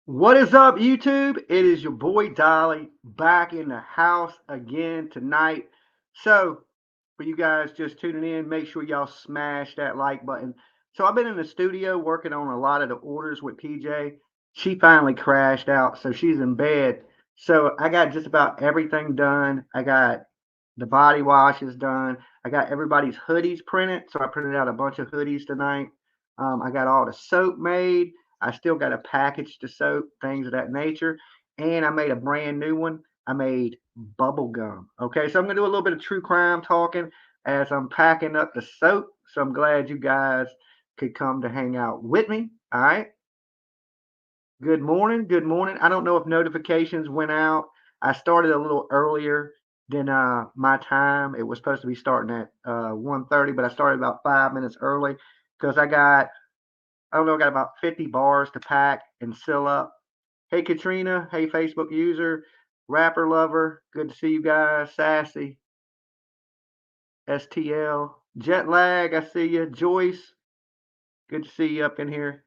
What is up, YouTube? It is your boy Dolly back in the house again tonight. So, for you guys just tuning in, make sure y'all smash that like button. So, I've been in the studio working on a lot of the orders with PJ. She finally crashed out, so she's in bed. So, I got just about everything done. I got the body washes done. I got everybody's hoodies printed. So, I printed out a bunch of hoodies tonight. I got all the soap made. I still got to package the soap, things of that nature. And I made a brand new one. I made bubble gum. Okay, so I'm going to do a little bit of true crime talking as I'm packing up the soap. So I'm glad you guys could come to hang out with me. All right. Good morning. Good morning. I don't know if notifications went out. I started a little earlier than my time. It was supposed to be starting at 1:30, but I started about 5 minutes early because I don't know, I got about 50 bars to pack and seal up. Hey, Katrina. Hey, Facebook user, rapper lover. Good to see you guys. Sassy, STL, jet lag. I see you. Joyce. Good to see you up in here.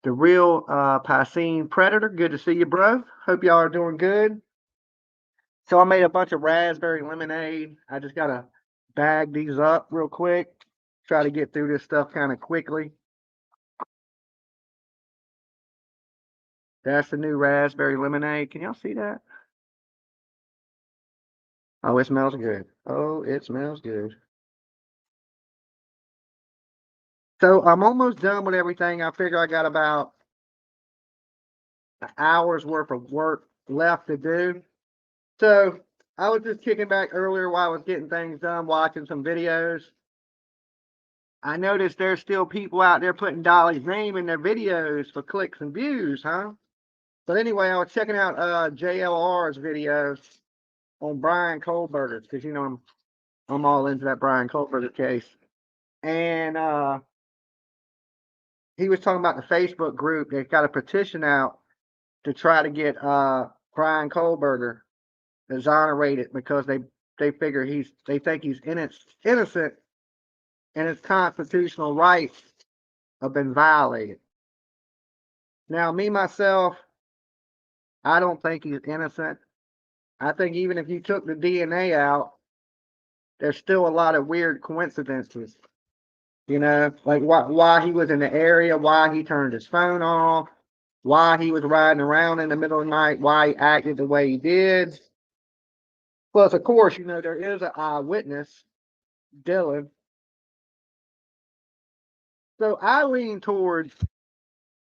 The real Piscine Predator. Good to see you, bro. Hope y'all are doing good. So I made a bunch of raspberry lemonade. I just gotta bag these up real quick. Try to get through this stuff kind of quickly. That's the new raspberry lemonade. Can y'all see that? Oh, it smells good. Oh, it smells good. So I'm almost done with everything. I figure I got about an hour's worth of work left to do. So I was just kicking back earlier while I was getting things done, watching some videos. I noticed there's still people out there putting Dolly's name in their videos for clicks and views, huh? But anyway, I was checking out JLR's videos on Brian Kohlberger because I'm all into that Brian Kohlberger case. And he was talking about the Facebook group. They've got a petition out to try to get Brian Kohlberger exonerated because they figure they think he's innocent and his constitutional rights have been violated. Now, me myself, I don't think he's innocent. I think even if you took the DNA out, there's still a lot of weird coincidences. Like why he was in the area, why he turned his phone off, why he was riding around in the middle of the night, why he acted the way he did. Plus, of course, there is an eyewitness, Dylan. So I lean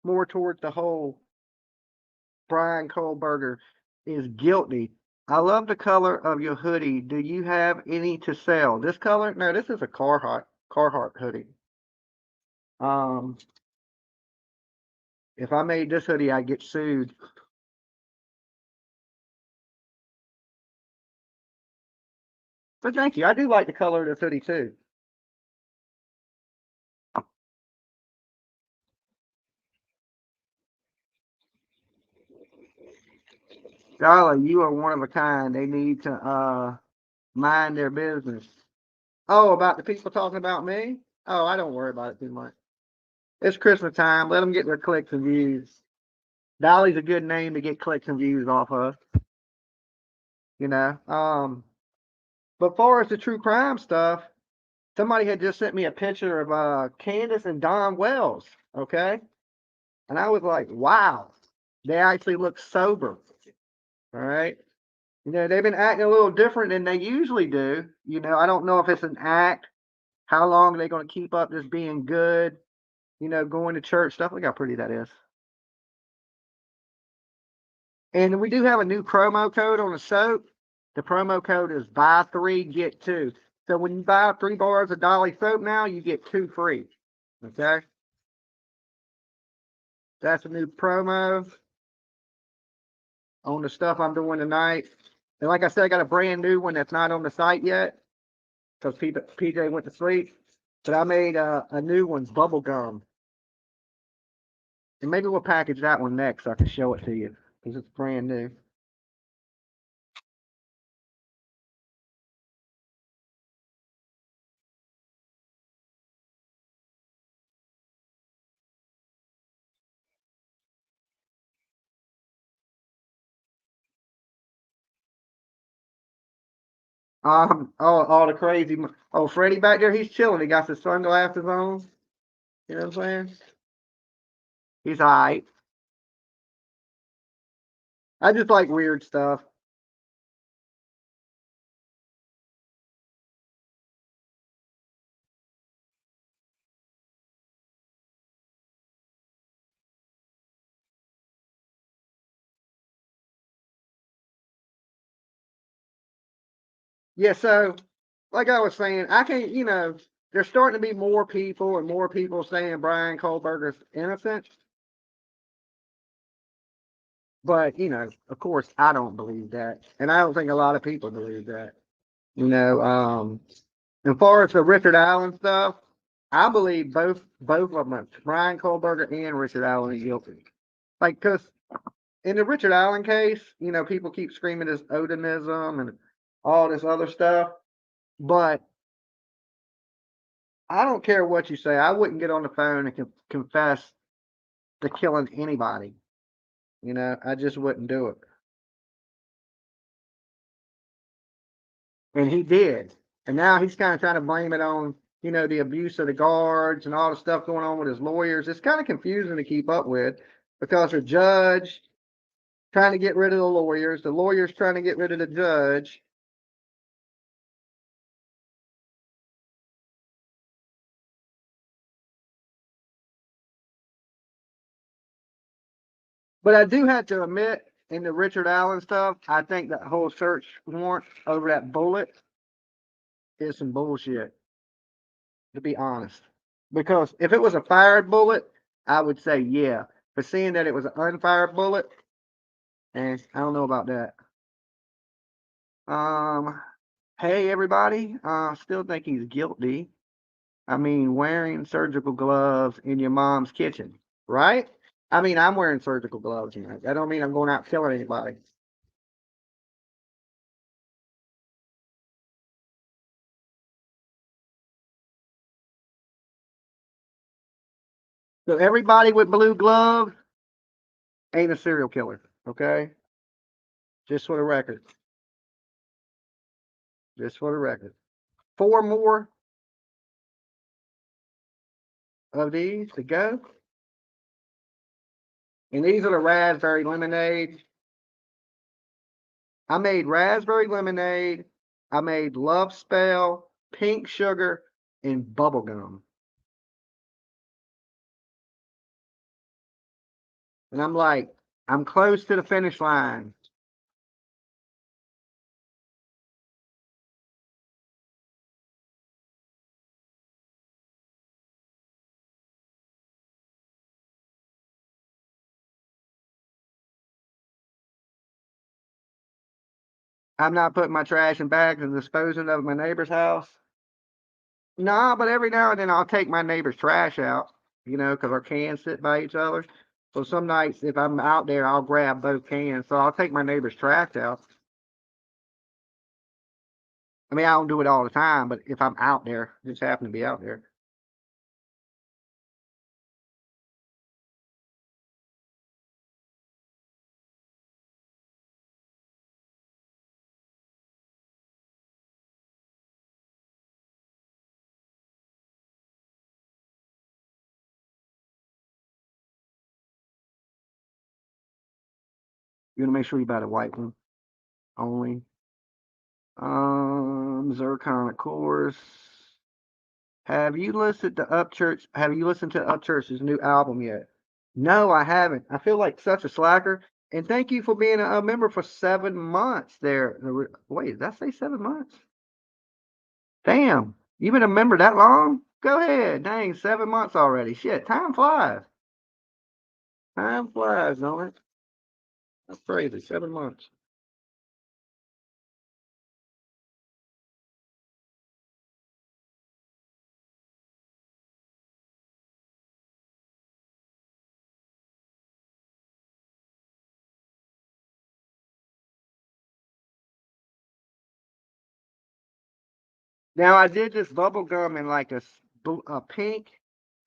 more towards the whole Brian Kohlberger is guilty. I love the color of your hoodie. Do you have any to sell? This color? No, this is a Carhartt hoodie. Um, if I made this hoodie, I'd get sued. But thank you. I do like the color of this hoodie too. Dollar, you are one of a kind. They need to mind their business. Oh, about the people talking about me? Oh, I don't worry about it too much. It's Christmas time. Let them get their clicks and views. Dolly's a good name to get clicks and views off of. You know. But far as the true crime stuff, somebody had just sent me a picture of Candace and Don Wells. Okay, and I was like, wow, they actually look sober. All right. They've been acting a little different than they usually do. I don't know if it's an act. How long are they going to keep up this being good? Going to church stuff. Look how pretty that is. And we do have a new promo code on the soap. The promo code is buy three, get two. So when you buy 3 bars of Dolly soap now, you get 2 free. Okay? That's a new promo on the stuff I'm doing tonight. And like I said, I got a brand new one that's not on the site yet because PJ went to sleep. But I made a new one, bubble gum. And maybe we'll package that one next so I can show it to you because it's brand new. All the crazy. Oh, Freddie back there, he's chilling. He got his sunglasses on. You know what I'm saying? He's all right. I just like weird stuff. Yeah, so like I was saying, I can, there's starting to be more people and more people saying Brian Kohlberger's innocent. But, of course, I don't believe that. And I don't think a lot of people believe that. You know, as far as the Richard Allen stuff, I believe both of them, Brian Kohlberger and Richard Allen, are guilty. Like, because in the Richard Allen case, people keep screaming this Odinism and all this other stuff. But I don't care what you say. I wouldn't get on the phone and confess to killing anybody. I just wouldn't do it. And he did. And now he's kind of trying to blame it on, the abuse of the guards and all the stuff going on with his lawyers. It's kind of confusing to keep up with because the judge trying to get rid of the lawyers trying to get rid of the judge. But I do have to admit, in the Richard Allen stuff, I think that whole search warrant over that bullet is some bullshit, to be honest. Because if it was a fired bullet, I would say yeah. But seeing that it was an unfired bullet, and I don't know about that. Um, hey everybody, still think he's guilty. I mean, wearing surgical gloves in your mom's kitchen, right? I mean, I'm wearing surgical gloves tonight. That don't mean I'm going out killing anybody. So everybody with blue gloves ain't a serial killer, okay? Just for the record. Just for the record. Four more of these to go. And these are the raspberry lemonade. I made raspberry lemonade. I made love spell, pink sugar, and bubblegum. And I'm like, I'm close to the finish line. I'm not putting my trash in bags and disposing of my neighbor's house. Nah, but every now and then I'll take my neighbor's trash out, because our cans sit by each other. So some nights, if I'm out there, I'll grab both cans. So I'll take my neighbor's trash out. I mean, I don't do it all the time, but if I'm out there, just happen to be out there. You want to make sure you buy the white one only. Zircon, of course. Have you listened to Upchurch's new album yet? No, I haven't. I feel like such a slacker. And thank you for being a member for 7 months there. Wait, did that say 7 months? Damn, you've been a member that long? Go ahead. Dang, 7 months already. Shit, time flies. Time flies, don't it? That's crazy. 7 months. Now I did this bubble gum in like a pink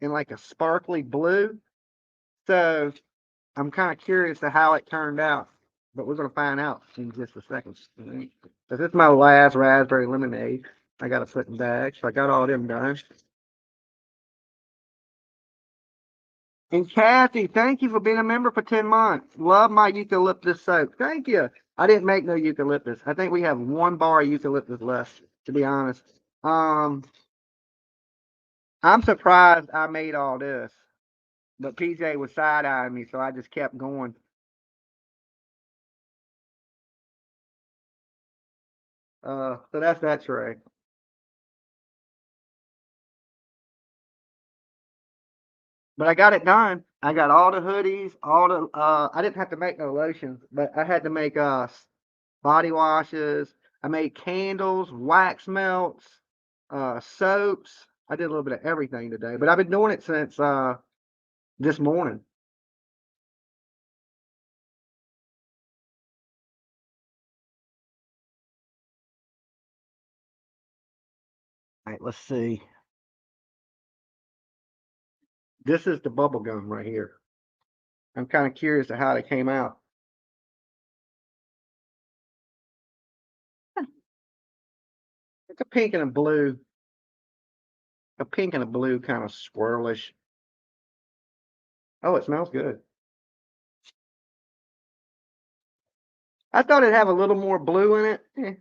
and like a sparkly blue. So I'm kind of curious to how it turned out. but we're gonna find out in just a second. So this is my last raspberry lemonade. I got to put in bags. So I got all them done. And Kathy, thank you for being a member for 10 months. Love my eucalyptus soap. Thank you. I didn't make no eucalyptus. I think we have 1 bar of eucalyptus left, to be honest. I'm surprised I made all this, but PJ was side eyeing me, so I just kept going. So that's that tray. But I got it done. I got all the hoodies, all the I didn't have to make no lotions, but I had to make body washes. I made candles, wax melts, soaps. I did a little bit of everything today, but I've been doing it since this morning. All right, let's see. This is the bubble gum right here. I'm kind of curious to how they came out. It's a pink and a blue, a pink and a blue kind of swirlish. Oh, it smells good. I thought it'd have a little more blue in it.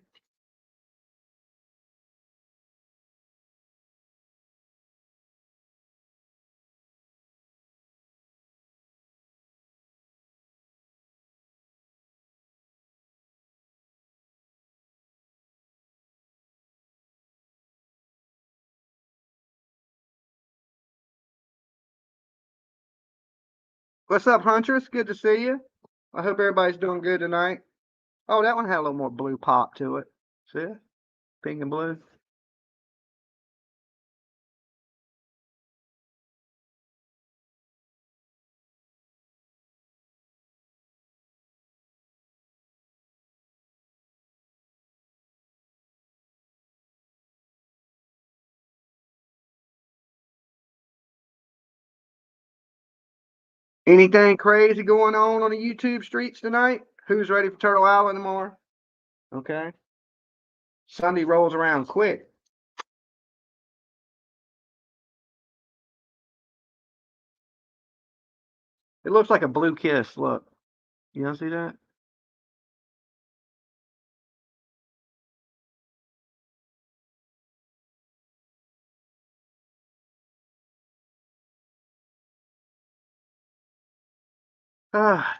What's up, Huntress? Good to see you. I hope everybody's doing good tonight. Oh, that one had a little more blue pop to it. See it? Pink and blue. Anything crazy going on the YouTube streets tonight? Who's ready for Turtle Island tomorrow? Okay. Sunday rolls around quick. It looks like a blue kiss. Look. You don't see that?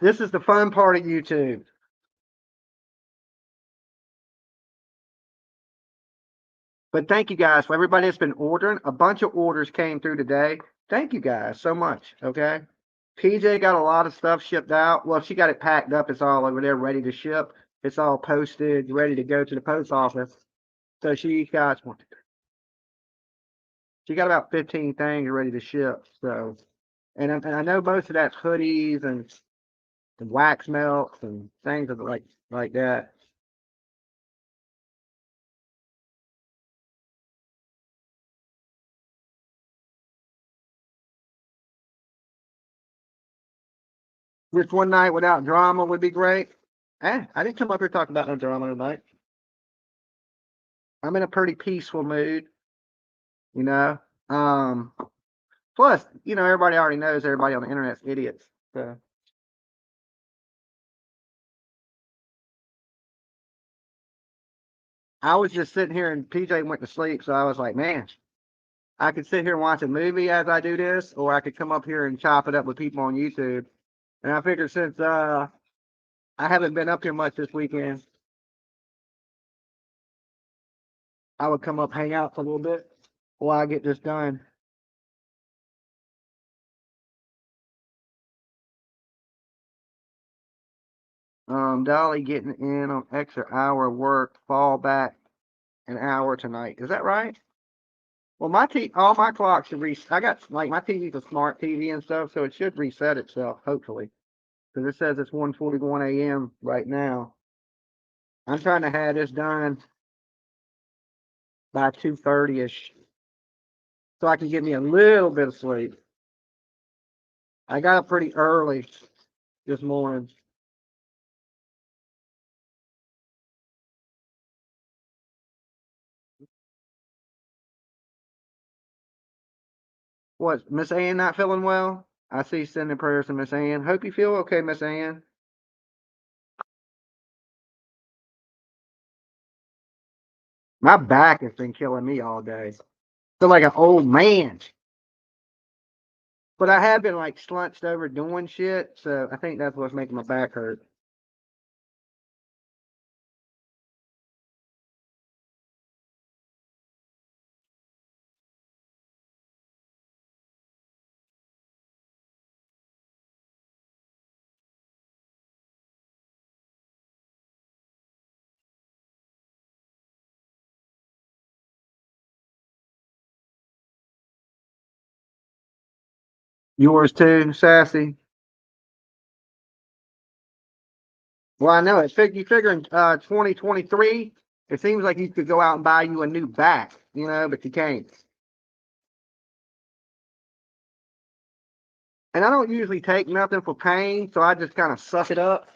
This is the fun part of YouTube. But thank you guys for everybody that's been ordering. A bunch of orders came through today. Thank you guys so much. Okay. PJ got a lot of stuff shipped out. Well, she got it packed up. It's all over there ready to ship. It's all posted, ready to go to the post office. So she got about 15 things ready to ship. So, and I know most of that's hoodies and wax melts and things of like that. Just one night without drama would be great. I didn't come up here talking about no drama tonight. I'm in a pretty peaceful mood, you know. Um, Plus, everybody already knows everybody on the internet's idiots. So I was just sitting here and PJ went to sleep, so I was like, man, I could sit here and watch a movie as I do this, or I could come up here and chop it up with people on YouTube. And I figured since I haven't been up here much this weekend, I would come up hang out for a little bit while I get this done. Dolly getting in on extra hour of work, fall back an hour tonight. Is that right? Well, all my clocks should reset. I got like my TV's a smart TV and stuff, so it should reset itself hopefully. Because it says it's 1:41 a.m. right now. I'm trying to have this done by 2:30 ish, so I can get me a little bit of sleep. I got up pretty early this morning. What, Miss Ann not feeling well? I see sending prayers to Miss Ann. Hope you feel okay, Miss Ann. My back has been killing me all day. Feel like an old man. But I have been like slunched over doing shit, so I think that's what's making my back hurt. Yours too, Sassy? Well, I know it. You figure in 2023, it seems like you could go out and buy you a new back, but you can't. And I don't usually take nothing for pain, so I just kind of suck it up.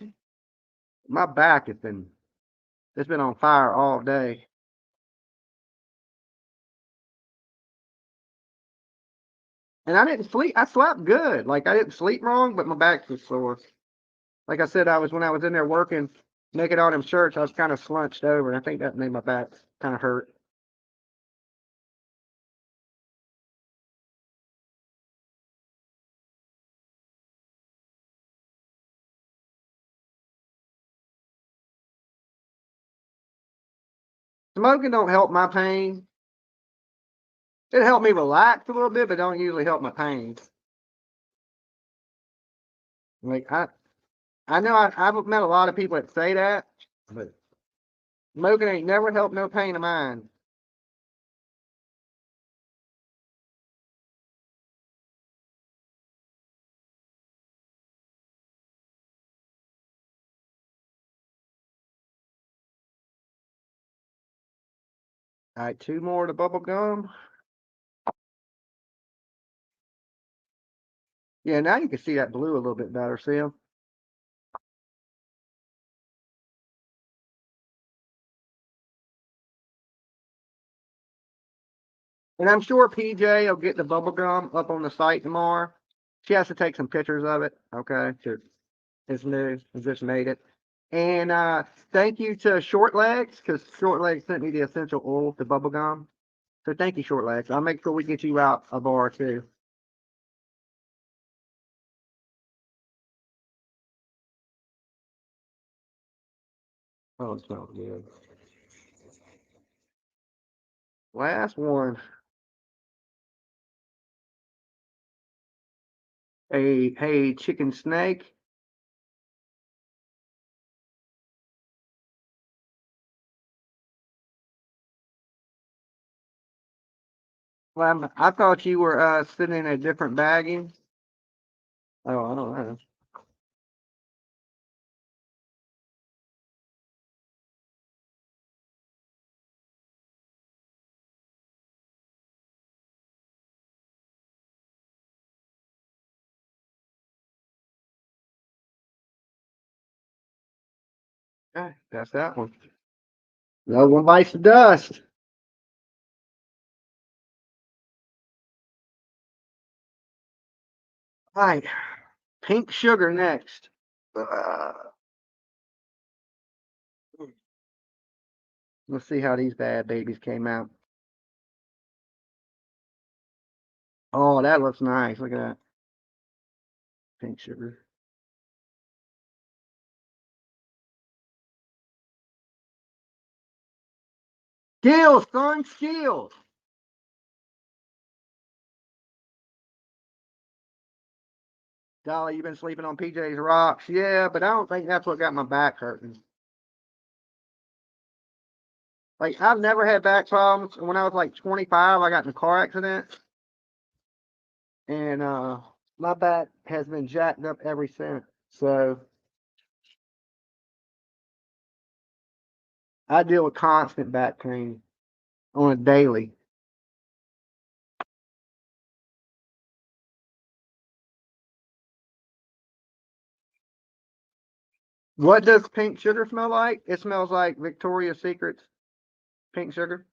My back it's been on fire all day. And I didn't sleep. I slept good. Like I didn't sleep wrong, but my back was sore. Like I said, when I was in there working, making all them shirts, I was kind of slunched over, and I think that made my back kind of hurt. Smoking don't help my pain. It helped me relax a little bit, but don't usually help my pain. Like I know I've met a lot of people that say that, but smoking ain't never helped no pain of mine. All right, two more of the bubble gum. Yeah, now you can see that blue a little bit better, see 'em? And I'm sure PJ will get the bubble gum up on the site tomorrow. She has to take some pictures of it. Okay, it's new. I just made it. And thank you to Short Legs because Short Legs sent me the essential oil, the bubble gum. So thank you, Short Legs. I'll make sure we get you out a bar too. Oh, it smells good. Last one. Hey, chicken snake. Well, I thought you were sitting in a different bagging. Oh, I don't know. Okay, that's that one. No one bites the dust. All right, pink sugar next. Uh, let's see how these bad babies came out. Oh, that looks nice. Look at that. Pink sugar. Skills, son, skills. Dolly, you been sleeping on PJ's rocks? Yeah, but I don't think that's what got my back hurting. Like, I've never had back problems. When I was like 25, I got in a car accident, and my back has been jacked up ever since. So I deal with constant back pain on a daily. What does pink sugar smell like? It smells like Victoria's Secret's pink sugar.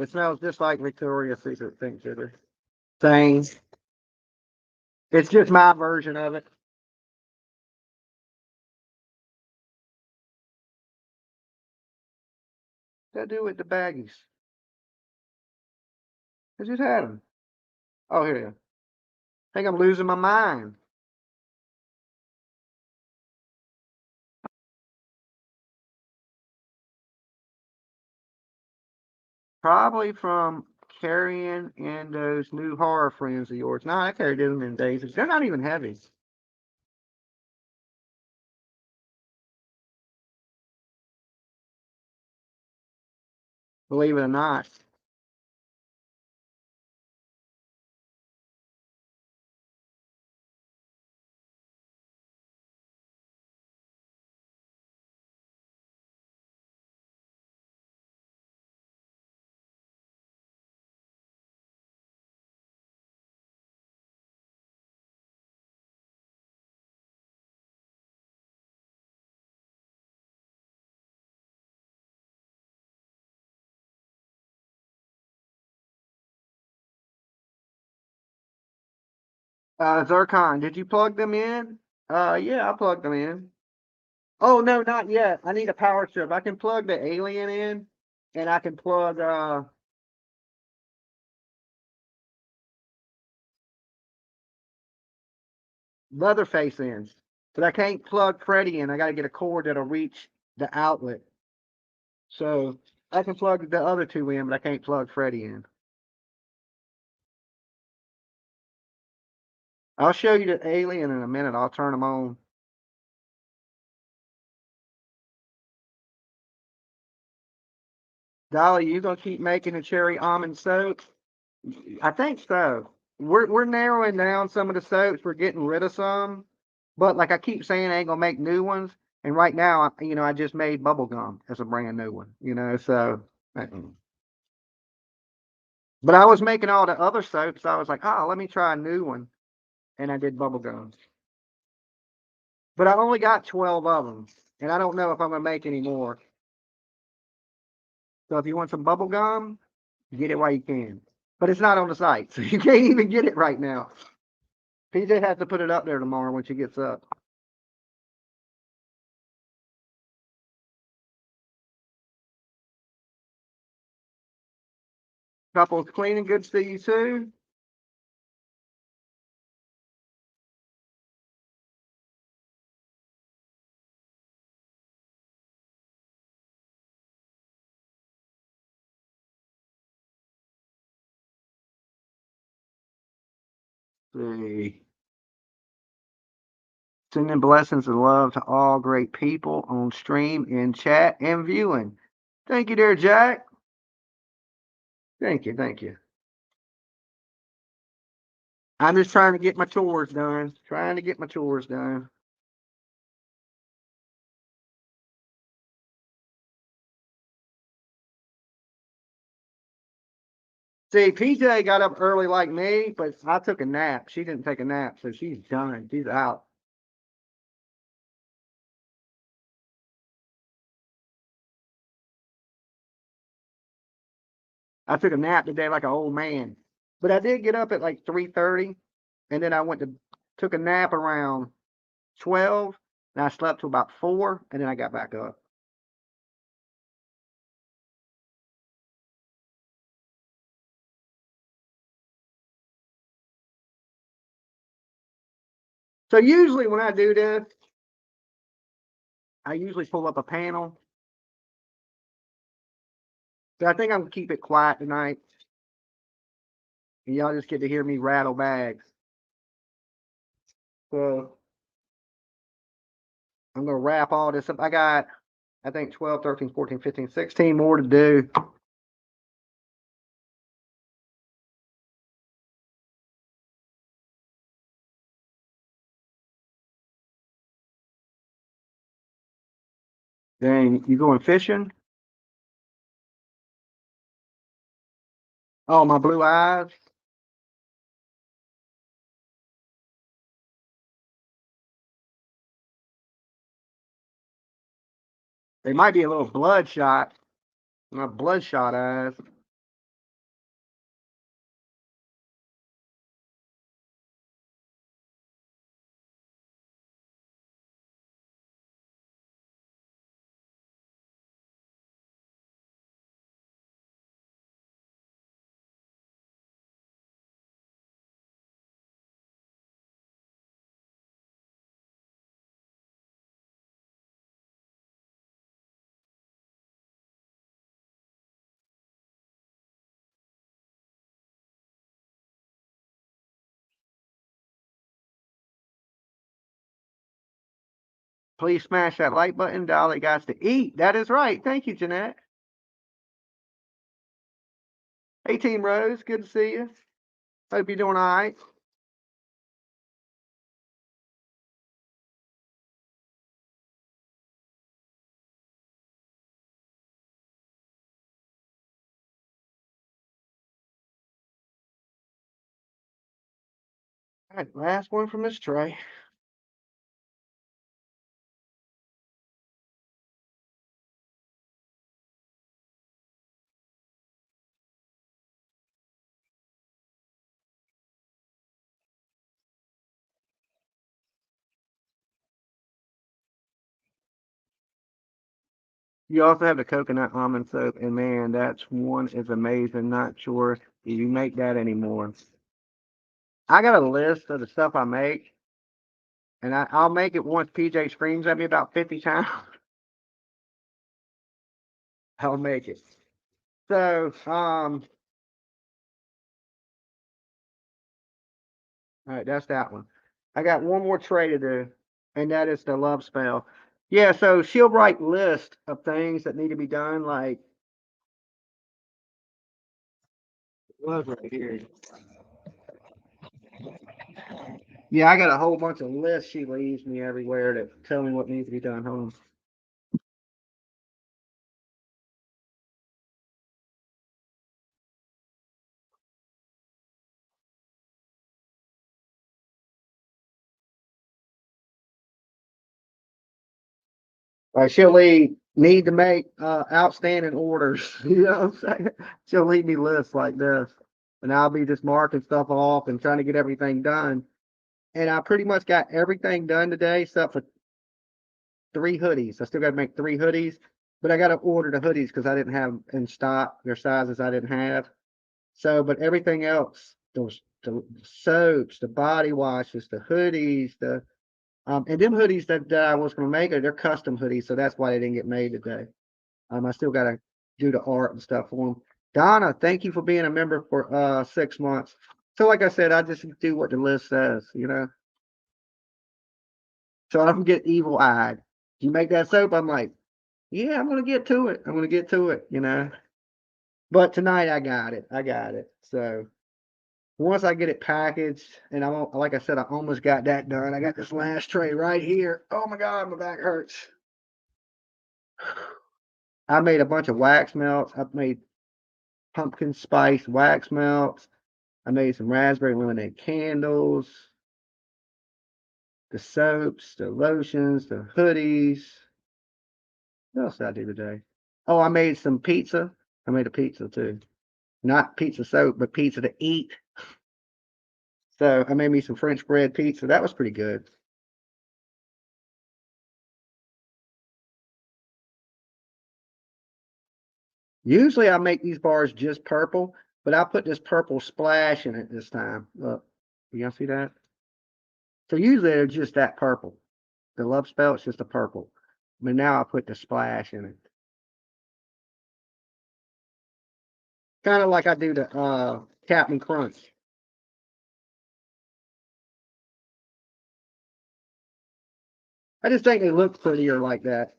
It smells just like Victoria's Secret pink sugar. Same. It's just my version of it. What do I do with the baggies? I just had them. Oh, here they are. I think I'm losing my mind. Probably from carrying in those new horror friends of yours. No, I carried them in days. They're not even heavy. Believe it or not. Zircon, did you plug them in? Yeah, I plugged them in. Oh no, not yet. I need a power strip. I can plug the alien in, and I can plug Leatherface in. But I can't plug Freddy in. I got to get a cord that'll reach the outlet. So I can plug the other two in, but I can't plug Freddy in. I'll show you the alien in a minute. I'll turn them on. Dolly, you gonna keep making the cherry almond soap? I think so. We're narrowing down some of the soaps. We're getting rid of some, but like I keep saying, I ain't gonna make new ones. And right now, I just made bubble gum as a brand new one. So. But I was making all the other soaps. So I was like, oh, let me try a new one, and I did bubble gum. But I only got 12 of them, and I don't know if I'm gonna make any more. So if you want some bubble gum, get it while you can. But it's not on the site, so you can't even get it right now. PJ has to put it up there tomorrow when she gets up. Couples cleaning, good to see you too. See. Sending blessings and love to all great people on stream, in chat, and viewing. Thank you, dear Jack. Thank you, thank you. I'm just trying to get my chores done. Trying to get my chores done. See, PJ got up early like me, but I took a nap. She didn't take a nap, so she's done. She's out. I took a nap today like an old man. But I did get up at like 3:30, and then I took a nap around 12, and I slept till about 4, and then I got back up. So usually when I do this, I usually pull up a panel. So I think I'm gonna keep it quiet tonight, and y'all just get to hear me rattle bags. So I'm gonna wrap all this up. I got, I think, 12, 13, 14, 15, 16 more to do. Then you going fishing? Oh, my blue eyes. They might be a little bloodshot. My bloodshot eyes. Please smash that like button. Dolly got to eat. That is right. Thank you, Jeanette. Hey, Team Rose. Good to see you. Hope you're doing all right. All right, last one from this tray. You also have the coconut almond soap, and man, that's one is amazing. Not sure if you make that anymore. I got a list of the stuff I make, and I'll make it once PJ screams at me about 50 times. I'll make it. So, all right, that's that one. I got one more tray to do, and that is the love spell. Yeah, so she'll write list of things that need to be done, like was right here. Yeah, I got a whole bunch of lists she leaves me everywhere that tell me what needs to be done. Hold on. She'll need to make outstanding orders. You know what I'm saying? She'll leave me lists like this, and I'll be just marking stuff off and trying to get everything done. And I pretty much got everything done today, except for 3 hoodies. I still got to make 3 hoodies, but I got to order the hoodies because I didn't have in stock their sizes I didn't have. So, but everything else, the soaps, the body washes, the hoodies, and them hoodies that I was going to make, they're custom hoodies, so that's why they didn't get made today. I still got to do the art and stuff for them. Donna, thank you for being a member for 6 months. So, like I said, I just do what the list says, you know. So I don't get evil eyed. You make that soap, I'm like, yeah, I'm gonna get to it. I'm gonna get to it, you know. But tonight I got it. I got it. So once I get it packaged, and like I said, I almost got that done. I got this last tray right here. Oh my God, my back hurts. I made a bunch of wax melts. I made pumpkin spice wax melts. I made some raspberry lemonade candles, the soaps, the lotions, the hoodies. What else did I do today? Oh, I made some pizza. I made a pizza too. Not pizza soap, but pizza to eat. So I made me some French bread pizza. That was pretty good. Usually I make these bars just purple, but I put this purple splash in it this time. Look, you guys see that? So usually they're just that purple. The love spell is just a purple. But now I put the splash in it. Kind of like I do the Captain Crunch. I just think they look prettier like that.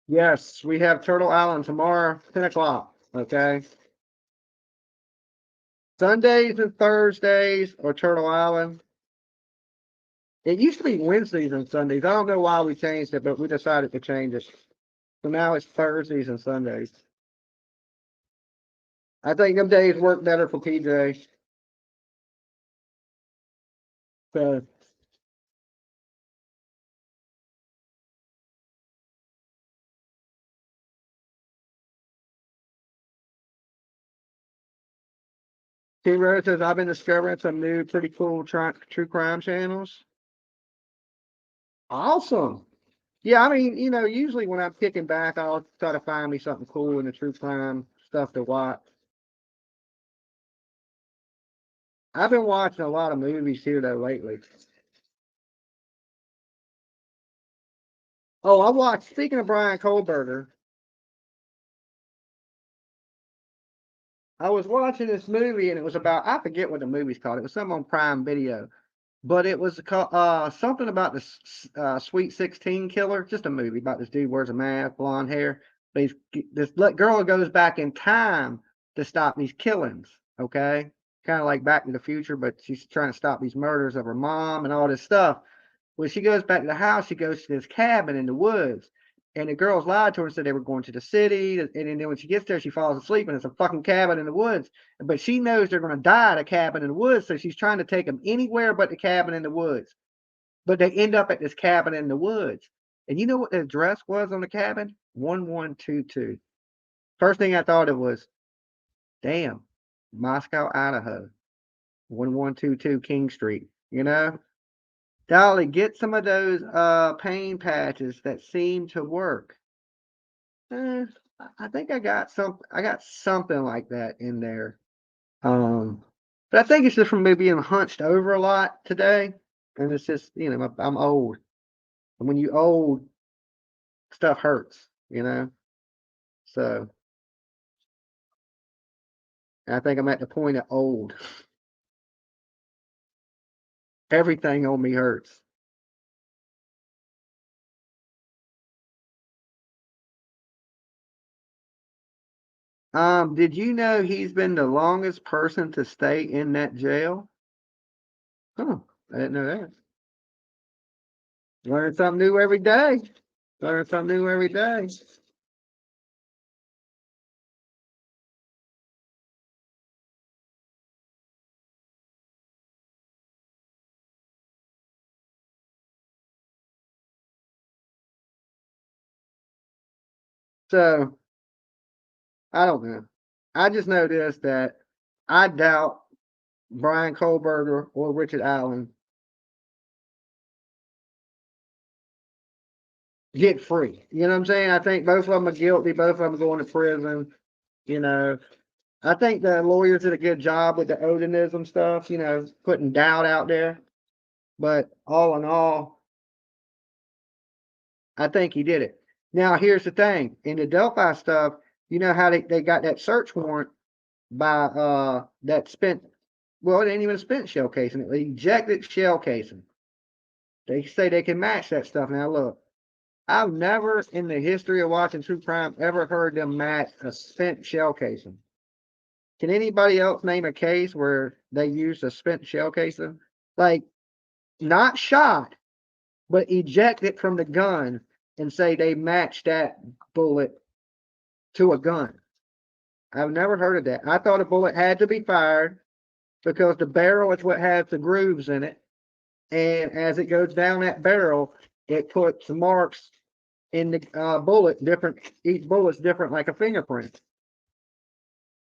Yes, we have Turtle Island tomorrow, 10 o'clock. Okay. Sundays and Thursdays or Turtle Island. It used to be Wednesdays and Sundays. I don't know why we changed it, but we decided to change it. So now it's Thursdays and Sundays. I think them days work better for PJ. So Team Rose says I've been discovering some new pretty cool true crime channels. Awesome. Yeah, I mean, usually when I'm kicking back, I'll try to find me something cool in the true crime stuff to watch. I've been watching a lot of movies here though lately. Oh, I watched, speaking of Brian Kohlberger, I was watching this movie and it was about, I forget what the movie's called. It was something on Prime Video, but it was called something about the Sweet 16 Killer, just a movie about this dude wears a mask, blonde hair. But this girl goes back in time to stop these killings, okay? Kind of like Back to the Future, but she's trying to stop these murders of her mom and all this stuff. When she goes back to the house, she goes to this cabin in the woods. And the girls lied to her and said they were going to the city. And then when she gets there, she falls asleep and it's a fucking cabin in the woods. But she knows they're going to die at a cabin in the woods. So she's trying to take them anywhere but the cabin in the woods. But they end up at this cabin in the woods. And you know what the address was on the cabin? 1122. First thing I thought it was, damn, Moscow, Idaho. 1122 King Street, you know? Dolly, get some of those pain patches that seem to work. I think I got something like that in there. But I think it's just from me being hunched over a lot today. And it's just, you know, I'm old. And when you old, stuff hurts, you know? So I think I'm at the point of old. Everything on me hurts. Did you know he's been the longest person to stay in that jail? Huh, I didn't know that. Learn something new every day. Learn something new every day. So I don't know. I just know this, that I doubt Brian Kohlberger or Richard Allen get free. You know what I'm saying? I think both of them are guilty. Both of them are going to prison. You know, I think the lawyers did a good job with the Odinism stuff, you know, putting doubt out there. But all in all, I think he did it. Now, here's the thing. In the Delphi stuff, you know how they got that search warrant by that spent, well, it ain't even a spent shell casing, it ejected shell casing. They say they can match that stuff. Now, look, I've never in the history of watching true crime ever heard them match a spent shell casing. Can anybody else name a case where they used a spent shell casing? Like, not shot, but ejected from the gun and say they matched that bullet to a gun. I've never heard of that. I thought a bullet had to be fired because the barrel is what has the grooves in it. And as it goes down that barrel, it puts marks in the bullet, different, each bullet's different, like a fingerprint.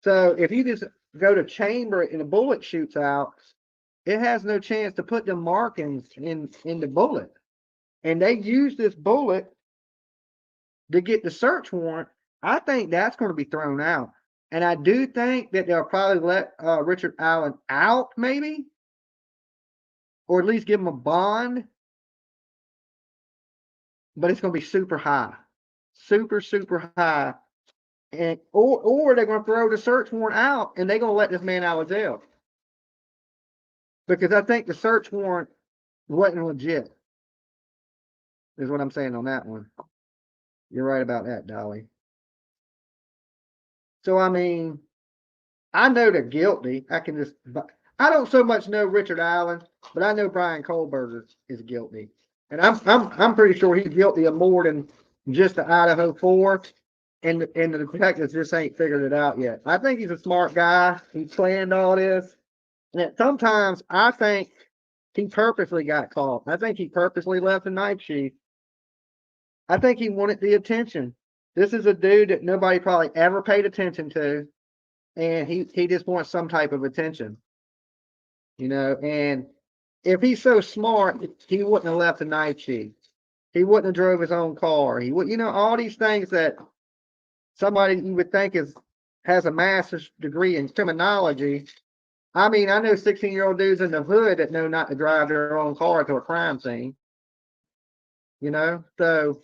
So if you just go to chamber it and the bullet shoots out, it has no chance to put the markings in the bullet. And they use this bullet to get the search warrant. I think that's going to be thrown out. And I do think that they'll probably let Richard Allen out, maybe, or at least give him a bond. But it's going to be super high, super high, and or they're going to throw the search warrant out and they're going to let this man out of jail because I think the search warrant wasn't legit. Is what I'm saying on that one. You're right about that, Dolly. So I mean, I know they're guilty. I don't so much know Richard Allen, but I know Brian Kohlberger is guilty, and I'm pretty sure he's guilty of more than just the Idaho 4. And the detectives just ain't figured it out yet. I think he's a smart guy. He planned all this, and sometimes I think he purposely got caught. I think he purposely left the knife sheath. I think he wanted the attention. This is a dude that nobody probably ever paid attention to, and he just wants some type of attention, you know. And if he's so smart, he wouldn't have left the night sheet. He wouldn't have drove his own car. He would, you know, all these things that somebody you would think has a master's degree in criminology. I mean, I know 16-year-old dudes in the hood that know not to drive their own car to a crime scene. You know, so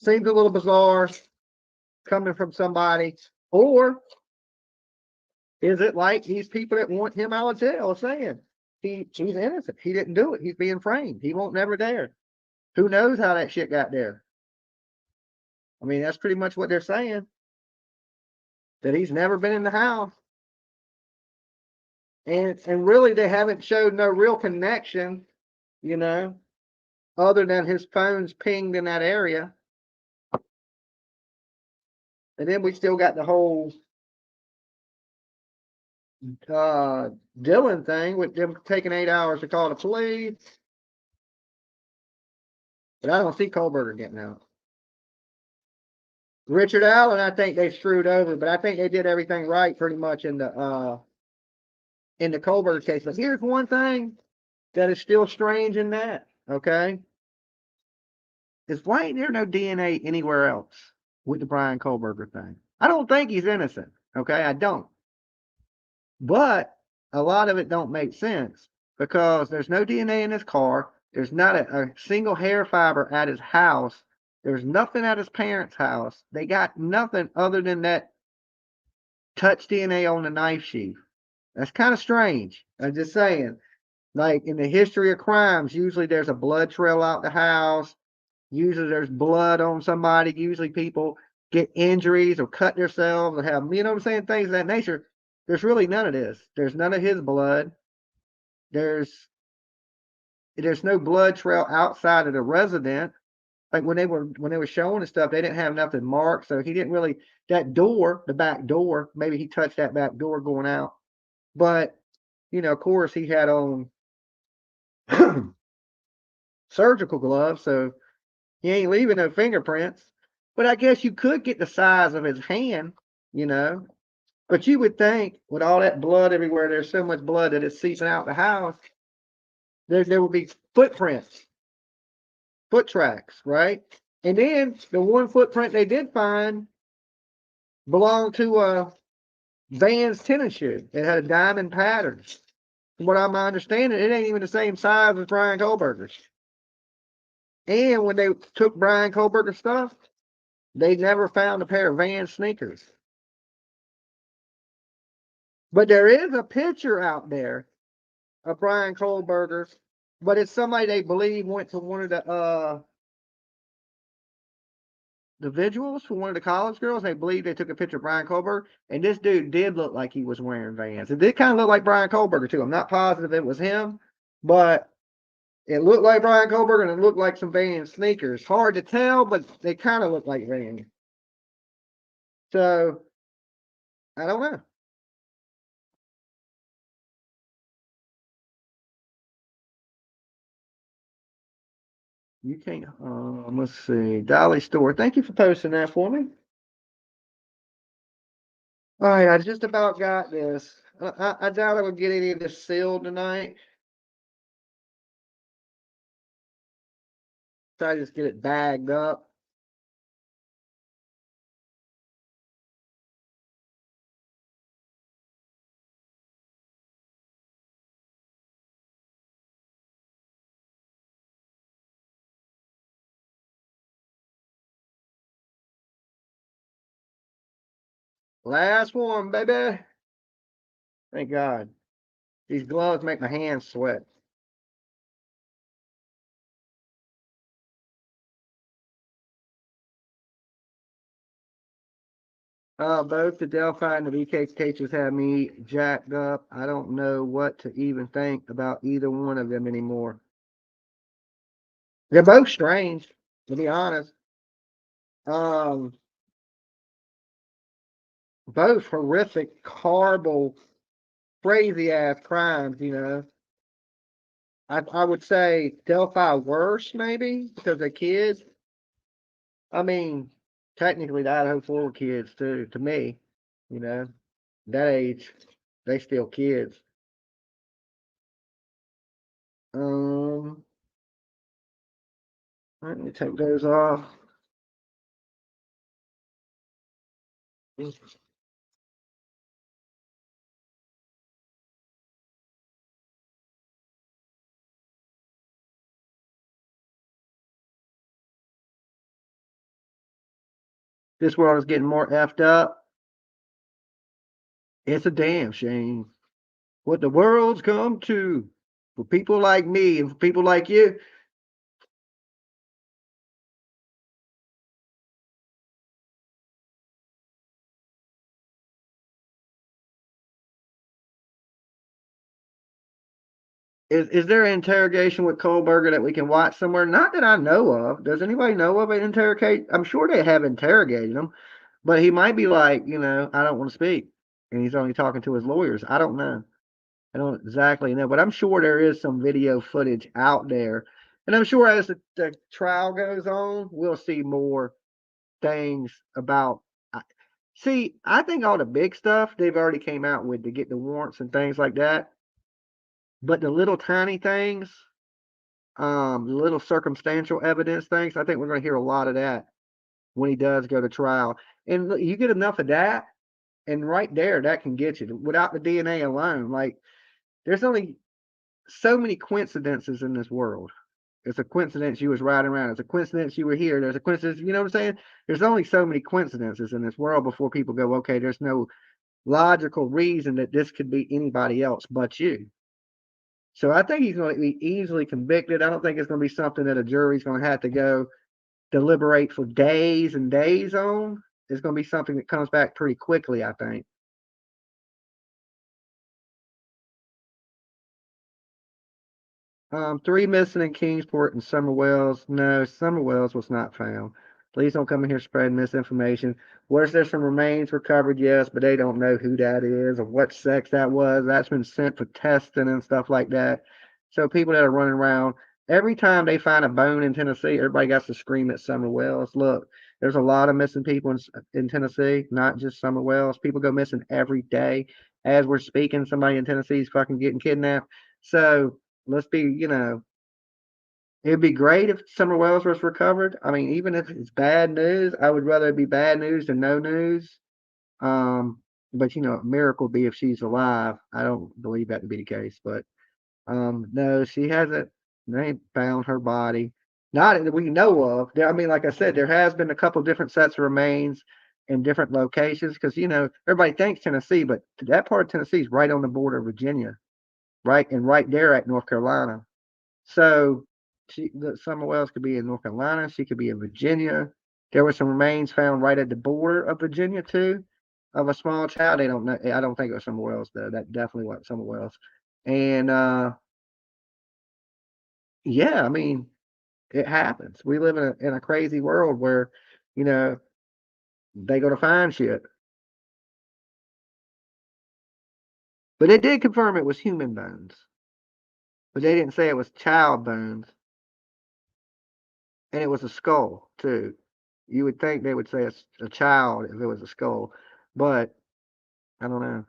Seems a little bizarre coming from somebody. Or is it like these people that want him out of jail are saying he's innocent? He didn't do it. He's being framed. He won't never there. Who knows how that shit got there? I mean, that's pretty much what they're saying. That he's never been in the house. And really they haven't showed no real connection, you know, other than his phone's pinged in that area. And then we still got the whole Dylan thing with them taking 8 hours to call the police. But I don't see Kohlberger getting out. Richard Allen, I think they screwed over, but I think they did everything right pretty much in the Kohlberger case. But here's one thing that is still strange in that, okay? Is why ain't there no DNA anywhere else with the Brian Kohlberger thing? I don't think he's innocent, okay? I don't. But a lot of it don't make sense because there's no DNA in his car. There's not a single hair fiber at his house. There's nothing at his parents' house. They got nothing other than that touch DNA on the knife sheath. That's kind of strange. I'm just saying. Like in the history of crimes, usually there's a blood trail out the house. Usually there's blood on somebody. Usually people get injuries or cut themselves or have, you know what I'm saying, things of that nature. There's really none of this. There's none of his blood. There's no blood trail outside of the resident. Like when they were showing the stuff, they didn't have nothing marked. So he didn't really, that door, the back door, maybe he touched that back door going out. But, you know, of course he had on surgical gloves, so he ain't leaving no fingerprints. But I guess you could get the size of his hand, you know. But you would think with all that blood everywhere, there's so much blood that it's seeping out the house, there would be footprints, foot tracks, right? And then the one footprint they did find belonged to Van's tennis shoe. It had a diamond pattern. From what I'm understanding, it ain't even the same size as Brian Kohlberger's. And when they took Brian Kohlberger's stuff, they never found a pair of Van sneakers. But there is a picture out there of Brian Kohlberger's, but it's somebody they believe went to one of the visuals for one of the college girls. They believe they took a picture of Brian Kohlberger, and this dude did look like he was wearing Vans. It did kind of look like Brian Kohlberger too. I'm not positive it was him, but it looked like Brian Kohlberger and it looked like some Vans sneakers. Hard to tell, but they kind of look like Vans. So I don't know. You can't. Let's see. Dolly Store. Thank you for posting that for me. All right, I just about got this. I doubt I will get any of this sealed tonight. Try to just get it bagged up. Last one, baby. Thank God. These gloves make my hands sweat. Both the Delphi and the VK cases have me jacked up. I don't know what to even think about either one of them anymore. They're both strange, to be honest. Um, both horrific, horrible, crazy ass crimes, you know. I would say Delphi worse, maybe, because they're kids. I mean, technically the Idaho 4 kids too, to me, you know, that age, they still kids. Um, let me take those off. This world is getting more effed up. It's a damn shame what the world's come to for people like me and for people like you. Is there an interrogation with Kohlberger that we can watch somewhere? Not that I know of. Does anybody know of an interrogate? I'm sure they have interrogated him, but he might be like, I don't want to speak, and he's only talking to his lawyers. I don't know. I don't exactly know, but I'm sure there is some video footage out there, and I'm sure as the trial goes on, we'll see more things about. See, I think all the big stuff they've already came out with to get the warrants and things like that, but the little tiny things, little circumstantial evidence things, I think we're going to hear a lot of that when he does go to trial. And look, you get enough of that, and right there, that can get you without the DNA alone. Like, there's only so many coincidences in this world. It's a coincidence you was riding around. It's a coincidence you were here. There's a coincidence, you know what I'm saying? There's only so many coincidences in this world before people go, okay, there's no logical reason that this could be anybody else but you. So I think he's going to be easily convicted. I don't think it's going to be something that a jury's going to have to go deliberate for days and days on. It's going to be something that comes back pretty quickly, I think. 3 missing in Kingsport and Summer Wells. No, Summer Wells was not found. Please don't come in here spreading misinformation. Was there some remains recovered? Yes, but they don't know who that is or what sex that was. That's been sent for testing and stuff like that. So people that are running around, every time they find a bone in Tennessee, everybody got to scream at Summer Wells. Look, there's a lot of missing people in Tennessee, not just Summer Wells. People go missing every day. As we're speaking, somebody in Tennessee is fucking getting kidnapped. So let's be, it'd be great if Summer Wells was recovered. I mean, even if it's bad news, I would rather it be bad news than no news. But a miracle be if she's alive. I don't believe that to be the case, but no, she hasn't. They ain't found her body. Not that we know of. I mean, like I said, there has been a couple different sets of remains in different locations because everybody thinks Tennessee, but that part of Tennessee is right on the border of Virginia, right, and right there at North Carolina. So Summer Wells could be in North Carolina. She could be in Virginia. There were some remains found right at the border of Virginia too, of a small child. They don't know. I don't think it was Summer Wells though. That definitely wasn't Summer Wells. And yeah, I mean, it happens. We live in a crazy world where, you know, they go to find shit. But it did confirm it was human bones. But they didn't say it was child bones. And it was a skull too. You would think they would say a child if it was a skull, but I don't know.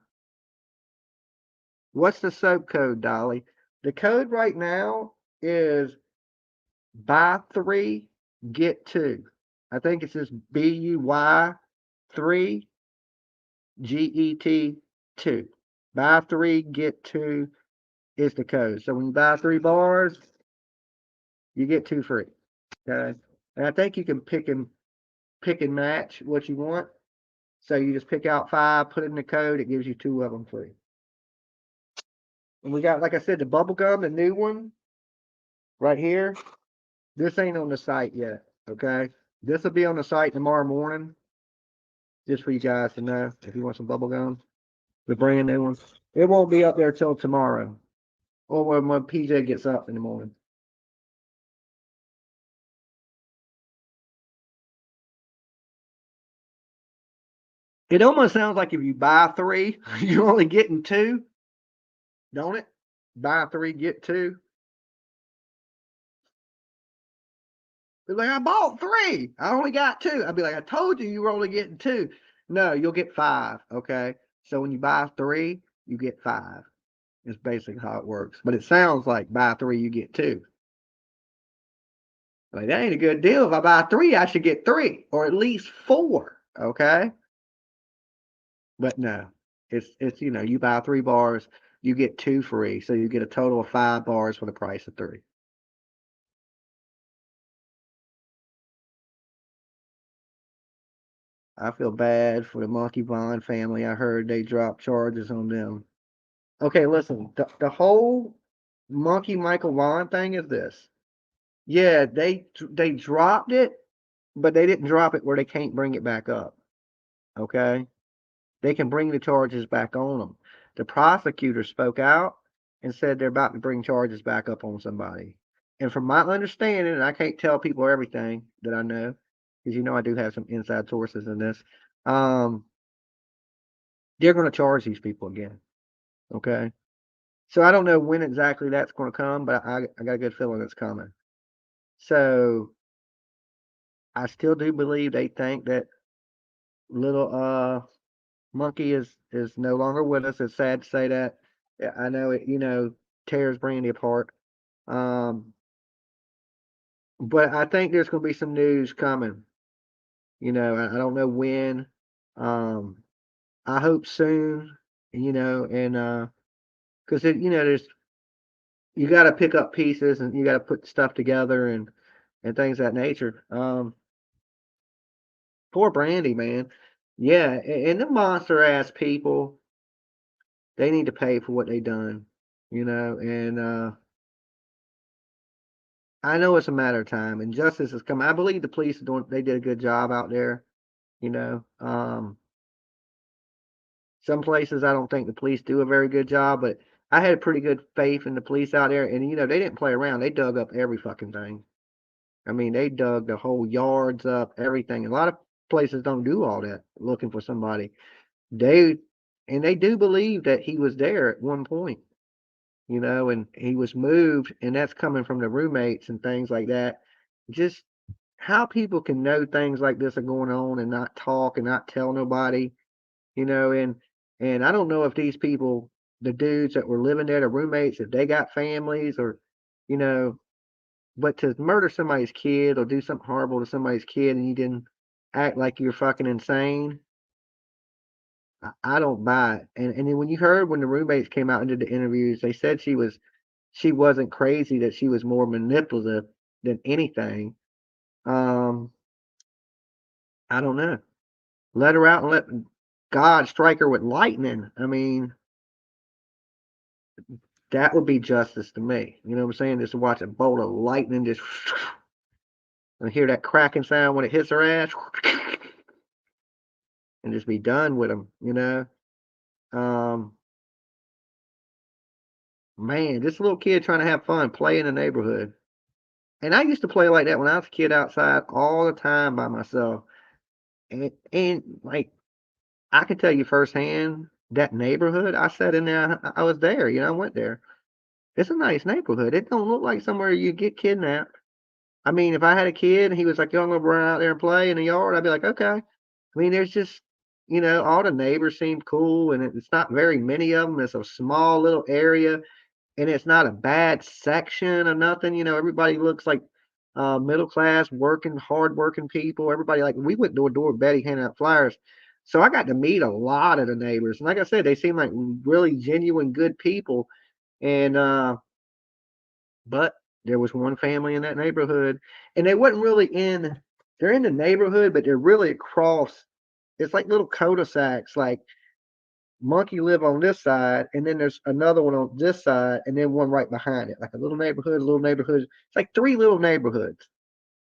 What's the soap code, Dolly? The code right now is buy 3, get 2. I think it says BUY 3 GET 2. Buy 3, get 2 is the code. So when you buy 3 bars, you get 2 free. Okay. And I think you can pick and match what you want. So you just pick out 5, put it in the code, it gives you 2 of them free. And we got, like I said, the bubble gum, the new one, right here. This ain't on the site yet, okay? This will be on the site tomorrow morning, just for you guys to know if you want some bubble gum, the brand new ones. It won't be up there till tomorrow, or when PJ gets up in the morning. It almost sounds like if you buy 3, you're only getting 2, don't it? Buy 3, get 2. It's like, I bought 3. I only got 2. I'd be like, I told you were only getting 2. No, you'll get 5. Okay. So when you buy 3, you get 5. It's basically how it works. But it sounds like buy 3, you get 2. Like, that ain't a good deal. If I buy 3, I should get 3 or at least 4. Okay. But no, it's you buy 3 bars, you get 2 free. So you get a total of 5 bars for the price of 3. I feel bad for the Monkey Vaughn family. I heard they dropped charges on them. Okay, listen, the whole Monkey Michael Vaughn thing is this. Yeah, they dropped it, but they didn't drop it where they can't bring it back up. Okay? They can bring the charges back on them. The prosecutor spoke out and said they're about to bring charges back up on somebody. And from my understanding, and I can't tell people everything that I know, because you know I do have some inside sources in this. Um, they're going to charge these people again. Okay, so I don't know when exactly that's going to come, but I got a good feeling it's coming. So I still do believe they think that little Monkey is no longer with us. It's sad to say that. Yeah, I know it, tears Brandy apart. Um, but I think there's going to be some news coming. I don't know when. Um, I hope soon. And because there's you got to pick up pieces and you got to put stuff together and things of that nature. Poor Brandy, man. Yeah, and the monster ass people, they need to pay for what they done. And I know it's a matter of time, and justice is coming. I believe the police are doing. They did a good job out there. Some places I don't think the police do a very good job, but I had pretty good faith in the police out there, and they didn't play around. They dug up every fucking thing. I mean, they dug the whole yards up, everything. A lot of places don't do all that, looking for somebody. They and they do believe that he was there at one point, and he was moved, and that's coming from the roommates and things like that. Just how people can know things like this are going on and not talk and not tell nobody, and I don't know if these people, the dudes that were living there, the roommates, if they got families or, you know, but to murder somebody's kid or do something horrible to somebody's kid and you didn't act like you're fucking insane, I don't buy it. And then when you heard when the roommates came out and did the interviews, they said she wasn't crazy, that she was more manipulative than anything. Um, I don't know. Let her out and let God strike her with lightning. I mean, that would be justice to me. You know what I'm saying? Just to watch a bolt of lightning just and hear that cracking sound when it hits her ass and just be done with them. Um, man, this little kid trying to have fun, play in the neighborhood. And I used to play like that when I was a kid outside all the time by myself. And like I can tell you firsthand that neighborhood, I sat in there, I was there, I went there. It's a nice neighborhood. It don't look like somewhere you get kidnapped. I mean, if I had a kid and he was like, "Yo, I'm gonna run out there and play in the yard," I'd be like, "Okay." I mean, there's just, all the neighbors seem cool, and it's not very many of them. It's a small little area, and it's not a bad section or nothing. Everybody looks like middle class, working, hard working people. Everybody, like, we went door to door with Betty handing out flyers. So I got to meet a lot of the neighbors. And like I said, they seem like really genuine, good people. And but there was one family in that neighborhood, and they wasn't really they're in the neighborhood, but they're really across. It's like little cul-de-sacs. Like Monkey live on this side, and then there's another one on this side, and then one right behind it, like a little neighborhood, a little neighborhood. It's like three little neighborhoods,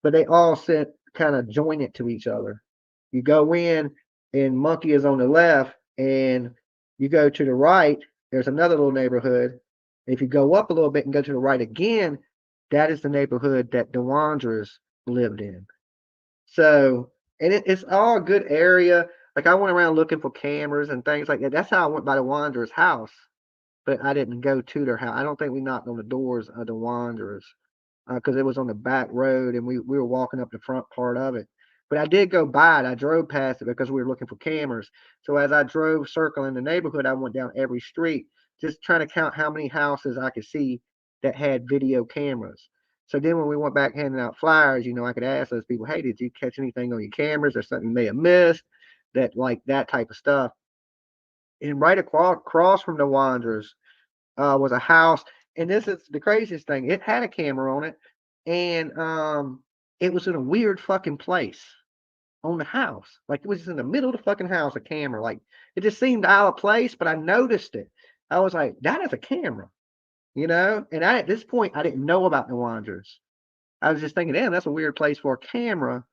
but they all sit kind of joined to each other. You go in, and Monkey is on the left, and you go to the right, there's another little neighborhood. If you go up a little bit and go to the right again, that is the neighborhood that the Wanderers lived in. So, and it's all a good area. Like I went around looking for cameras and things like that. That's how I went by the Wanderers' house, but I didn't go to their house. I don't think we knocked on the doors of the Wanderers because it was on the back road and we were walking up the front part of it. But I did go by it. I drove past it because we were looking for cameras. So as I drove circling the neighborhood, I went down every street just trying to count how many houses I could see that had video cameras. So then when we went back handing out flyers, I could ask those people, hey, did you catch anything on your cameras or something you may have missed? That like that type of stuff. And right across from the Wanderers was a house, and this is the craziest thing. It had a camera on it, and it was in a weird fucking place. on the house. Like it was just in the middle of the fucking house, a camera. Like it just seemed out of place, but I noticed it. I was like, that is a camera, you know? And at this point, I didn't know about the Wanderers. I was just thinking, damn, that's a weird place for a camera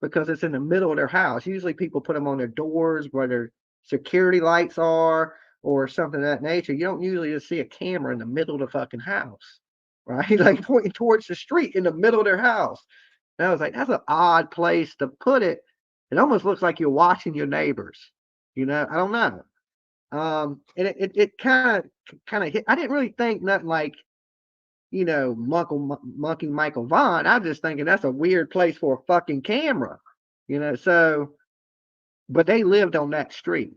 because it's in the middle of their house. Usually people put them on their doors where their security lights are or something of that nature. You don't usually just see a camera in the middle of the fucking house, right? Like pointing towards the street in the middle of their house. And I was like, that's an odd place to put it. It almost looks like you're watching your neighbors. You know, I don't know. And it kind of hit. I didn't really think nothing like, you know, monkey Michael Vaughn. I'm just thinking that's a weird place for a fucking camera, you know. So, but they lived on that street.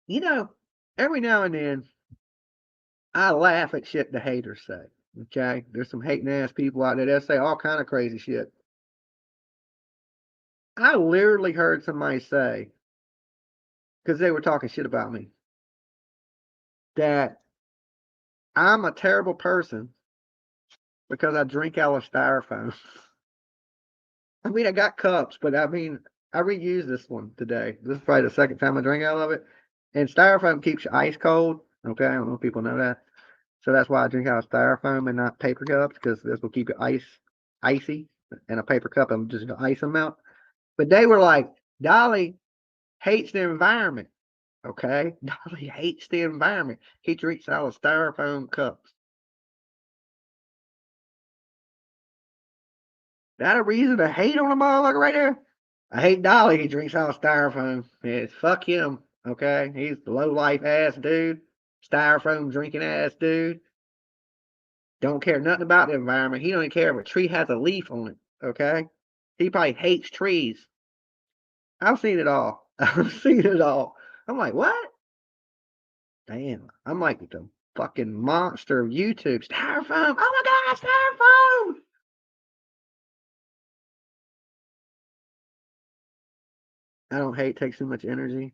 You know, every now and then I laugh at shit the haters say. Okay, there's some hating ass people out there that say all kind of crazy shit. I literally heard somebody say, because they were talking shit about me, that I'm a terrible person because I drink out of styrofoam. I mean, I got cups, but I mean, I reused this one today. This is probably the second time I drank out of it. And styrofoam keeps your ice cold. Okay, I don't know if people know that. So that's why I drink out of styrofoam and not paper cups, because this will keep your ice icy. And a paper cup, I'm just gonna ice them out. But they were like, Dolly hates the environment. Okay, Dolly hates the environment. He drinks out of styrofoam cups. That a reason to hate on a motherfucker right there? I hate Dolly. He drinks out of styrofoam. It's fuck him. Okay, he's the low life ass dude, styrofoam drinking ass dude. Don't care nothing about the environment. He don't even care if a tree has a leaf on it. Okay, he probably hates trees. I've seen it all. I've seen it all. I'm like, what? Damn. I'm like the fucking monster of YouTube. Styrofoam. Oh my god, styrofoam. I don't hate. Takes too much energy.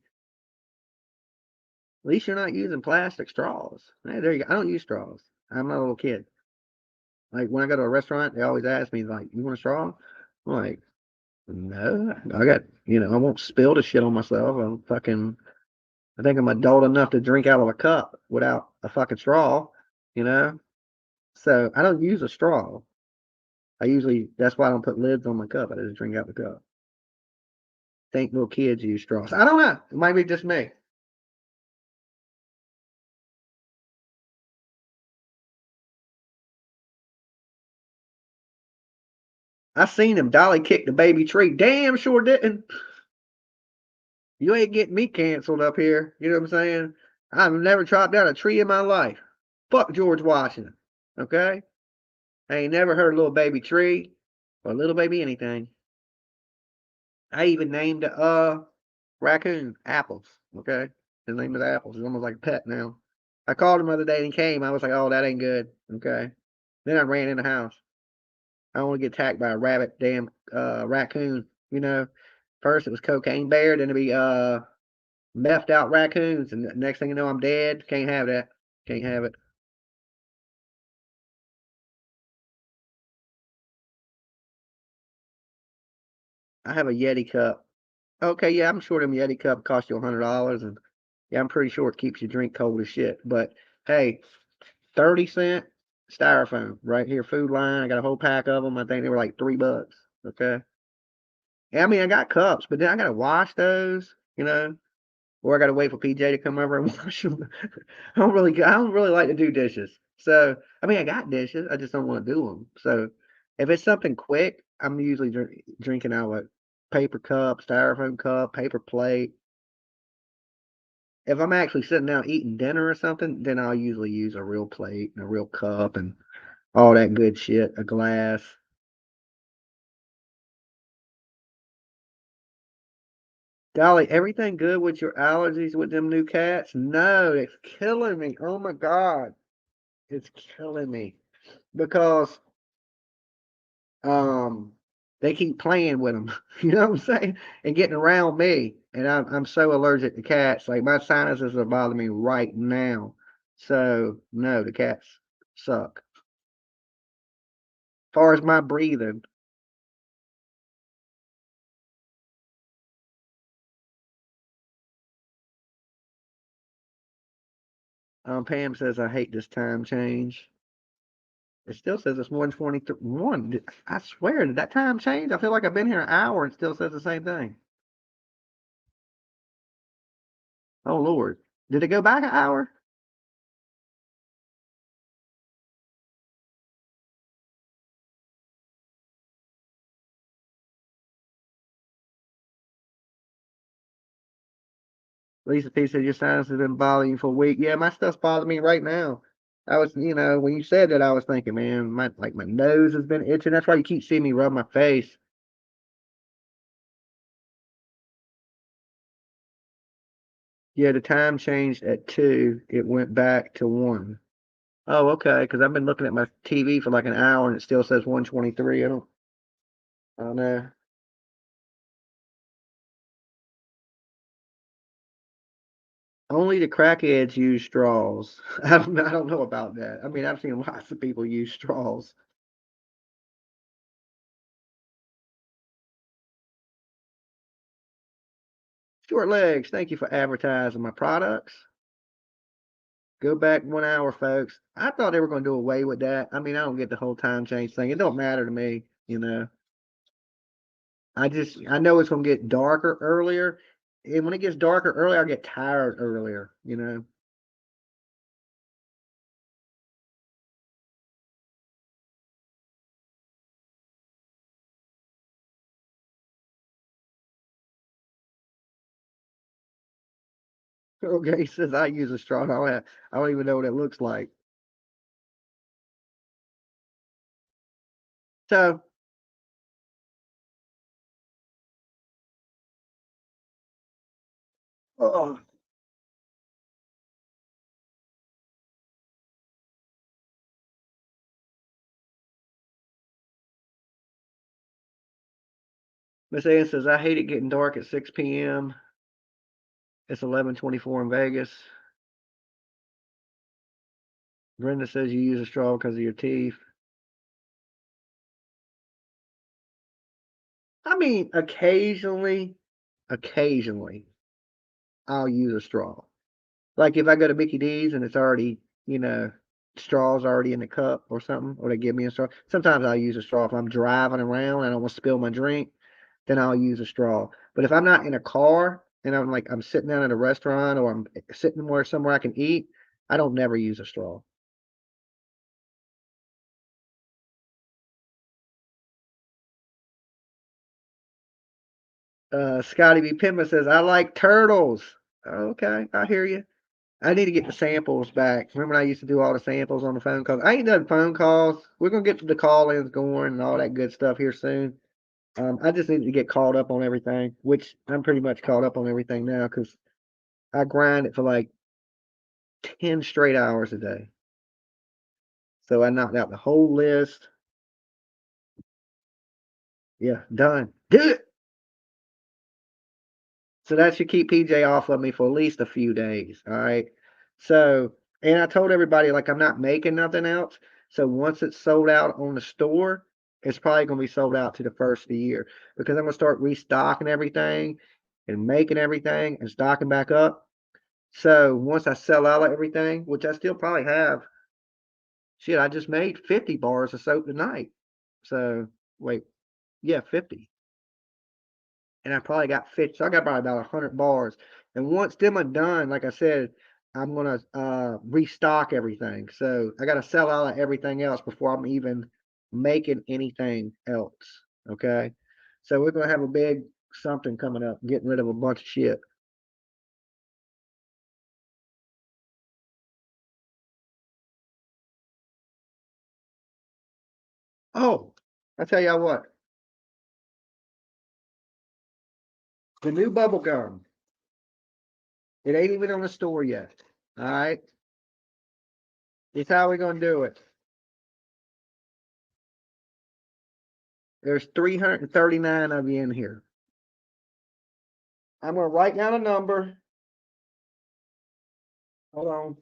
At least you're not using plastic straws. Hey, there you go. I don't use straws. I'm not a little kid. Like when I go to a restaurant, they always ask me like, "You want a straw?" I'm like, "No, I got, you know, I won't spill the shit on myself. I'm fucking. I think I'm adult enough to drink out of a cup without a fucking straw, you know. So I don't use a straw. I usually that's why I don't put lids on my cup. I just drink out the cup. Think little kids use straws. I don't know. It might be just me. I seen him. Dolly kicked the baby tree. Damn sure didn't. You ain't getting me canceled up here. You know what I'm saying? I've never chopped down a tree in my life. Fuck George Washington. Okay? I ain't never heard a little baby tree or little baby anything. I even named a raccoon Apples. Okay? His name is Apples. He's almost like a pet now. I called him the other day and he came. I was like, oh, that ain't good. Okay. Then I ran in the house. I don't want to get attacked by a rabbit, damn raccoon. You know, first it was cocaine bear, then it'd be methed out raccoons, and the next thing you know, I'm dead. Can't have that. Can't have it. I have a Yeti cup. Okay, yeah, I'm sure them Yeti cup cost you $100, and yeah, I'm pretty sure it keeps your drink cold as shit. But hey, 30 cent styrofoam right here, Food Line. I got a whole pack of them. I think they were like $3. Okay. Yeah, I mean, I got cups, but then I gotta wash those. You know, or I got to wait for PJ to come over and wash them. I don't really like to do dishes. So, I mean, I got dishes, I just don't want to do them. So, if it's something quick, I'm usually drinking out of a paper cup, styrofoam cup, paper plate. If I'm actually sitting down eating dinner or something, then I'll usually use a real plate and a real cup and all that good shit, a glass. Dolly, everything good with your allergies with them new cats? No, it's killing me. Oh my God. It's killing me because um They keep playing with them. You know what I'm saying? And getting around me. And I'm so allergic to cats. Like my sinuses are bothering me right now. So no, the cats suck. As far as my breathing, Pam says I hate this time change. It still says it's 1:21. I swear, did that time change? I feel like I've been here an hour and it still says the same thing. Oh Lord. Did it go back an hour? Lisa P said your sinus has been bothering you for a week. Yeah, my stuff's bothering me right now. I was, when you said that, I was thinking, man, my nose has been itching. That's why you keep seeing me rub my face. Yeah, the time changed at 2. It went back to 1. Oh, okay. Because I've been looking at my TV for like an hour and it still says 1:23. I don't know. Only the crackheads use straws. I don't know about that. I mean, I've seen lots of people use straws. Short legs, thank you for advertising my products. Go back 1 hour, folks. I thought they were going to do away with that. I mean, I don't get the whole time change thing. It don't matter to me. I know it's going to get darker earlier. And when it gets darker earlier, I get tired earlier. Okay, he says I use a straw. I don't even know what it looks like. So, oh, Miss Ann says I hate it getting dark at 6 p.m. It's 11:24 in Vegas. Brenda says you use a straw because of your teeth. I mean, occasionally, I'll use a straw. Like if I go to Mickey D's and it's already, you know, straws already in the cup or something, or they give me a straw. Sometimes I'll use a straw if I'm driving around and I don't want to spill my drink, then I'll use a straw. But if I'm not in a car and I'm sitting down at a restaurant or I'm sitting somewhere I can eat, I don't never use a straw. Scotty B. Pittman says, I like turtles. Okay, I hear you. I need to get the samples back. Remember when I used to do all the samples on the phone calls? I ain't done phone calls. We're gonna get the call-ins going and all that good stuff here soon. I just need to get caught up on everything, which I'm pretty much caught up on everything now because I grind it for like 10 straight hours a day. So I knocked out the whole list. Yeah, done. Did it. So that should keep PJ off of me for at least a few days. All right. So, and I told everybody like I'm not making nothing else. So once it's sold out on the store, it's probably going to be sold out to the first of the year because I'm going to start restocking everything and making everything and stocking back up. So once I sell out of everything, which I still probably have, shit, I just made 50 bars of soap tonight. So wait, yeah, 50. And I probably got 50. So I got probably about 100 bars. And once them are done, like I said, I'm gonna restock everything. So I gotta sell out of everything else before I'm even making anything else. Okay. So we're gonna have a big something coming up, getting rid of a bunch of shit. Oh, I tell you what, the new bubble gum. It ain't even on the store yet. All right. It's how we're gonna do it. There's 339 of you in here. I'm going to write down a number. Hold on.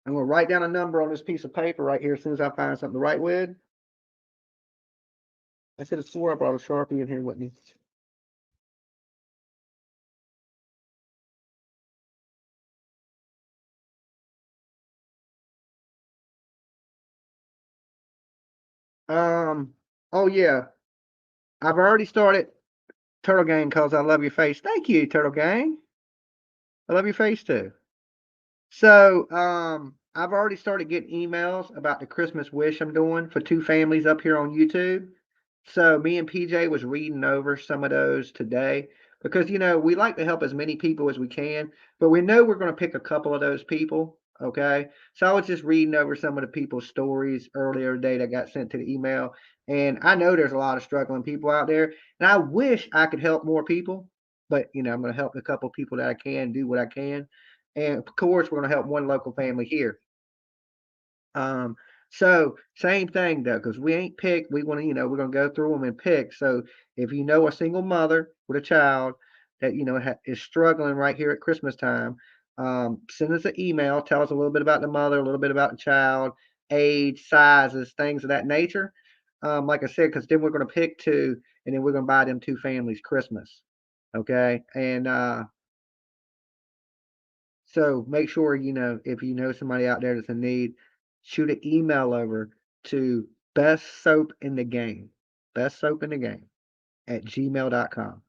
I'm going to write down a number on this piece of paper right here as soon as I find something to write with. I said it's 4. I brought a Sharpie in here with me. Oh yeah, I've already started Turtle Gang because I love your face. Thank you, Turtle Gang. I love your face too. So, I've already started getting emails about the Christmas wish I'm doing for 2 families up here on YouTube. So me and PJ was reading over some of those today because we like to help as many people as we can, but we know we're going to pick a couple of those people. Okay, so I was just reading over some of the people's stories earlier today that got sent to the email, and I know there's a lot of struggling people out there, and I wish I could help more people, but I'm going to help a couple of people that I can, do what I can, and of course we're going to help one local family here. Um, so same thing though, because we ain't picked. We want to, we're gonna go through them and pick. So if you know a single mother with a child that is struggling right here at Christmas time, send us an email. Tell us a little bit about the mother, a little bit about the child, age, sizes, things of that nature. Like I said, because then we're gonna pick 2, and then we're gonna buy them 2 families Christmas. Okay, and so make sure, if you know somebody out there that's in need, shoot an email over to best soap in the game, best soap in the game at gmail.com.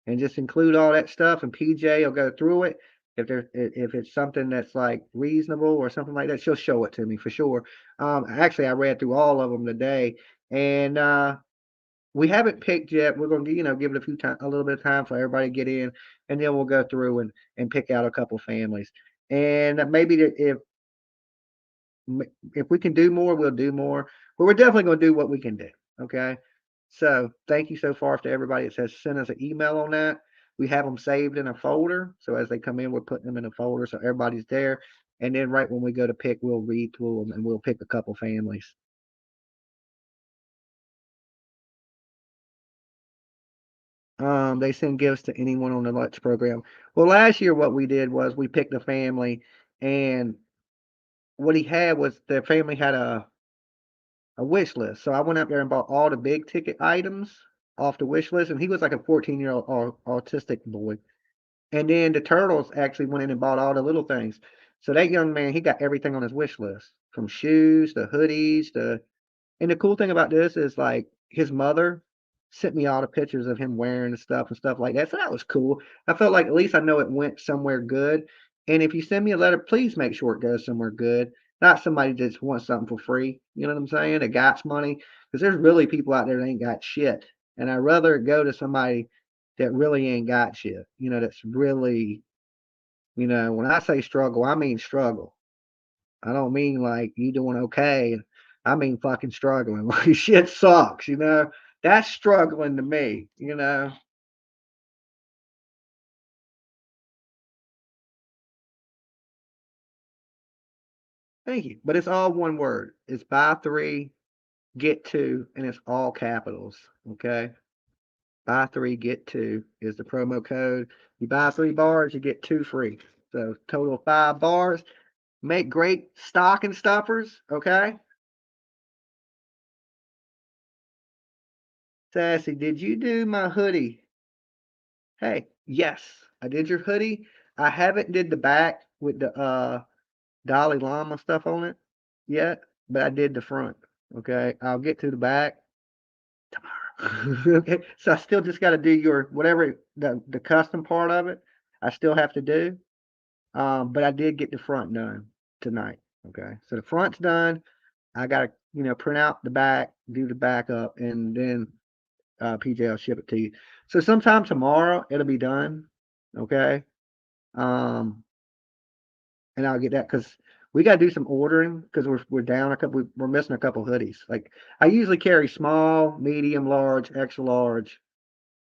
And just include all that stuff, and PJ will go through it. If it's something that's like reasonable or something like that, she'll show it to me for sure. Actually, I read through all of them today, and we haven't picked yet. We're going to give it a little bit of time for everybody to get in, and then we'll go through and pick out a couple families. And maybe if we can do more, we'll do more. But we're definitely going to do what we can do. Okay. So thank you so far to everybody that says send us an email on that. We have them saved in a folder. So as they come in, we're putting them in a folder so everybody's there. And then right when we go to pick, we'll read through them and we'll pick a couple families. They send gifts to anyone on the lunch program. Well, last year what we did was we picked a family, and what he had was the family had a wish list. So I went up there and bought all the big ticket items off the wish list, and he was like a 14-year-old autistic boy. And then the turtles actually went in and bought all the little things. So that young man, he got everything on his wish list, from shoes to hoodies to and the cool thing about this is like his mother sent me all the pictures of him wearing the stuff and stuff like that. So that was cool. I felt like at least I know it went somewhere good. And if you send me a letter, please make sure it goes somewhere good. Not somebody that just wants something for free. You know what I'm saying? That got money. Because there's really people out there that ain't got shit. And I'd rather go to somebody that really ain't got shit. That's really, when I say struggle, I mean struggle. I don't mean like you doing okay. I mean fucking struggling. Like shit sucks. That's struggling to me. Thank you. But it's all one word. It's buy 3, get 2, and it's all capitals. Okay. Buy 3, get 2 is the promo code. You buy 3 bars, you get 2 free. So total of 5 bars. Make great stocking stuffers. Okay. Sassy, did you do my hoodie? Hey, yes, I did your hoodie. I haven't did the back with the Dolly Llama stuff on it yet, but I did the front. Okay, I'll get to the back tomorrow. Okay, so I still just got to do your whatever the custom part of it. I still have to do. But I did get the front done tonight. Okay, so the front's done. I got to print out the back, do the back up, and then PJ will ship it to you. So sometime tomorrow it'll be done. Okay. Um, and I'll get that because we got to do some ordering because we're down a couple. We're missing a couple hoodies. Like I usually carry small, medium, large, extra large,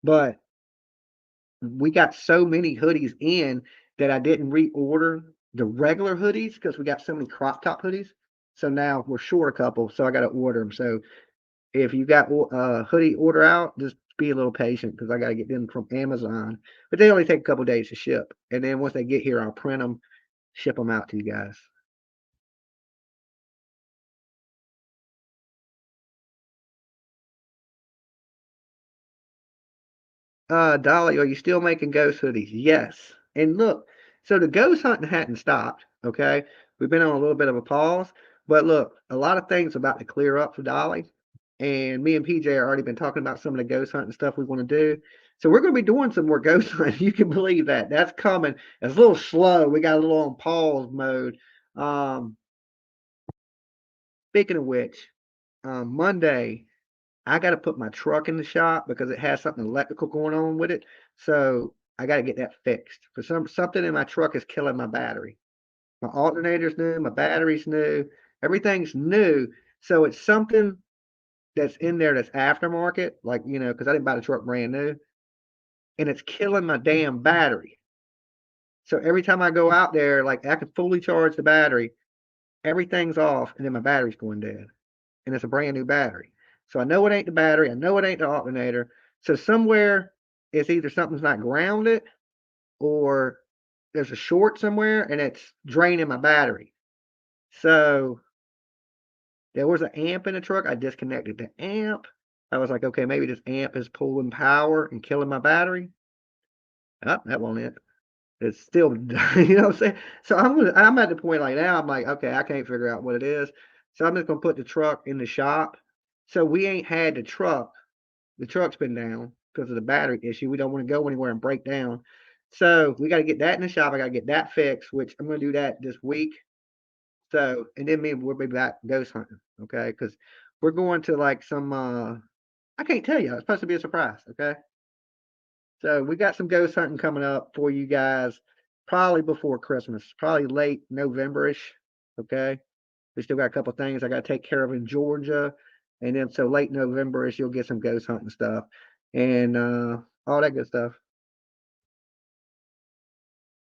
but we got so many hoodies in that I didn't reorder the regular hoodies because we got so many crop top hoodies. So now we're short a couple, so I got to order them. So if you got hoodie order out, just be a little patient because I got to get them from Amazon. But they only take a couple days to ship, and then once they get here, I'll print them, ship them out to you guys. Dolly, are you still making ghost hoodies? Yes. And look, so the ghost hunting hadn't stopped. Okay, we've been on a little bit of a pause, but look, a lot of things about to clear up for Dolly. And me and PJ are already been talking about some of the ghost hunting stuff we want to do. So we're going to be doing some more ghost hunting. You can believe that. That's coming. It's a little slow. We got a little on pause mode. Um, Speaking of which, Monday I got to put my truck in the shop because it has something electrical going on with it. So I got to get that fixed. For something in my truck is killing my battery. My alternator's new, my battery's new, everything's new. So it's something that's in there that's aftermarket, like because I didn't buy the truck brand new, and it's killing my damn battery. So every time I go out there, like I can fully charge the battery, everything's off, and then my battery's going dead, and it's a brand new battery. So I know it ain't the battery, I know it ain't the alternator. So somewhere it's either something's not grounded, or there's a short somewhere, and it's draining my battery. So there was an amp in the truck. I disconnected the amp. I was like, okay, maybe this amp is pulling power and killing my battery. Oh, that won't it. It's still, you know what I'm saying? So I'm at the point like now, I'm like, okay, I can't figure out what it is. So I'm just gonna put the truck in the shop. So we ain't had the truck. The truck's been down because of the battery issue. We don't want to go anywhere and break down. So we got to get that in the shop. I got to get that fixed, which I'm gonna do that this week. So, and then we'll be back ghost hunting, okay? Because we're going to like some I can't tell you. It's supposed to be a surprise, okay? So we got some ghost hunting coming up for you guys, probably before Christmas, probably late November-ish, okay? We still got a couple things I got to take care of in Georgia, and then so late November-ish, you'll get some ghost hunting stuff and all that good stuff.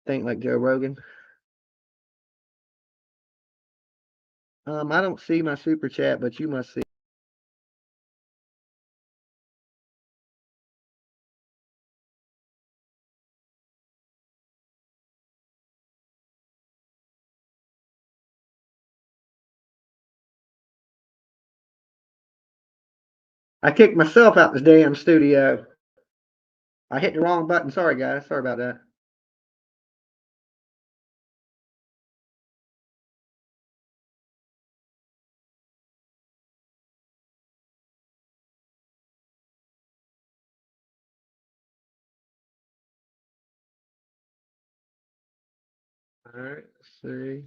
Think like Joe Rogan. I don't see my super chat, but you must see. I kicked myself out the damn studio. I hit the wrong button. Sorry, guys. Sorry about that. All right, let's see.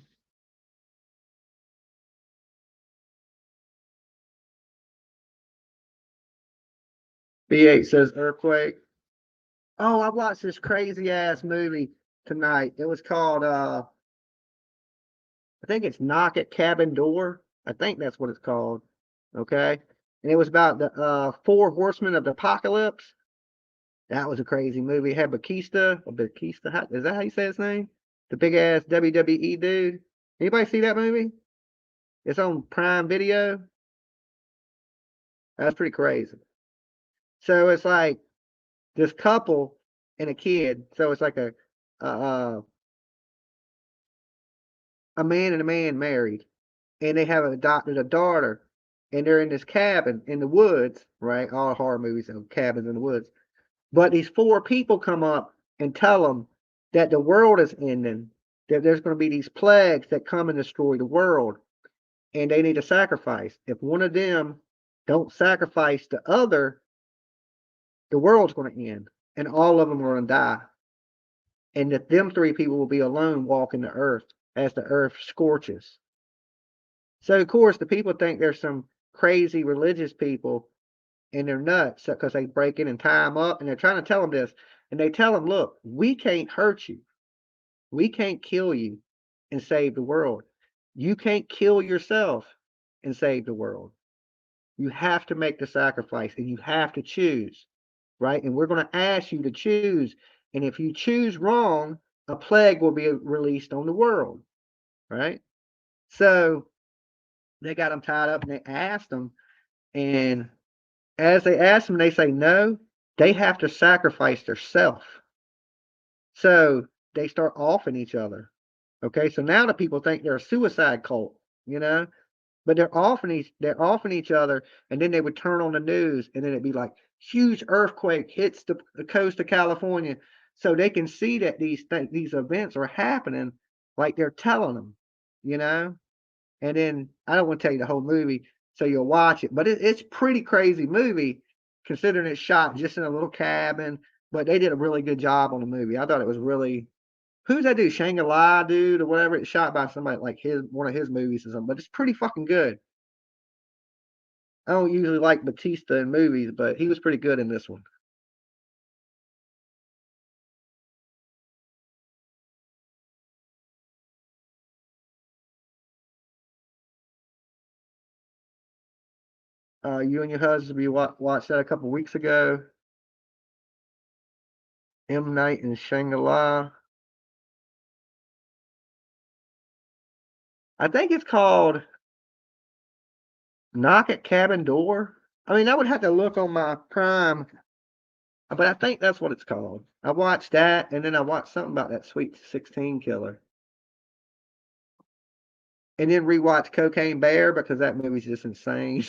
B8 says earthquake. Oh, I watched this crazy ass movie tonight. It was called I think it's Knock at Cabin Door. I think that's what it's called. Okay. And it was about the four horsemen of the apocalypse. That was a crazy movie. It had Batista, is that how you say his name? The big ass WWE dude. Anybody see that movie? It's on Prime Video. That's pretty crazy. So it's like this couple and a kid. So it's like a a man and a man married, and they have adopted a daughter, and they're in this cabin in the woods, right? All horror movies have cabins in the woods. But these four people come up and tell them that the world is ending, that there's going to be these plagues that come and destroy the world, and they need a sacrifice. If one of them don't sacrifice the other, the world's going to end, and all of them are going to die. And that them three people will be alone walking the earth as the earth scorches. So of course the people think there's some crazy religious people and they're nuts because they break in and tie them up and they're trying to tell them this. And they tell them, look, we can't hurt you. We can't kill you and save the world. You can't kill yourself and save the world. You have to make the sacrifice and you have to choose, right? And we're going to ask you to choose. And if you choose wrong, a plague will be released on the world, right? So They got them tied up and they asked them, and as they ask them, they say no. They have to sacrifice themselves. So they start offing each other. Okay, so now the people think they're a suicide cult, you know, but they're offing each other, and then they would turn on the news, and then it'd be like huge earthquake hits the coast of California, so they can see that these events are happening, like they're telling them, you know. And then I don't want to tell you the whole movie, so you'll watch it. But it's pretty crazy movie, considering it's shot just in a little cabin. But they did a really good job on the movie. I thought it was really. Who's that dude? Shangri-La dude or whatever. It's shot by somebody like one of his movies or something. But it's pretty fucking good. I don't usually like Batista in movies, but he was pretty good in this one. You and your husband you watched that a couple weeks ago. M Night in Shangri-La. I think it's called Knock at Cabin Door. I mean, I would have to look on my Prime, but I think that's what it's called. I watched that, and then I watched something about that Sweet 16 killer, and then rewatched Cocaine Bear because that movie's just insane.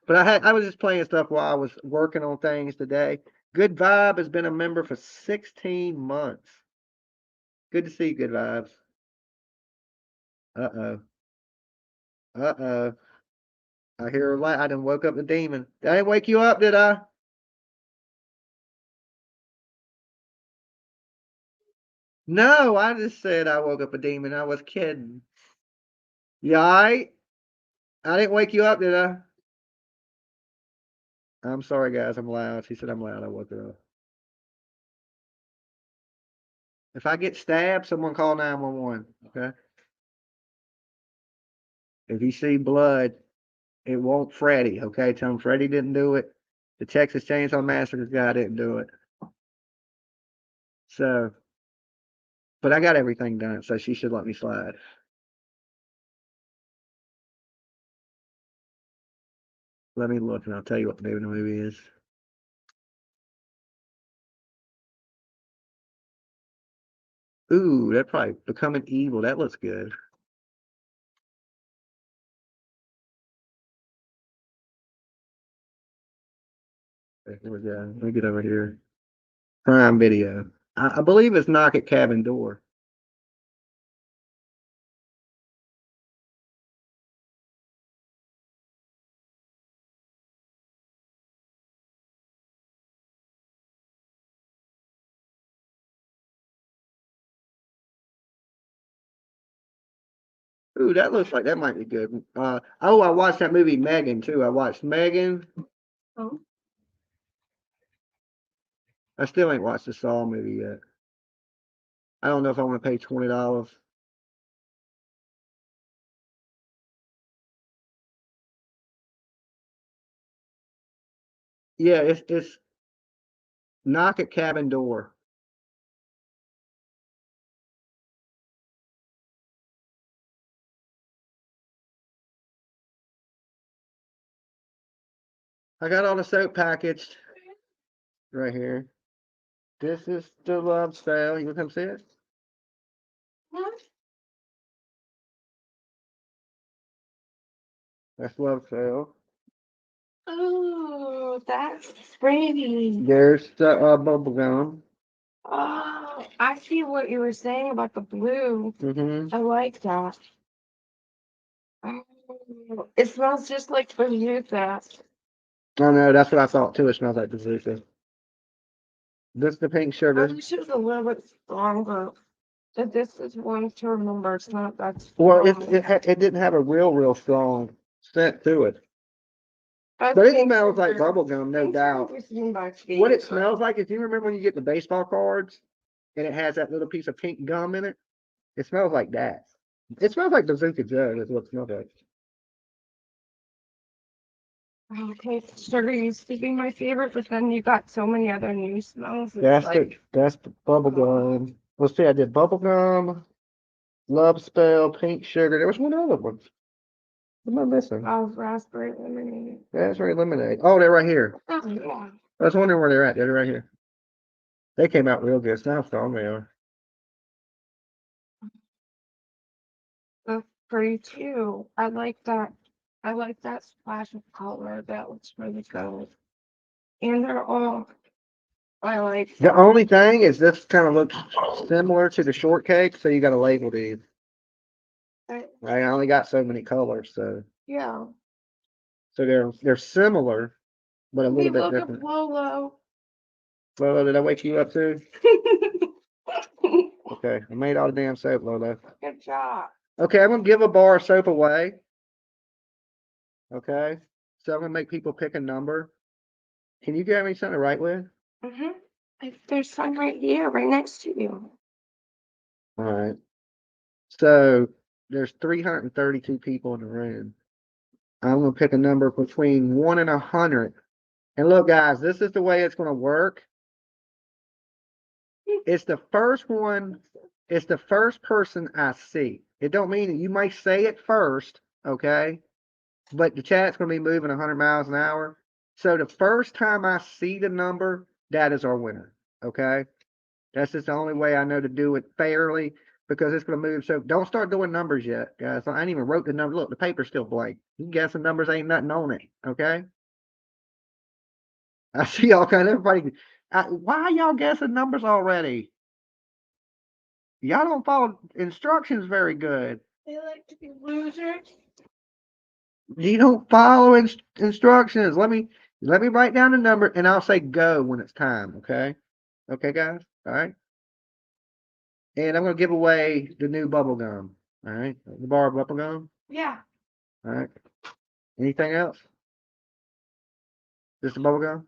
But I was just playing stuff while I was working on things today. Good Vibe has been a member for 16 months. Good to see you, Good Vibes. Uh-oh. Uh-oh. I hear a light. I done woke up the demon. Did I wake you up, did I? No, I just said I woke up a demon. I was kidding. You all right? I didn't wake you up, did I? I'm sorry, guys. I'm loud. She said I'm loud. I woke her up. If I get stabbed, someone call 911. Okay. If you see blood, it won't Freddy. Okay. Tell him Freddy didn't do it. The Texas Chainsaw Massacre guy didn't do it. So, but I got everything done, so she should let me slide. Let me look, and I'll tell you what the name of the movie is. Ooh, that probably Becoming Evil. That looks good. Okay, here we go. Let me get over here. Prime Video. I believe it's Knock at Cabin Door. Ooh, that looks like that might be good. Oh, I watched that movie Megan too. I watched Megan. Oh. I still ain't watched the Saw movie yet. I don't know if I want to pay $20. Yeah, it's Knock at Cabin Door. I got all the soap packaged right here. This is the love spell. You want to come see it? That's love spell. Oh, that's pretty. There's the bubble gum. Oh, I see what you were saying about the blue. I like that. Oh, it smells just like bazooka. Oh no, that's what I thought too. It smells like bazooka. This is the pink I sugar. wish it was a little bit stronger. That this is one to remember. It's not that Well, strong. it didn't have a real strong scent to it. I But it think smells like sugar- bubble gum, no pink doubt. sugar was my What it favorite. smells like is, you remember when you get the baseball cards and it has that little piece of pink gum in it? It smells like that. It smells like Bazooka Joe. Is what it smells like. Okay, sugar used to be my favorite, but then you got so many other new smells. It's like, That's the bubble gum. Let's see. I did bubble gum, love spell, pink sugar. There was one other one. What am I missing? Oh, raspberry lemonade. Raspberry lemonade. Oh, they're right here. Oh, yeah. I was wondering where they're at. They're right here. They came out real good. It's now strong they are. That's pretty too. I like that. I like that splash of color. That looks really good. And they're all. I like. The only thing is this kind of looks similar to the shortcake, so you got to label these. I, I only got so many colors, so yeah. they're similar, but a Hey, little bit look at different. Lolo. Lolo, did I wake you up too? Okay, I made all the damn soap, Lolo. Good job. Okay, I'm gonna give a bar of soap away. Okay, so I'm gonna make people pick a number. Can you get me something to write with? There's some right here, right next to you. All right. So there's 332 people in the room. I'm gonna pick a number between 1 and 100. And look, guys, this is the way it's gonna work. It's the first one. It's the first person I see. It don't mean that you might say it first, okay? But the chat's gonna be moving 100 miles an hour. So the first time I see the number, that is our winner, okay? That's just the only way I know to do it fairly because it's going to move. So don't start doing numbers yet, guys. I ain't even wrote the number. Look, the paper's still blank. You guessing numbers ain't nothing on it, okay? I see all kind of everybody. Why y'all guessing numbers already? Y'all don't follow instructions very good. They like to be losers. You don't follow instructions. Let me write down the number and I'll say go when it's time, okay? Okay, guys? All right. And I'm going to give away the new bubble gum. All right. The bar of bubble gum. Yeah. All right. Anything else? Just the bubble gum?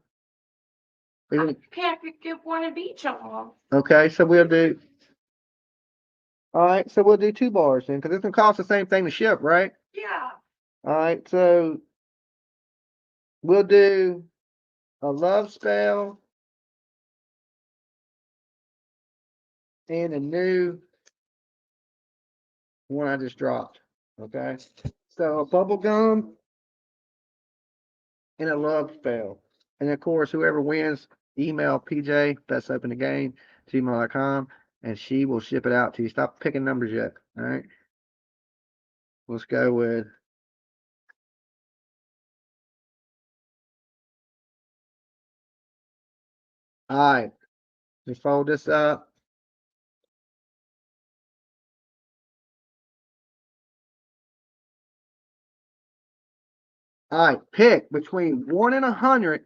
I can't give one of each of them. Okay, so we'll do. All right, so we'll do 2 bars then, because it's gonna cost the same thing to ship, right? Yeah. All right, so we'll do a love spell and a new one I just dropped. Okay, so a bubble gum and a love spell, and of course, whoever wins, email PJ best open the game gmail.com, and she will ship it out to you. Stop picking numbers yet. All right, let's go with. All right, let's fold this up. All right, pick between 1 and 100.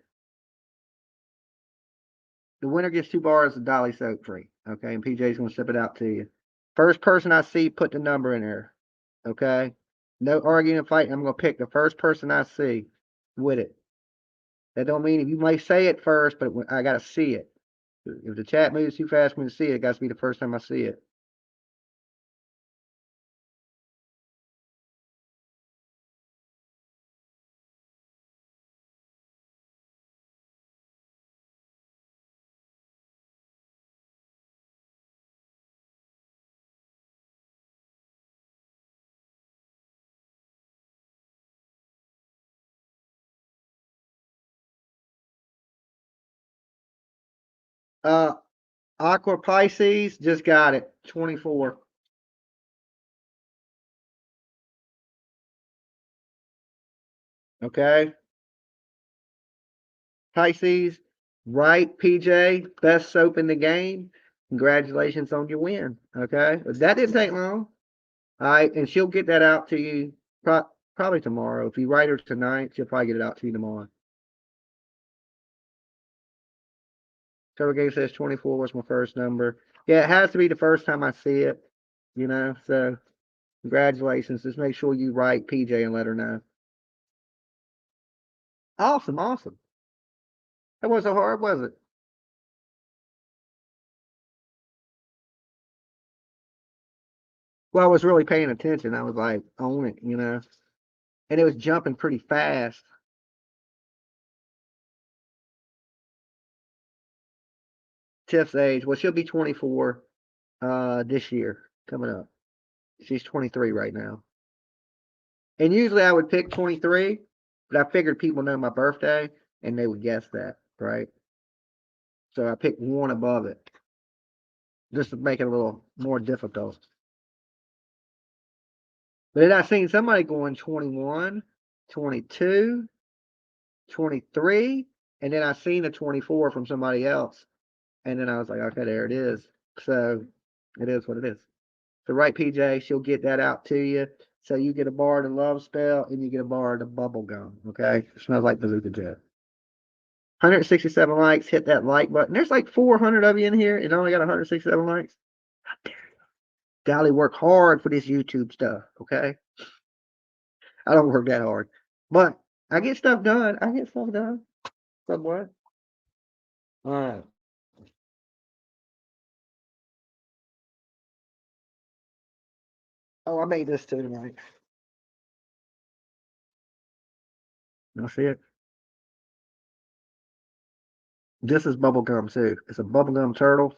The winner gets 2 bars of Dolly soap free. Okay, and PJ's gonna ship it out to you. First person I see, put the number in there. Okay, no arguing and fighting. I'm gonna pick the first person I see with it. That don't mean if you might say it first, but I gotta see it. If the chat moves too fast for me to see it, it got to be the first time I see it. Uh, Aqua Pisces just got it. 24. Okay. Pisces, right, PJ? Best soap in the game. Congratulations on your win. Okay. That didn't take long. All right. And she'll get that out to you probably tomorrow. If you write her tonight, she'll probably get it out to you tomorrow. Cover Game says 24 was my first number. Yeah, it has to be the first time I see it, so congratulations. Just make sure you write PJ and let her know. Awesome, awesome. That wasn't so hard, was it? Well, I was really paying attention. I was like on it, and it was jumping pretty fast. Tiff's age, well, she'll be 24 this year coming up. She's 23 right now. And usually I would pick 23, but I figured people know my birthday and they would guess that, right? So I picked one above it just to make it a little more difficult. But then I seen somebody going 21, 22, 23, and then I seen a 24 from somebody else. And then I was like, okay, there it is. So it is what it is. So right, PJ, she'll get that out to you. So you get a bar of the love spell and you get a bar of the bubble gum. Okay. It smells like Bazooka Joe. 167 likes. Hit that like button. There's like 400 of you in here and only got 167 likes. How dare you? Dolly work hard for this YouTube stuff. Okay. I don't work that hard, but I get stuff done. I get stuff done. Somewhat. All right. Oh, I made this too tonight. You see it? This is bubblegum too. It's a bubblegum turtle.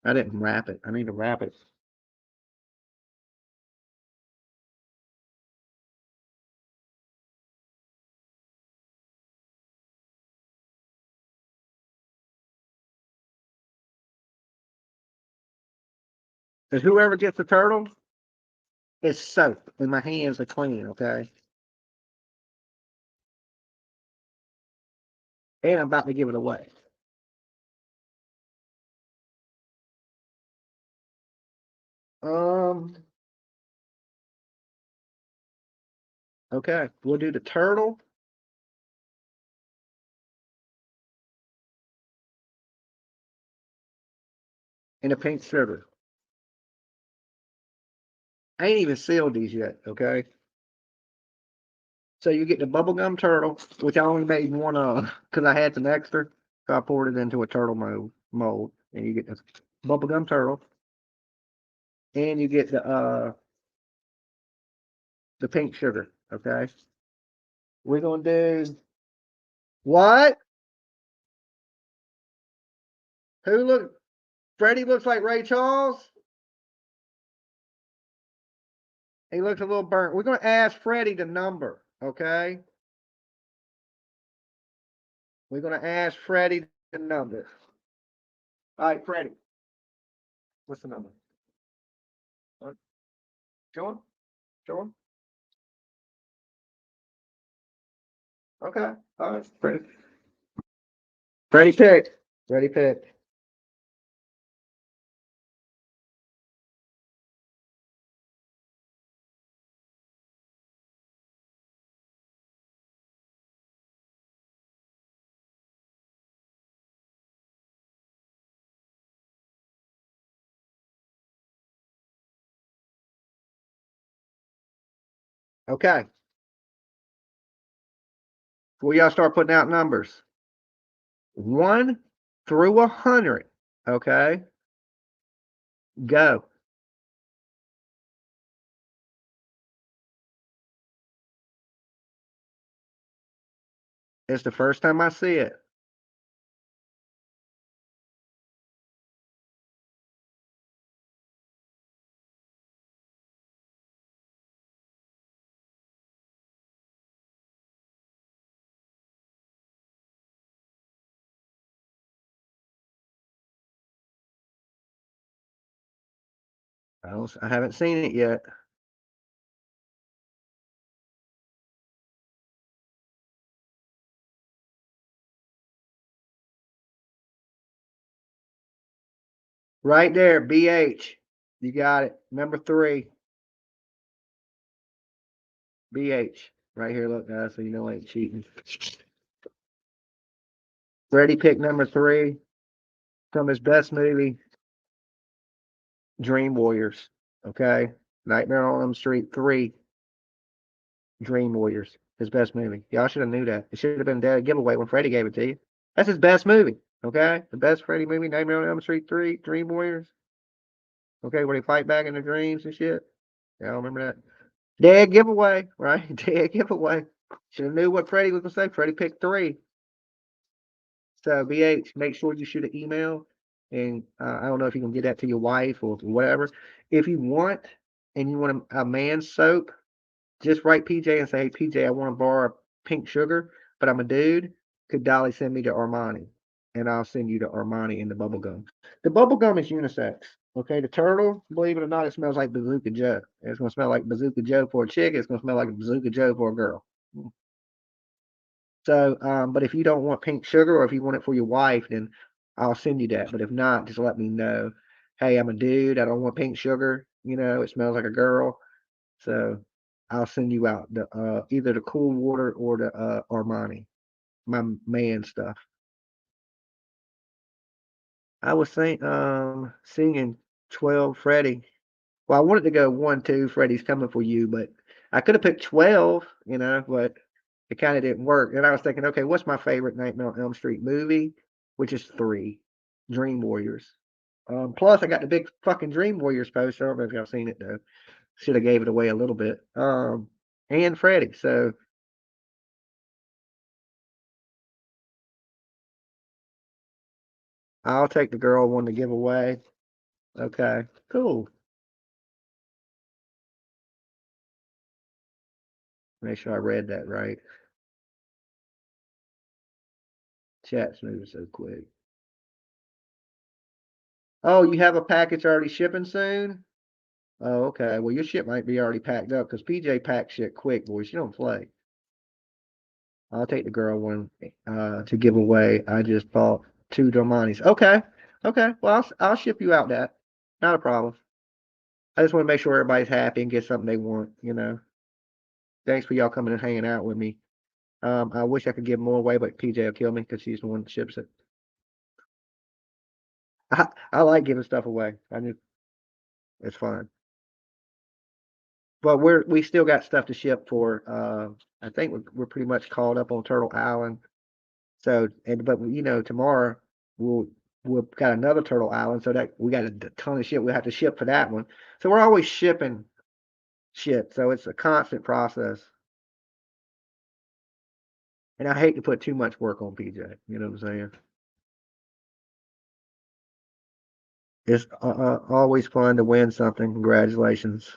I didn't wrap it. I need to wrap it. Because whoever gets the turtle is soap, and my hands are clean, okay? And I'm about to give it away. Um, okay, we'll do the turtle and the pink sugar. I ain't even sealed these yet, okay? So you get the bubblegum turtle, which I only made one of because I had some extra. So I poured it into a turtle mold, and you get this bubblegum turtle. And you get the pink sugar, okay? We're gonna do what? Who look Freddie looks like Ray Charles? He looks a little burnt. We're gonna ask Freddie the number, okay? We're gonna ask Freddie the number. All right, Freddie. What's the number? Show him. Show him. Okay. All right, Freddie. Freddie picked. Freddie picked. Okay. Well, y'all start putting out numbers. 1 through 100. Okay. Go. It's the first time I see it. I haven't seen it yet. Right there, BH. You got it. Number 3. BH. Right here, look, guys, so you know I ain't cheating. Freddie picked number 3 from his best movie, Dream Warriors. Okay. Nightmare on Elm Street 3, Dream Warriors. His best movie. Y'all should have knew that. It should have been a dead giveaway when Freddie gave it to you. That's his best movie. Okay. The best Freddie movie, Nightmare on Elm Street 3, Dream Warriors. Okay, where they fight back in their dreams and shit. Y'all remember that? Dead giveaway, right? Dead giveaway. Should have knew what Freddie was gonna say. Freddie picked 3. So BH, make sure you shoot an email, and I don't know if you can get that to your wife or whatever. If you want, and you want a man soap, just write PJ and say, hey, PJ, I want to borrow pink sugar, but I'm a dude. Could Dolly send me to Armani? And I'll send you to Armani in the bubble gum. The bubble gum is unisex. Okay, the turtle, believe it or not, it smells like Bazooka Joe. It's gonna smell like Bazooka Joe for a chick. It's gonna smell like Bazooka Joe for a girl. So, but if you don't want pink sugar or if you want it for your wife, then I'll send you that. But if not, just let me know. Hey, I'm a dude. I don't want pink sugar. You know, it smells like a girl. So I'll send you out the either the cool water or the Armani, my man stuff. I was singing 12 Freddie. Well, I wanted to go 1 2 Freddie's coming for you, but I could have picked 12, you know, but it kind of didn't work. And I was thinking, okay, what's my favorite Nightmare on Elm Street movie? Which is 3, Dream Warriors. Plus, I got the big fucking Dream Warriors poster. I don't know if y'all seen it though. Should have gave it away a little bit. And Freddie. So I'll take the girl one to give away. Okay, cool. Make sure I read that right. Chat's moving so quick. Oh, you have a package already shipping soon? Oh, okay. Well, your shit might be already packed up because PJ packs shit quick, boy. She don't play. I'll take the girl one to give away. I just bought 2 Dormanis. Okay. Okay. Well, I'll ship you out that. Not a problem. I just want to make sure everybody's happy and get something they want, you know. Thanks for y'all coming and hanging out with me. I wish I could give more away, but PJ will kill me because she's the one that ships it. I like giving stuff away. I knew it's fun. But we still got stuff to ship for. I think we're pretty much caught up on Turtle Island. So but you know tomorrow we'll we've got another Turtle Island, so that we got a ton of shit we have to ship for that one. So we're always shipping shit. So it's a constant process. And I hate to put too much work on PJ. You know what I'm saying? It's always fun to win something. Congratulations.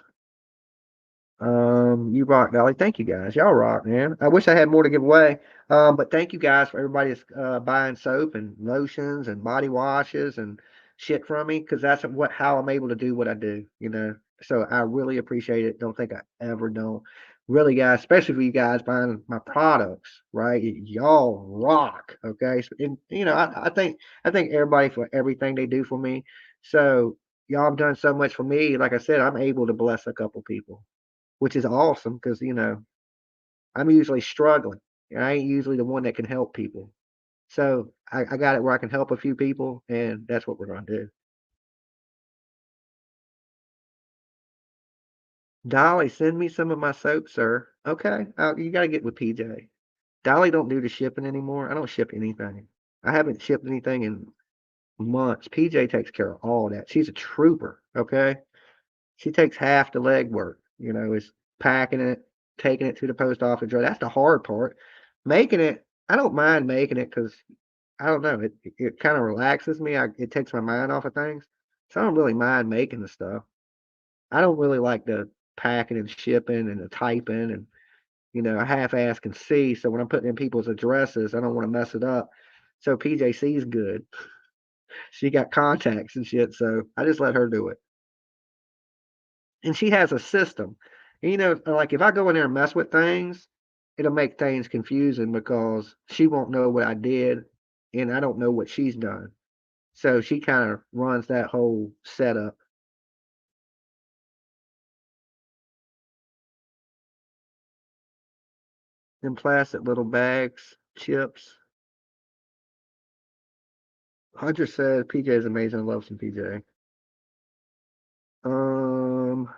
You rock, Dolly. Thank you guys. Y'all rock, man. I wish I had more to give away. But thank you guys for everybody that's buying soap and lotions and body washes and shit from me because that's how I'm able to do what I do, you know. So I really appreciate it. Don't think I ever don't. Really, guys, especially for you guys buying my products, right? Y'all rock, okay? So, and you know, I think everybody for everything they do for me. So y'all have done so much for me. Like I said, I'm able to bless a couple people, which is awesome because you know I'm usually struggling. And I ain't usually the one that can help people. So I got it where I can help a few people, and that's what we're gonna do. Dolly, send me some of my soap, sir. Okay, you got to get with PJ. Dolly don't do the shipping anymore. I don't ship anything. I haven't shipped anything in months. PJ takes care of all that. She's a trooper. Okay, she takes half the legwork. You know, is packing it, taking it to the post office. That's the hard part. Making it, I don't mind making it because I don't know. It kind of relaxes me. It takes my mind off of things. So I don't really mind making the stuff. I don't really like the packing and shipping and the typing and I half-ass can see. So when I'm putting in people's addresses, I don't want to mess it up. So PJC's good. She got contacts and shit. So I just let her do it. And she has a system. And, like if I go in there and mess with things, it'll make things confusing because she won't know what I did and I don't know what she's done. So she kind of runs that whole setup. In plastic little bags, chips. Hunter says PJ is amazing. I love some PJ. Um,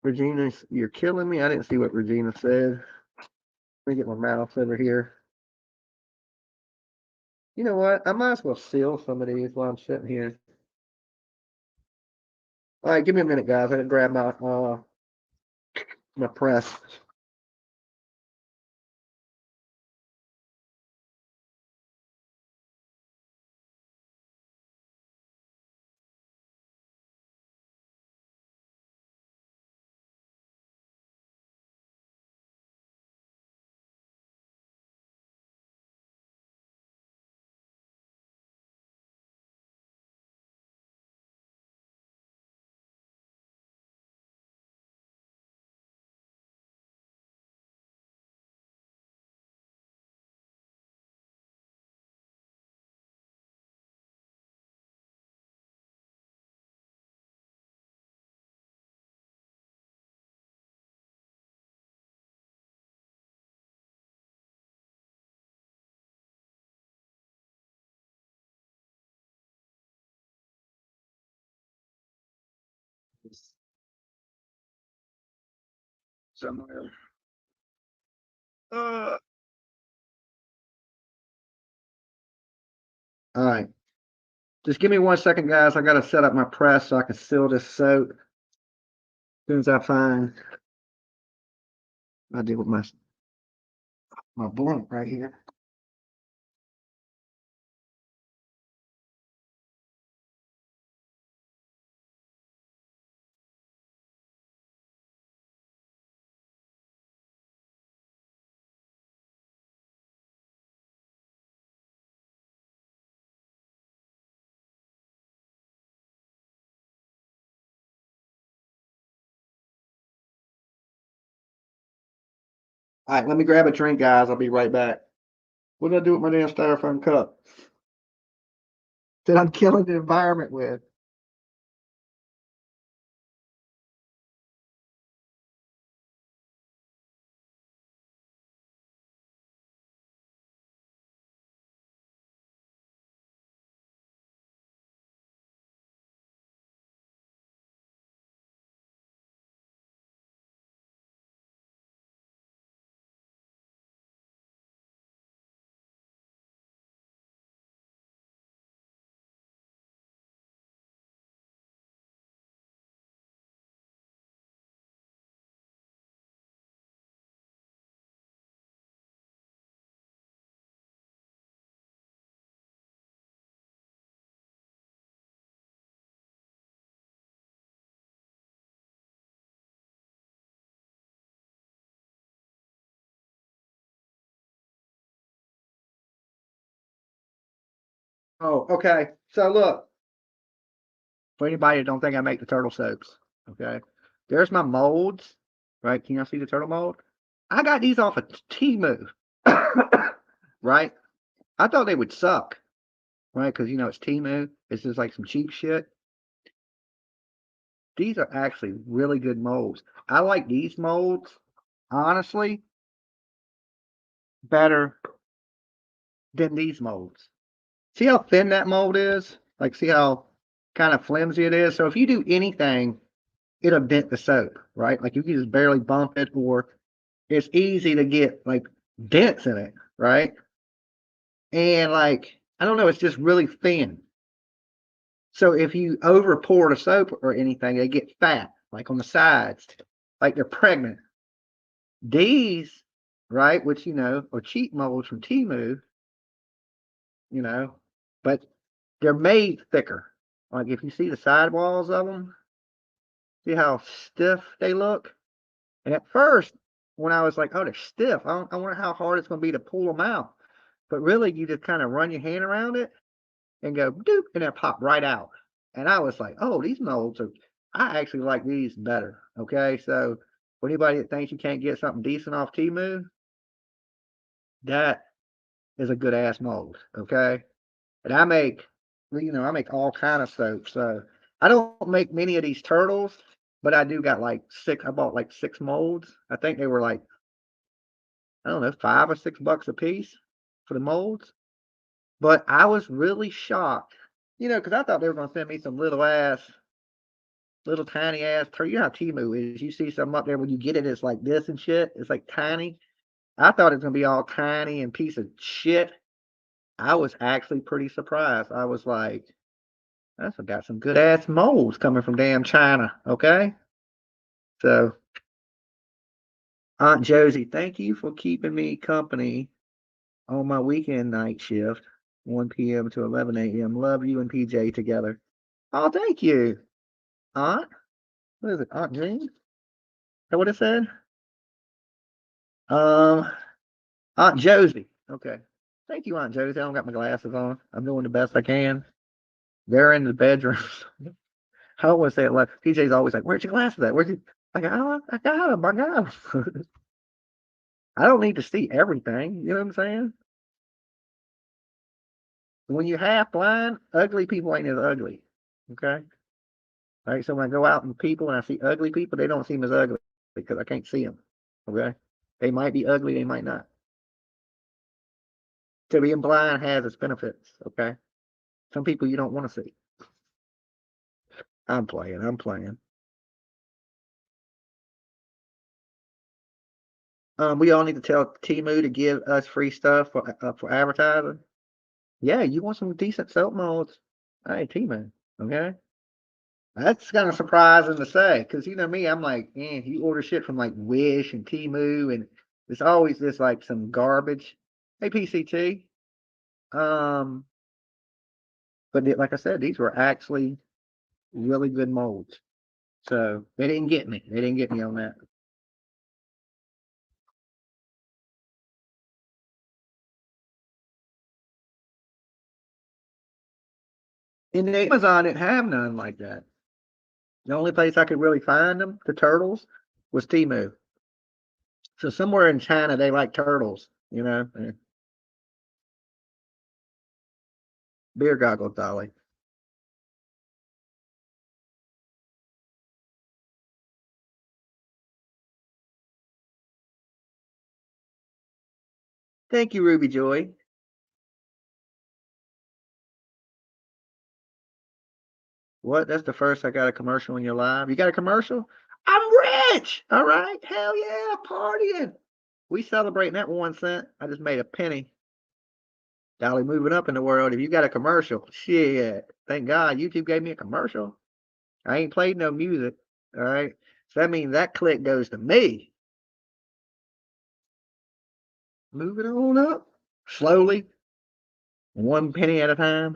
Regina, you're killing me. I didn't see what Regina said. Let me get my mouse over here. You know what? I might as well seal some of these while I'm sitting here. All right, give me a minute, guys. I gotta grab my press. somewhere. All right. Just give me 1 second, guys. I got to set up my press so I can seal this soap. As soon as I find, I deal with my blunt right here. All right, let me grab a drink, guys. I'll be right back. What did I do with my damn styrofoam cup that I'm killing the environment with? Oh, okay. So look, for anybody that don't think I make the turtle soaps, okay, there's my molds, right? Can y'all see the turtle mold? I got these off of Temu, right? I thought they would suck, right? Because it's Temu. It's just like some cheap shit. These are actually really good molds. I like these molds, honestly, better than these molds. See how thin that mold is? Like, see how kind of flimsy it is? So if you do anything, it'll dent the soap, right? Like you can just barely bump it, or it's easy to get like dents in it, right? And like, I don't know, it's just really thin. So if you over pour the soap or anything, they get fat, like on the sides, like they're pregnant. These, right, which are cheap molds from Temu, you know, but they're made thicker. Like if you see the sidewalls of them, see how stiff they look? And at first, when I was like, oh, they're stiff, I wonder how hard it's going to be to pull them out. But really, you just kind of run your hand around it and go doop, and they pop right out. And I was like, oh, these molds are, I actually like these better. Okay. So for anybody that thinks you can't get something decent off Temu, that is a good ass mold. Okay. And I make all kind of soaps. So I don't make many of these turtles, but I do got like six. I bought like 6 molds. I think they were like, I don't know, $5 or $6 a piece for the molds. But I was really shocked, because I thought they were going to send me some little tiny ass turtle. You know how Temu is. You see something up there when you get it, it's like this and shit. It's like tiny. I thought it was going to be all tiny and piece of shit. I was actually pretty surprised. I was like, that's got some good ass molds coming from damn China. Okay. So, Aunt Josie, thank you for keeping me company on my weekend night shift, 1 p.m. to 11 a.m. Love you and PJ together. Oh, thank you, Aunt. What is it, Aunt Jean? Is that what it said? Um, Aunt Josie. Okay. Thank you, Aunt Josie. I don't got my glasses on. I'm doing the best I can. They're in the bedroom. I always say it like PJ's always like, "Where's your glasses at? Where's you?" I go, I got them. I got them. I don't need to see everything. You know what I'm saying? When you're half blind, ugly people ain't as ugly. Okay. All right. So when I go out and people and I see ugly people, they don't seem as ugly because I can't see them. Okay. They might be ugly. They might not. So being blind has its benefits. Okay. Some people you don't want to see. I'm playing. I'm playing. We all need to tell Timu to give us free stuff for advertising. Yeah, you want some decent soap molds? Hey, Timu, okay? That's kind of surprising to say, because you know me, I'm like, man, you order shit from like Wish and Timu, and it's always just like some garbage. Hey, PCT. Um, but like I said, these were actually really good molds. So they didn't get me. They didn't get me on that. And Amazon didn't have none like that. The only place I could really find them, the turtles, was Timu. So somewhere in China, they like turtles, you know. Beer goggles, Dolly. Thank you, Ruby Joy. What? That's the first I got a commercial in your live. You got a commercial? I'm rich. All right. Hell yeah, partying. We celebrating that 1 cent. I just made a penny. Dolly moving up in the world. If you got a commercial, shit. Thank God YouTube gave me a commercial. I ain't played no music. All right. So that means that click goes to me. Moving on up slowly, 1 penny at a time.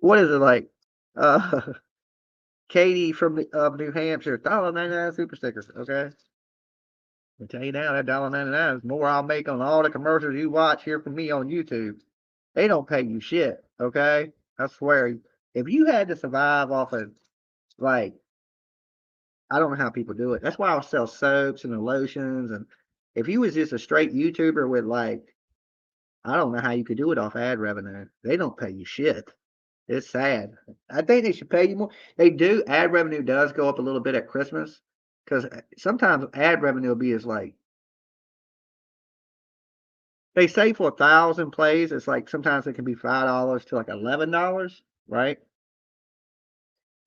What is it like? Uh, Katie from New Hampshire, $1.99 super stickers. Okay. I tell you now, that $1.99 is more I'll make on all the commercials you watch here from me on YouTube. They don't pay you shit. Okay. I swear. If you had to survive off of like, I don't know how people do it. That's why I'll sell soaps and the lotions. And if you was just a straight YouTuber with like, I don't know how you could do it off ad revenue. They don't pay you shit. It's sad. I think they should pay you more. They do. Ad revenue does go up a little bit at Christmas because sometimes ad revenue will be as like they say for 1,000 plays, it's like sometimes it can be $5 to like $11, right?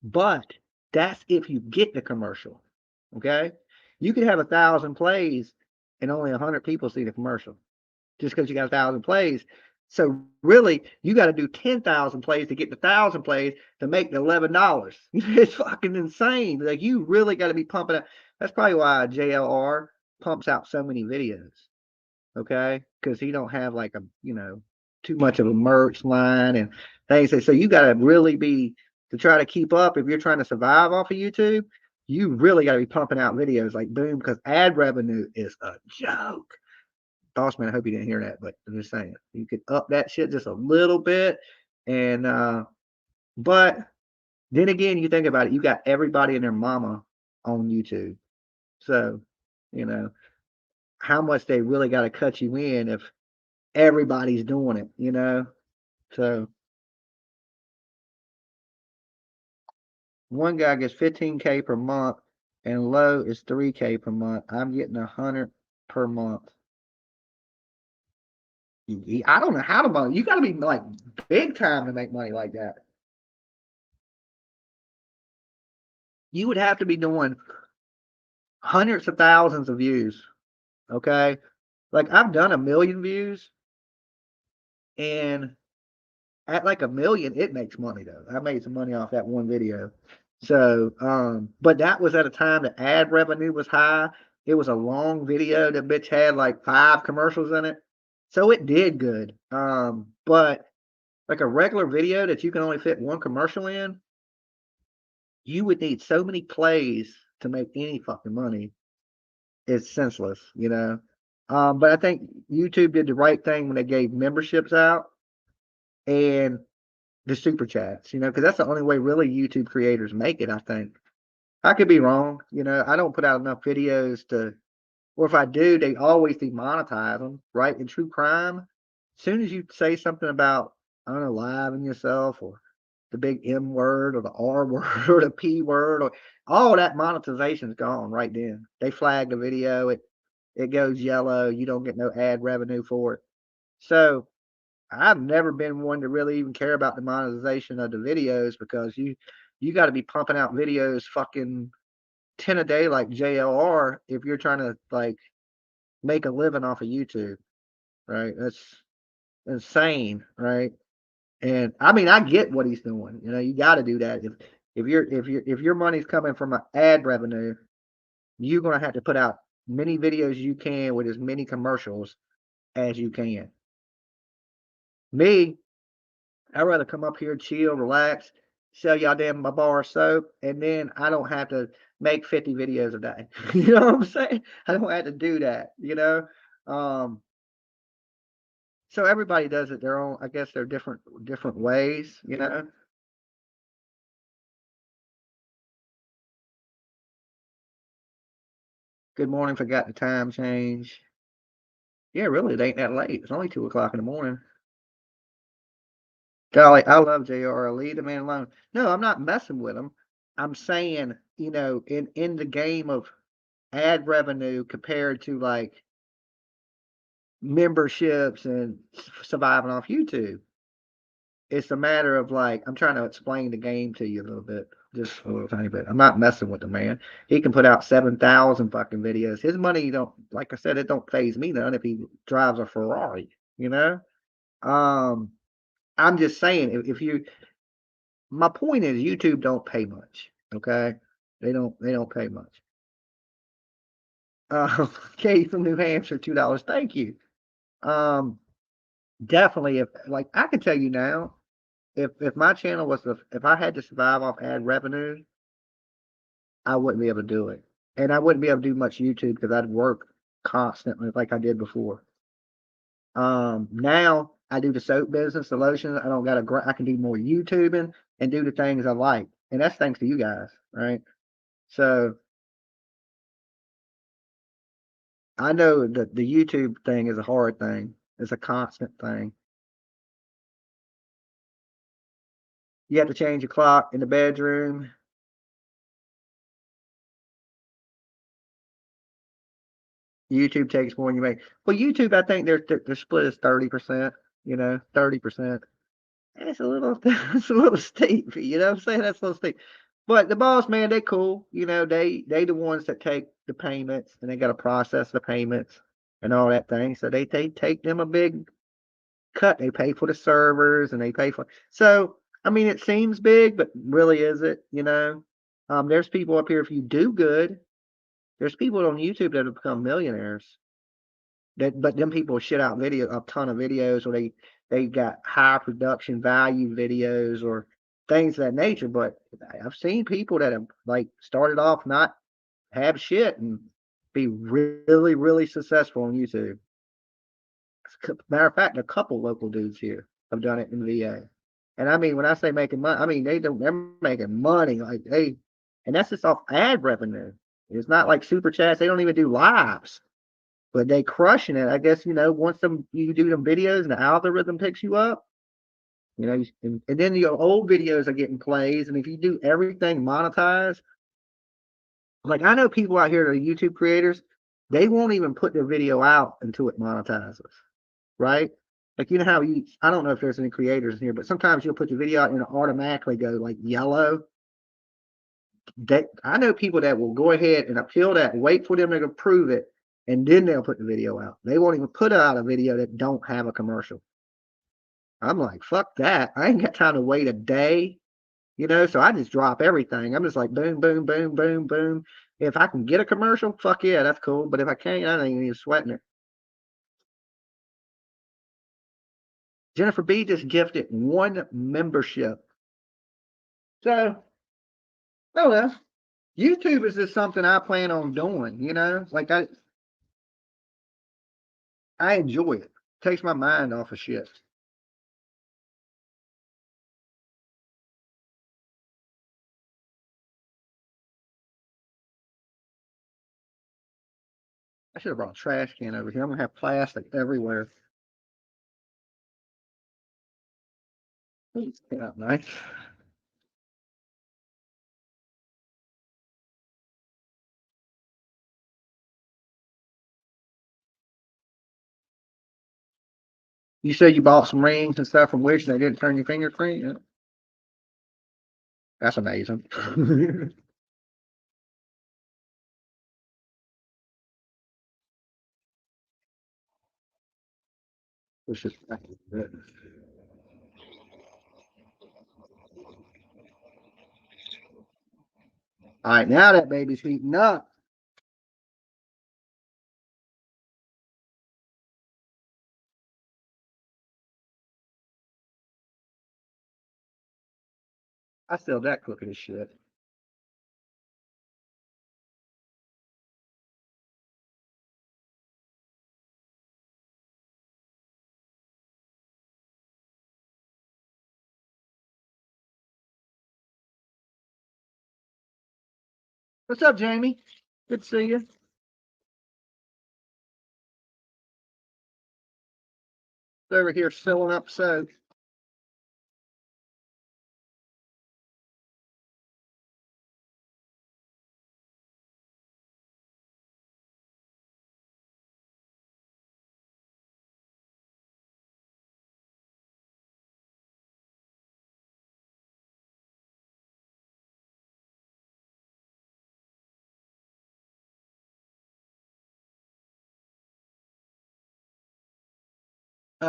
But that's if you get the commercial. Okay, you could have 1,000 plays and only 100 people see the commercial just because you got 1,000 plays. So really, you got to do 10,000 plays to get the 1,000 plays to make the $11. It's fucking insane. Like you really got to be pumping it. That's probably why JLR pumps out so many videos. Okay, because he don't have like a too much of a merch line and things. So you got to really be to try to keep up if you're trying to survive off of YouTube. You really got to be pumping out videos like boom because ad revenue is a joke. Boss man, I hope you didn't hear that, but I'm just saying you could up that shit just a little bit. And but then again, you think about it, you got everybody and their mama on YouTube. So, you know, how much they really got to cut you in if everybody's doing it. So one guy gets 15K per month and low is 3K per month. I'm getting 100 per month. I don't know how to money. You got to be like big time to make money like that. You would have to be doing hundreds of thousands of views. Okay. Like I've done 1 million views and at like 1 million, it makes money though. I made some money off that one video. So, but that was at a time that ad revenue was high. It was a long video. The bitch had like 5 commercials in it. So it did good. But like a regular video that you can only fit one commercial in, you would need so many plays to make any fucking money. It's senseless. But I think YouTube did the right thing when they gave memberships out and the super chats, because that's the only way really YouTube creators make it, I think. I could be wrong. I don't put out enough videos or if I do, they always demonetize them, right? In true crime, as soon as you say something about, I don't know, liveing yourself or the big M word or the R word or the P word or all that monetization's gone right then. They flag the video, it goes yellow, you don't get no ad revenue for it. So I've never been one to really even care about the monetization of the videos because you got to be pumping out videos fucking 10 a day like JLR if you're trying to like make a living off of YouTube, right? That's insane, right? And I mean, I get what he's doing. You know, you got to do that. If your money's coming from an ad revenue, you're gonna have to put out many videos you can with as many commercials as you can. Me, I'd rather come up here, chill, relax, sell y'all damn my bar of soap, and then I don't have to make 50 videos a day. You know what I'm saying? I don't have to do that, you know? Um, so everybody does it their own, I guess they're different ways, you know? Good morning, forgot the time change. Yeah, really, it ain't that late. It's only 2 o'clock in the morning. Golly, I love JR. Leave the man alone. No, I'm not messing with him. I'm saying, you know, in the game of ad revenue compared to like memberships and surviving off YouTube, it's a matter of like I'm trying to explain the game to you a little bit, just a little tiny bit. I'm not messing with the man. He can put out 7,000 fucking videos. His money don't, like I said, it don't phase me none if he drives a Ferrari. You know. Um, I'm just saying if you my point is YouTube don't pay much. Okay, they don't pay much. Katie from New Hampshire, $2. Thank you. Um, definitely. If like I can tell you now, if my channel was if I had to survive off ad revenue, I wouldn't be able to do it, and I wouldn't be able to do much YouTube because I'd work constantly like I did before. Now I do the soap business, the lotion. I don't got I can do more YouTubing and do the things I like, and that's thanks to you guys, right? So I know that the YouTube thing is a hard thing. It's a constant thing. You have to change your clock in the bedroom. YouTube takes more than you make. Well, YouTube, I think their split is 30%. You know, 30%. And it's a little it's a little steep. You know what I'm saying? That's a little steep. But the boss man, they cool. You know, they the ones that take the payments and they got to process the payments and all that thing. So they take them a big cut. They pay for the servers and they pay for. So I mean, it seems big, but really is it? You know, there's people up here. If you do good, there's people on YouTube that have become millionaires. That but them people shit out a ton of videos, or they got high production value videos or things of that nature. But I've seen people that have like started off not have shit and be really successful on YouTube. Matter of fact, a couple local dudes here have done it in VA. And I mean, when I say making money, I mean they're making money like and that's just off ad revenue. It's not like super chats. They don't even do lives, but they crushing it. I guess once you do them videos and the algorithm picks you up, and then your old videos are getting plays. And if you do everything monetized, like I know people out here that are YouTube creators, they won't even put their video out until it monetizes, right? Like how I don't know if there's any creators in here, but sometimes you'll put your video out and it'll automatically go like yellow. I know people that will go ahead and appeal that, wait for them to approve it, and then they'll put the video out. They won't even put out a video that don't have a commercial. I'm like, fuck that. I ain't got time to wait a day, so I just drop everything. I'm just like boom, boom, boom, boom, boom. If I can get a commercial, fuck yeah, that's cool. But if I can't, I ain't even sweating it. Jennifer B just gifted 1 membership. So, oh well. YouTube is just something I plan on doing, Like I enjoy it. Takes my mind off of shit. I should have brought a trash can over here. I'm gonna have plastic everywhere. Yeah, nice. You said you bought some rings and stuff from Wish and they didn't turn your fingerprint? Yeah. That's amazing. Let's just back a bit. All right, now that baby's heating up. I still that cooking as shit. What's up, Jamie? Good to see you. Over here filling up soap.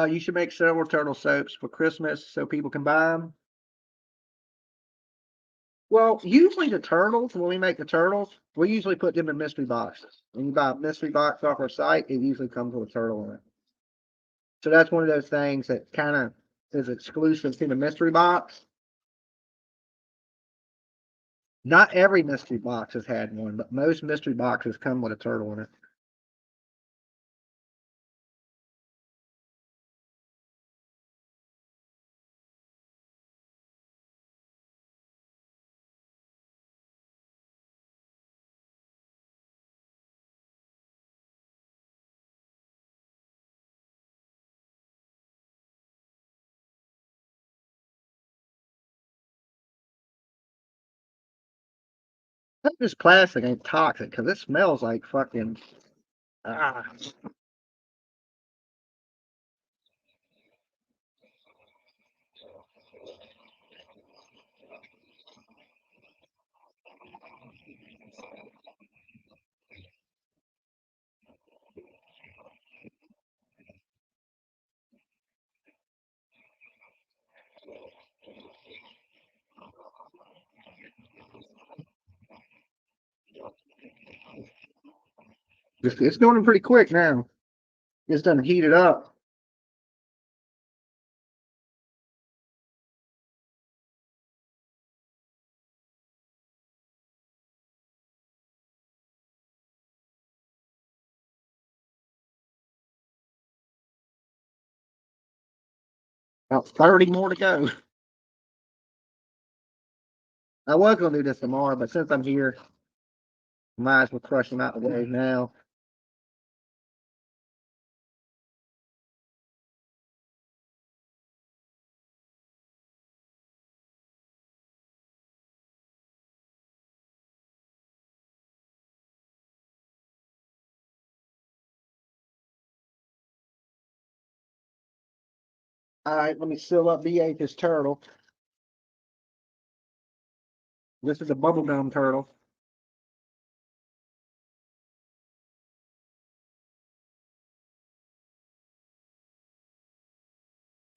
You should make several turtle soaps for Christmas so people can buy them. Well, usually the turtles, when we make the turtles, we usually put them in mystery boxes. When you buy a mystery box off our site, it usually comes with a turtle in it. So that's one of those things that kind of is exclusive to the mystery box. Not every mystery box has had one, but most mystery boxes come with a turtle in it. This plastic ain't toxic because it smells like fucking. Ah. It's going pretty quick now. It's done heated up. About 30 more to go. I was going to do this tomorrow, but since I'm here, might as well crush them out the way now. All right, let me seal up BH's turtle. This is a bubblegum turtle.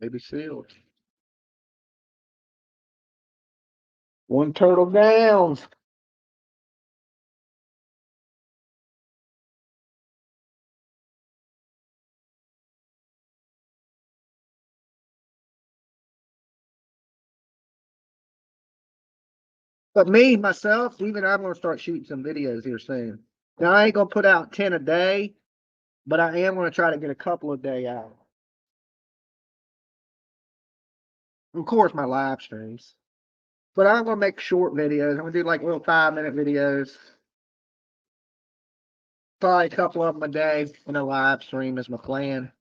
Maybe sealed. One turtle down. But me, myself, even I'm going to start shooting some videos here soon. Now, I ain't going to put out 10 a day, but I am going to try to get a couple a day out. Of course, my live streams. But I'm going to make short videos. I'm going to do like little 5-minute videos. Probably a couple of them a day in a live stream is my plan.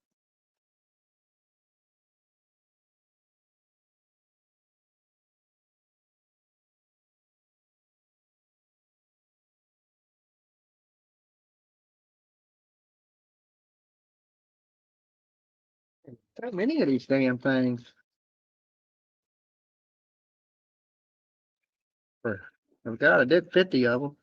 So many of these damn things. Oh God, I did 50 of them.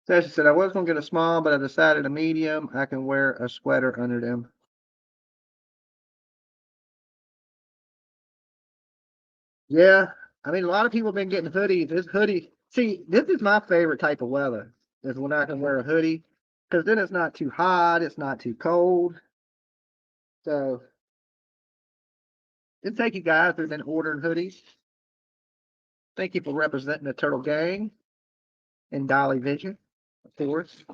So she said, I was going to get a small, but I decided a medium. I can wear a sweater under them. Yeah. I mean, a lot of people have been getting hoodies. This hoodie, see, this is my favorite type of weather, is when I can wear a hoodie. Because then it's not too hot, it's not too cold. So, it'll take you guys who've been ordering hoodies. Thank you for representing the Turtle Gang and Dolly Vision, of course.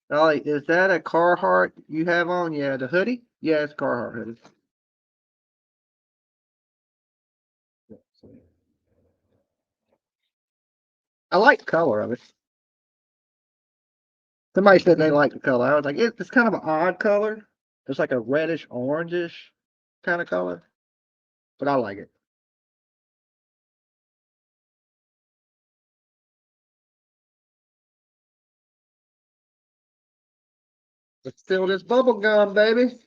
Dolly, is that a Carhartt you have on? Yeah, the hoodie? Yeah, it's Carhartt hoodie. I like the color of it. Somebody said they like the color. I was like, it's kind of an odd color. It's like a reddish orangish kind of color, but I like it. But still, this bubble gum, baby.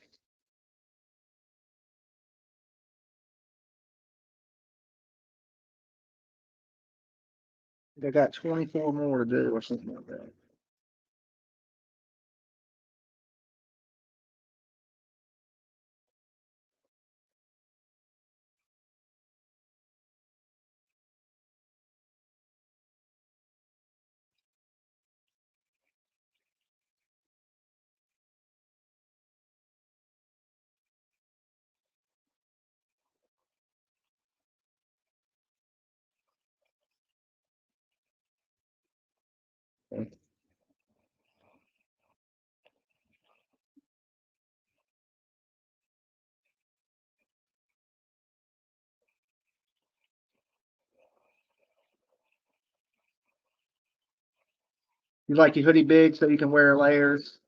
They got 24 more to do or something like that. You like your hoodie big so you can wear layers?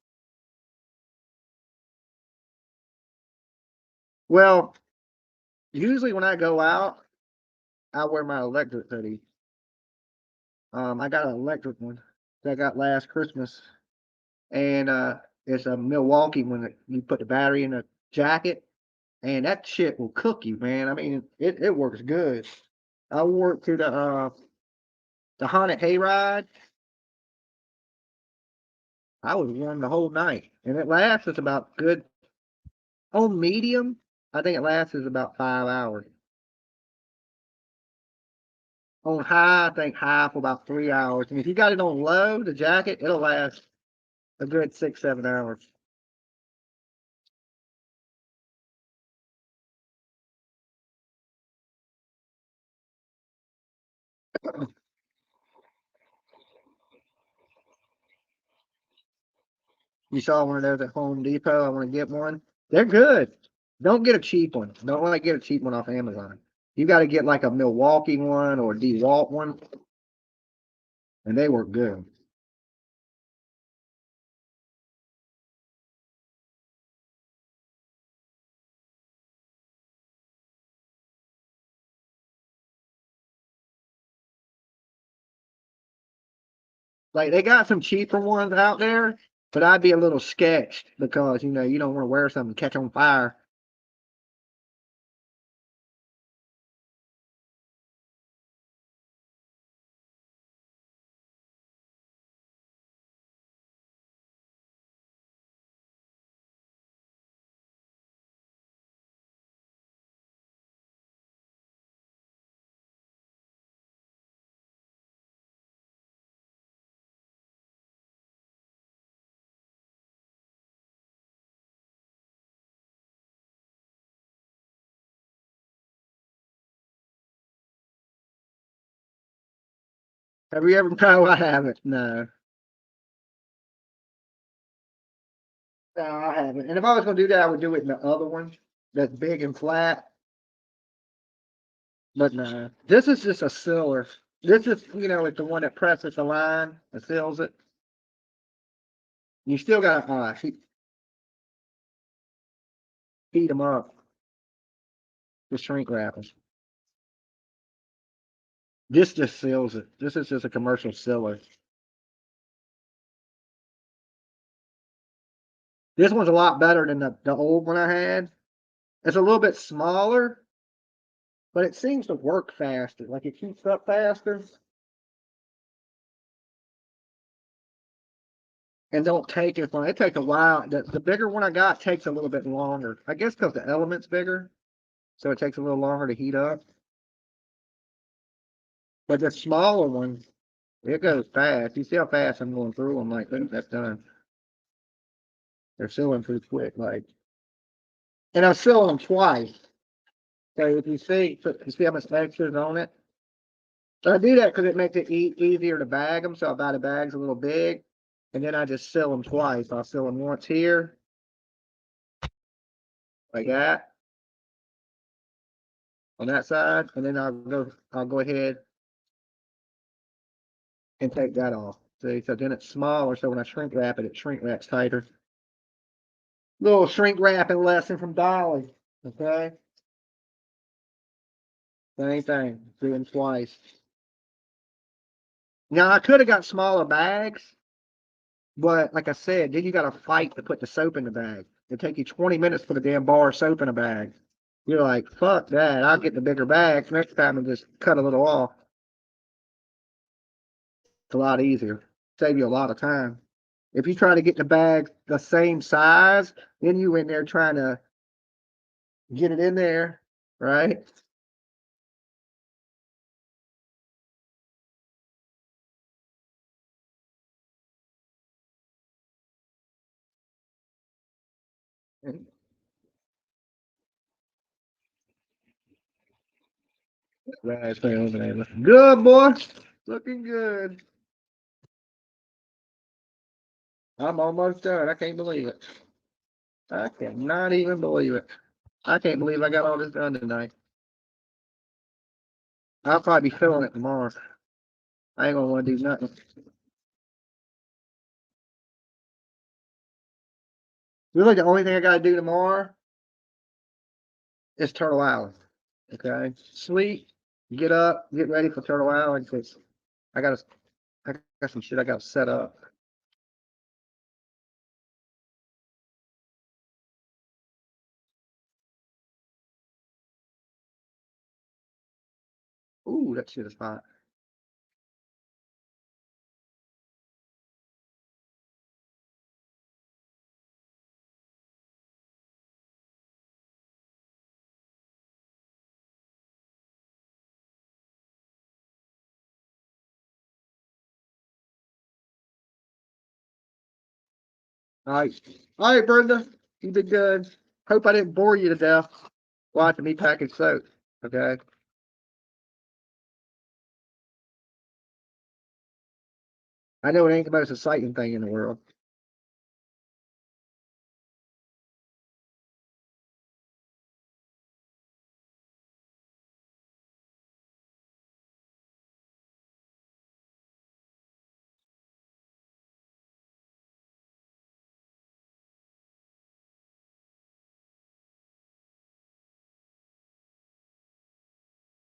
Well, usually when I go out, I wear my electric hoodie. I got an electric one that I got last Christmas, and it's a Milwaukee one. You put the battery in a jacket, and that shit will cook you, man. I mean, it works good. I wore it to the haunted hayride. I was warm the whole night, and it lasts us about good on medium. I think it lasts us about 5 hours. On high, I think high for about 3 hours. And if you got it on low, the jacket, it'll last a good 6, 7 hours. You saw one of those at Home Depot. I want to get one. They're good. Don't get a cheap one. Don't like get a cheap one off Amazon. You got to get like a Milwaukee one or a DeWalt one, and they work good. Like they got some cheaper ones out there, but I'd be a little sketched because you don't want to wear something catch on fire. Have you ever tried? I haven't. No, no, I haven't. And if I was gonna do that, I would do it in the other one that's big and flat. But no, this is just a sealer. This is, it's the one that presses the line and seals it. You still got to heat them up. The shrink wrappers. This just seals it. This is just a commercial sealer. This one's a lot better than the old one I had. It's a little bit smaller, but it seems to work faster. Like it heats up faster. And don't take as long. It takes a while. The bigger one I got takes a little bit longer. I guess because the element's bigger, so it takes a little longer to heat up. But the smaller one, it goes fast. You see how fast I'm going through them? Like, that's done. They're sealing pretty quick. Like, and I'm sealing them twice. So if you see how much extra is on it? So I do that because it makes it easier to bag them. So I buy the bags a little big, and then I just seal them twice. I'll seal them once here, like that, on that side, and then I'll go ahead and take that off. See, so then it's smaller. So when I shrink wrap it, it shrink wraps tighter. Little shrink wrapping lesson from Dolly. Okay, same thing, doing twice. Now I could have got smaller bags, but like I said, then you got to fight to put the soap in the bag. It'll take you 20 minutes to put a damn bar of soap in a bag. You're like, fuck that. I'll get the bigger bags next time and just cut a little off. It's a lot easier. Save you a lot of time. If you try to get the bag the same size, then you in there trying to get it in there, right? Good boy. Looking good. I'm almost done. I can't believe it. I cannot even believe it. I can't believe I got all this done tonight. I'll probably be feeling it tomorrow. I ain't gonna want to do nothing. Really, the only thing I gotta do tomorrow is Turtle Island. Okay, sleep, get up, get ready for Turtle Island because I gotta, I got some shit I gotta set up. Ooh, that shit is hot. All right, Brenda, you did good. Hope I didn't bore you to death watching me package soap. Okay. I know it ain't the most exciting thing in the world.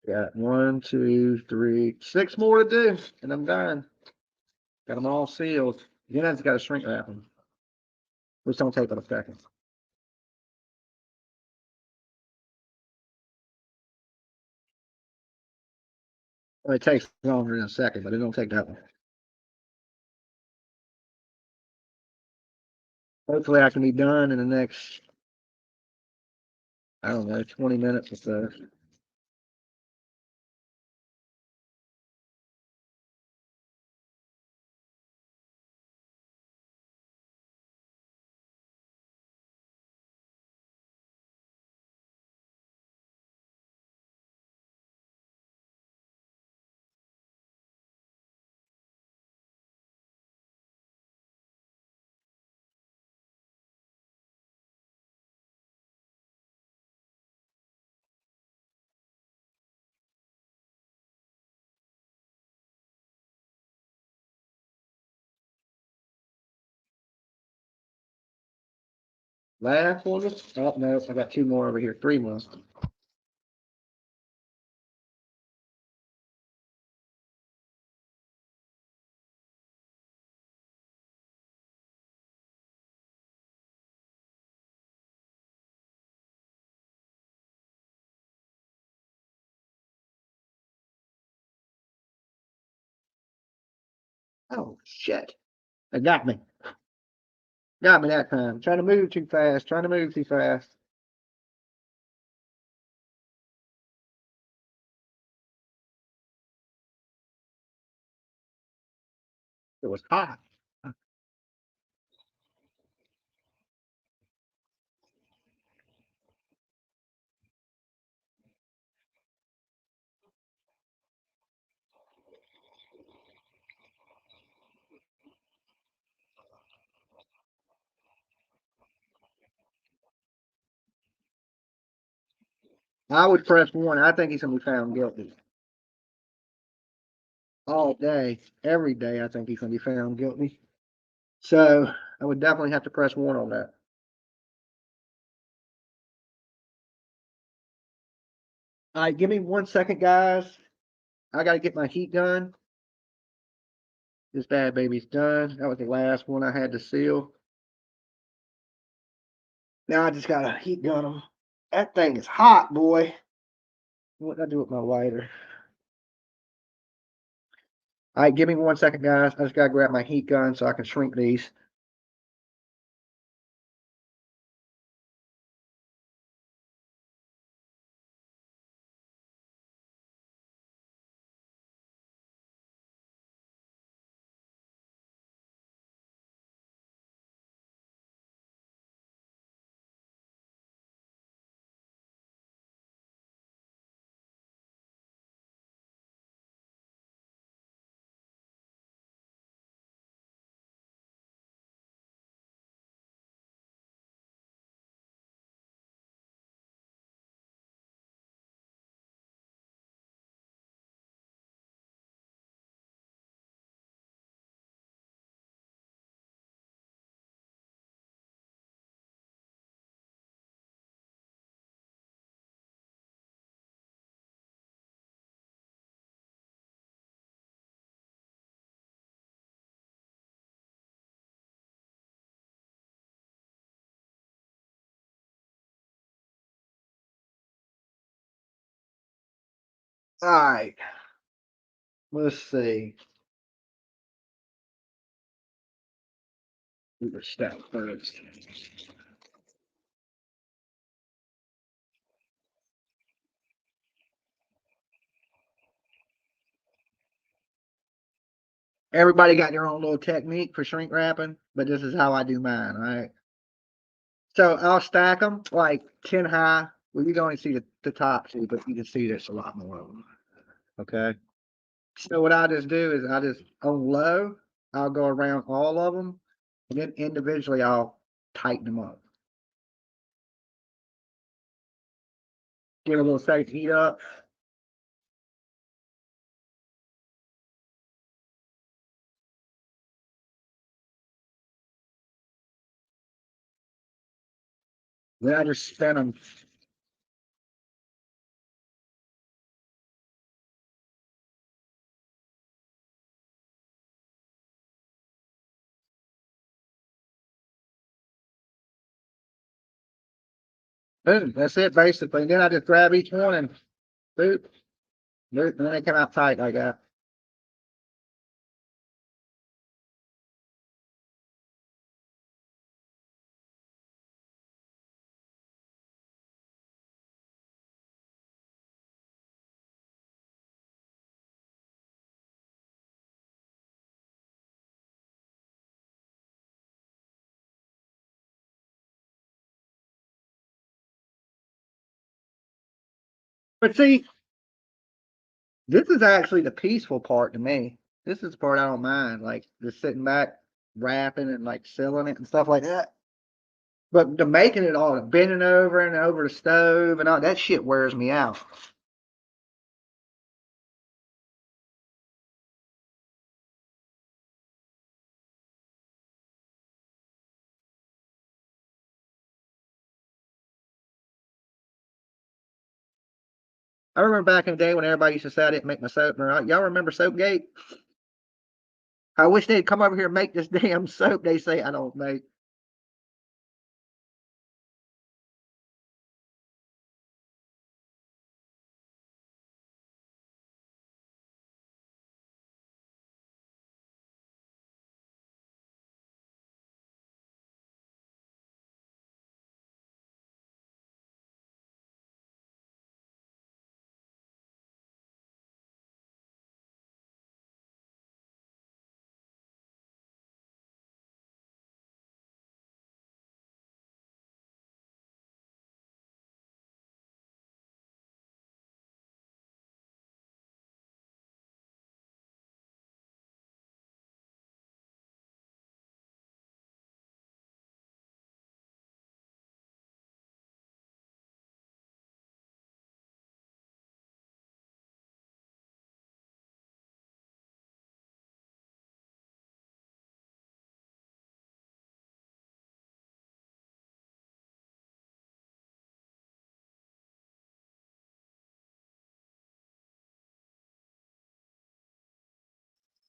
Got one, two, three, six more to do, and I'm done. Got them all sealed. Then I just got to shrink wrap them, which don't take but a second. Well, it takes longer than a second, but it don't take that long. Hopefully, I can be done in the next, I don't know, 20 minutes or so. Last one. Oh no, I got two more over here. Three more. Oh shit! It got me. Got me that time. Trying to move too fast. Trying to move too fast. It was hot. I would press one. I think he's gonna be found guilty all day, every day. I think he's gonna be found guilty. So I would definitely have to press one on that. All right, give me 1 second, guys. I gotta get my heat gun. This bad baby's done. That was the last one I had to seal. Now I just gotta heat gun them. That thing is hot, boy. What did I do with my lighter? All right, give me 1 second, guys. I just gotta grab my heat gun so I can shrink these. All right, let's see. We were step first. Everybody got their own little technique for shrink wrapping, but this is how I do mine. All right. So I'll stack them like 10 high. Well, you can only see the top two, but you can see there's a lot more of them. Okay. So what I just do is I just on low, I'll go around all of them, and then individually I'll tighten them up. Give it a little second to heat up. Then I just spin them. Boom. That's it basically. And then I just grab each one and boop, boop, and then they come out tight like that. But see, this is actually the peaceful part to me. This is the part I don't mind, like just sitting back, rapping and like sealing it and stuff like that. But the making it all, the bending over and over the stove and all that shit wears me out. I remember back in the day when everybody used to say I didn't make my soap. Y'all remember Soapgate? I wish they'd come over here and make this damn soap they say I don't make.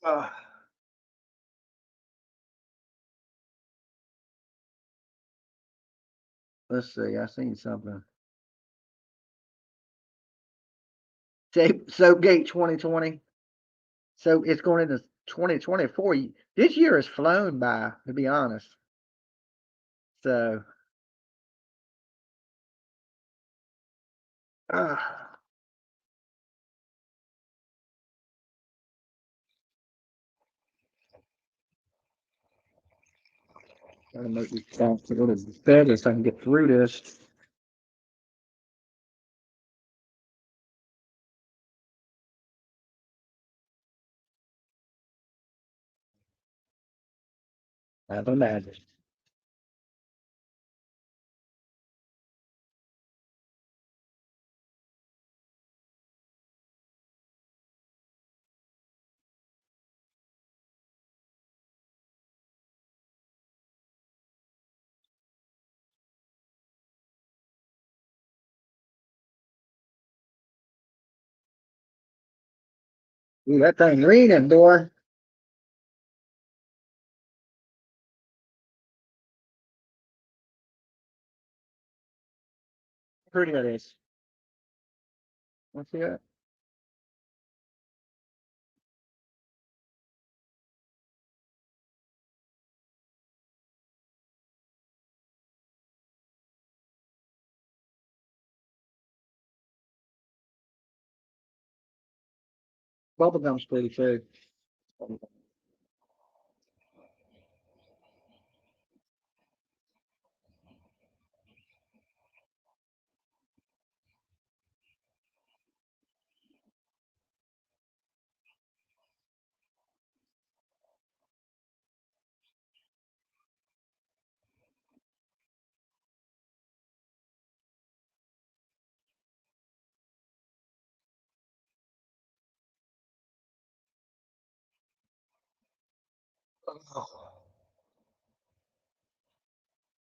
Uh, let's see. I seen something. Soapgate 2020. So it's going into 2024. This year has flown by, to be honest. So, uh, gotta make these facts a little better so I can get through this. Have a magic. Ooh, that thing raining, boy. Pretty it is. Let's see that. Bubblegum's pretty too.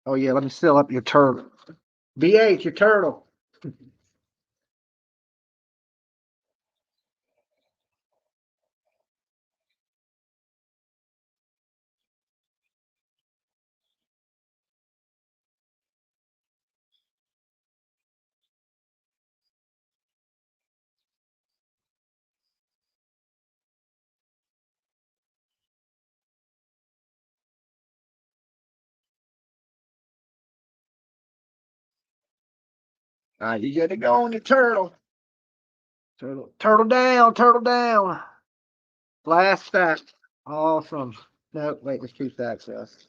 Oh yeah, let me seal up your turtle. BH, your turtle. All right, you got to go on your turtle. Turtle down, turtle down. Last stack. Awesome. No, wait, there's two stacks left.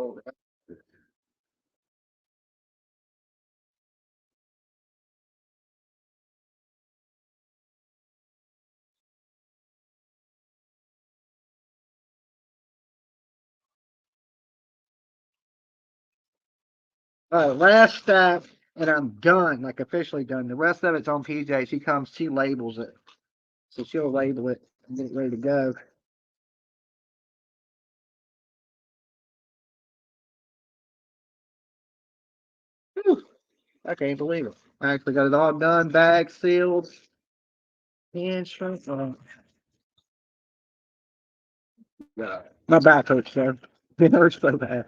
Hold on. Last step, and I'm done, like officially done. The rest of it's on PJ. She comes, she labels it. So she'll label it and get it ready to go. Whew, I can't believe it. I actually got it all done, bag sealed, and shrink. My back hurts, sir. It hurts so bad.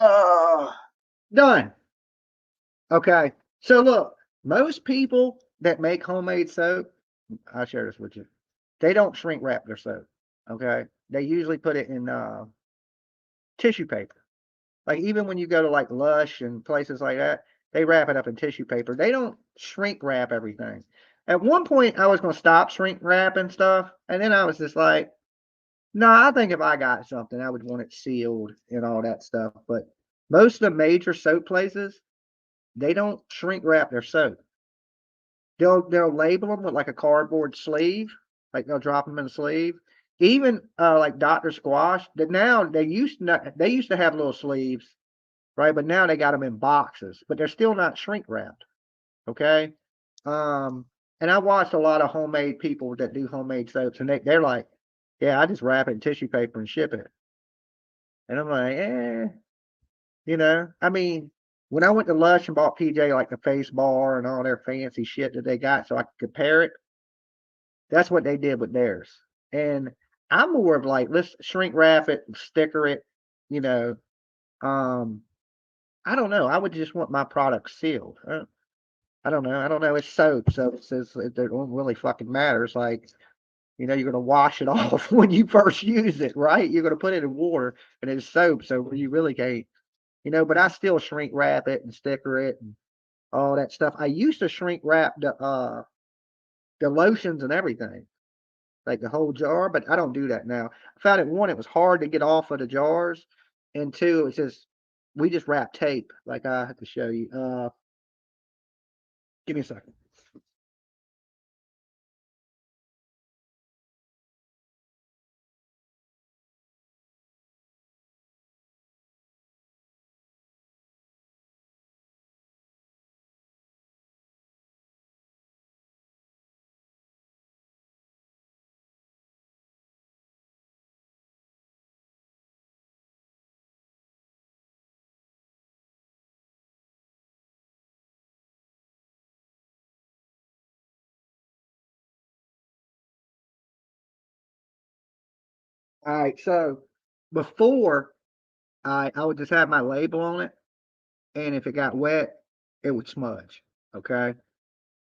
Uh, Done. Okay. So look, most people that make homemade soap, I'll share this with you. They don't shrink wrap their soap. Okay. They usually put it in tissue paper. Like even when you go to like Lush and places like that, they wrap it up in tissue paper. They don't shrink wrap everything. At one point, I was going to stop shrink wrapping stuff, and then I was just like, no, I think if I got something, I would want it sealed and all that stuff. But most of the major soap places, they don't shrink wrap their soap. They'll label them with like a cardboard sleeve, like they'll drop them in a sleeve. Even like Dr. Squash, that now they used to have little sleeves, right? But now they got them in boxes, but they're still not shrink wrapped. Okay. Um, and I watched a lot of homemade people that do homemade soaps, and they're like, yeah, I just wrap it in tissue paper and ship it. And I'm like, I mean, when I went to Lush and bought PJ like the face bar and all their fancy shit that they got so I could compare it, that's what they did with theirs. And I'm more of like, let's shrink wrap it, sticker it, you know. Um, I don't know. I would just want my product sealed. I don't know. I don't know. It's soap, so it don't really fucking matter. It's like, you're gonna wash it off when you first use it, right? You're gonna put it in water and it's soap, so you really can't, but I still shrink wrap it and sticker it and all that stuff. I used to shrink wrap the lotions and everything, like the whole jar, but I don't do that now. I found it, one, it was hard to get off of the jars, and two, it's just we just wrap tape, like I have to show you. Give me a second. All right, so before I would just have my label on it, and if it got wet, it would smudge. Okay.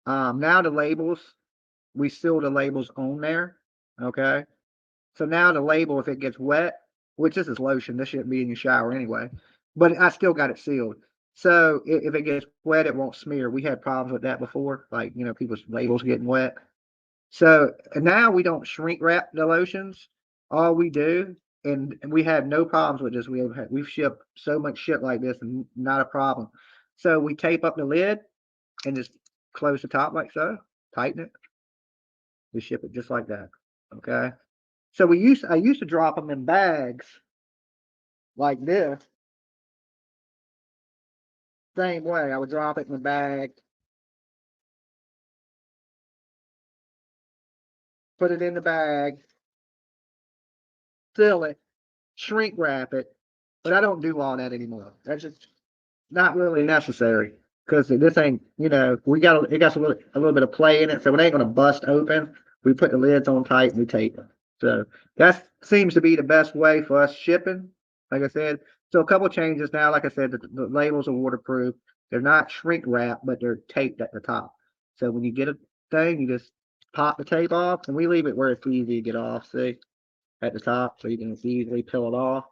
Now the labels. we seal the labels on there. Okay. So now the label, if it gets wet, which this is lotion, this shouldn't be in your shower anyway, but I still got it sealed. So if it gets wet, it won't smear. We had problems with that before, like, people's labels getting wet. So now we don't shrink wrap the lotions. All we do, and we have no problems with this. We've shipped so much shit like this, and not a problem. So we tape up the lid and just close the top like so, tighten it. We ship it just like that. Okay. So I used to drop them in bags like this. Same way. I would drop it in the bag, put it in the bag, seal it, shrink wrap it. But I don't do all that anymore. That's just not really necessary because this ain't, it got a little bit of play in it, so it ain't gonna bust open. We put the lids on tight and we tape them. So that seems to be the best way for us shipping. Like I said, so a couple changes now. Like I said, the labels are waterproof. They're not shrink wrap, but they're taped at the top. So when you get a thing, you just pop the tape off, and we leave it where it's easy to get off. See, at the top, so you can easily peel it off,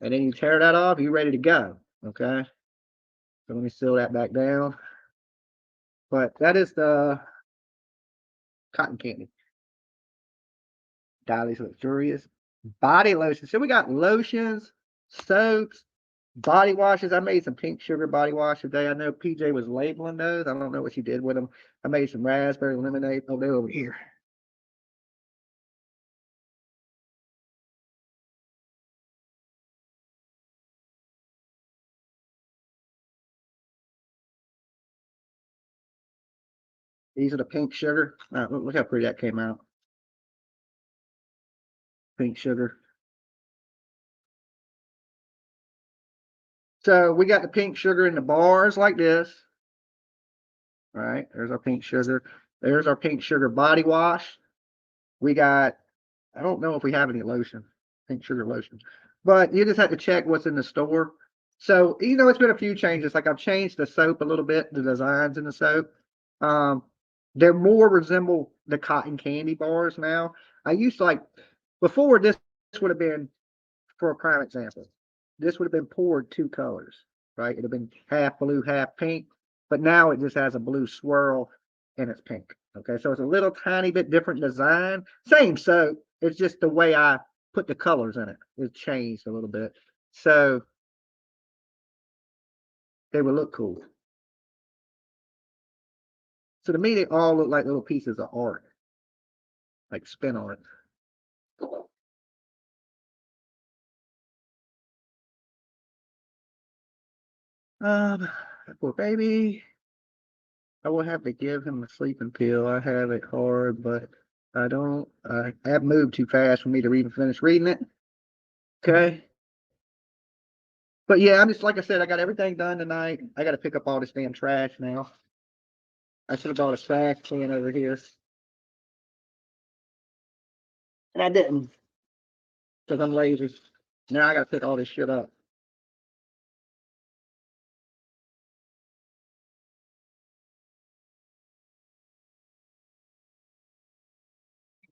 and then you tear that off. You're ready to go. Okay. So let me seal that back down. But that is the cotton candy. Dolly's Luxurious Body Lotion. So we got lotions, soaps, body washes. I made some pink sugar body wash today. I know PJ was labeling those. I don't know what she did with them. I made some raspberry lemonade. Oh, they're over here. These are the pink sugar. Look how pretty that came out. Pink sugar. So we got the pink sugar in the bars like this. All right, there's our pink sugar. There's our pink sugar body wash. We got, I don't know if we have any lotion, pink sugar lotion, but you just have to check what's in the store. So, it's been a few changes. Like I've changed the soap a little bit, the designs in the soap. Um, they're more resemble the cotton candy bars now. I used to like, before this would have been, for a prime example, this would have been poured two colors, right? It'd have been half blue, half pink, but now it just has a blue swirl and it's pink. Okay, so it's a little tiny bit different design. Same soap. It's just the way I put the colors in it. It changed a little bit. So they would look cool. So to me, they all look like little pieces of art, like spin art. Um, poor baby. I will have to give him a sleeping pill. I have it hard, but I don't. I have moved too fast for me to even finish reading it. Okay. But yeah, I'm just like I said, I got everything done tonight. I got to pick up all this damn trash now. I should have bought a trash can over here, and I didn't because I'm lazy. Now I got to pick all this shit up.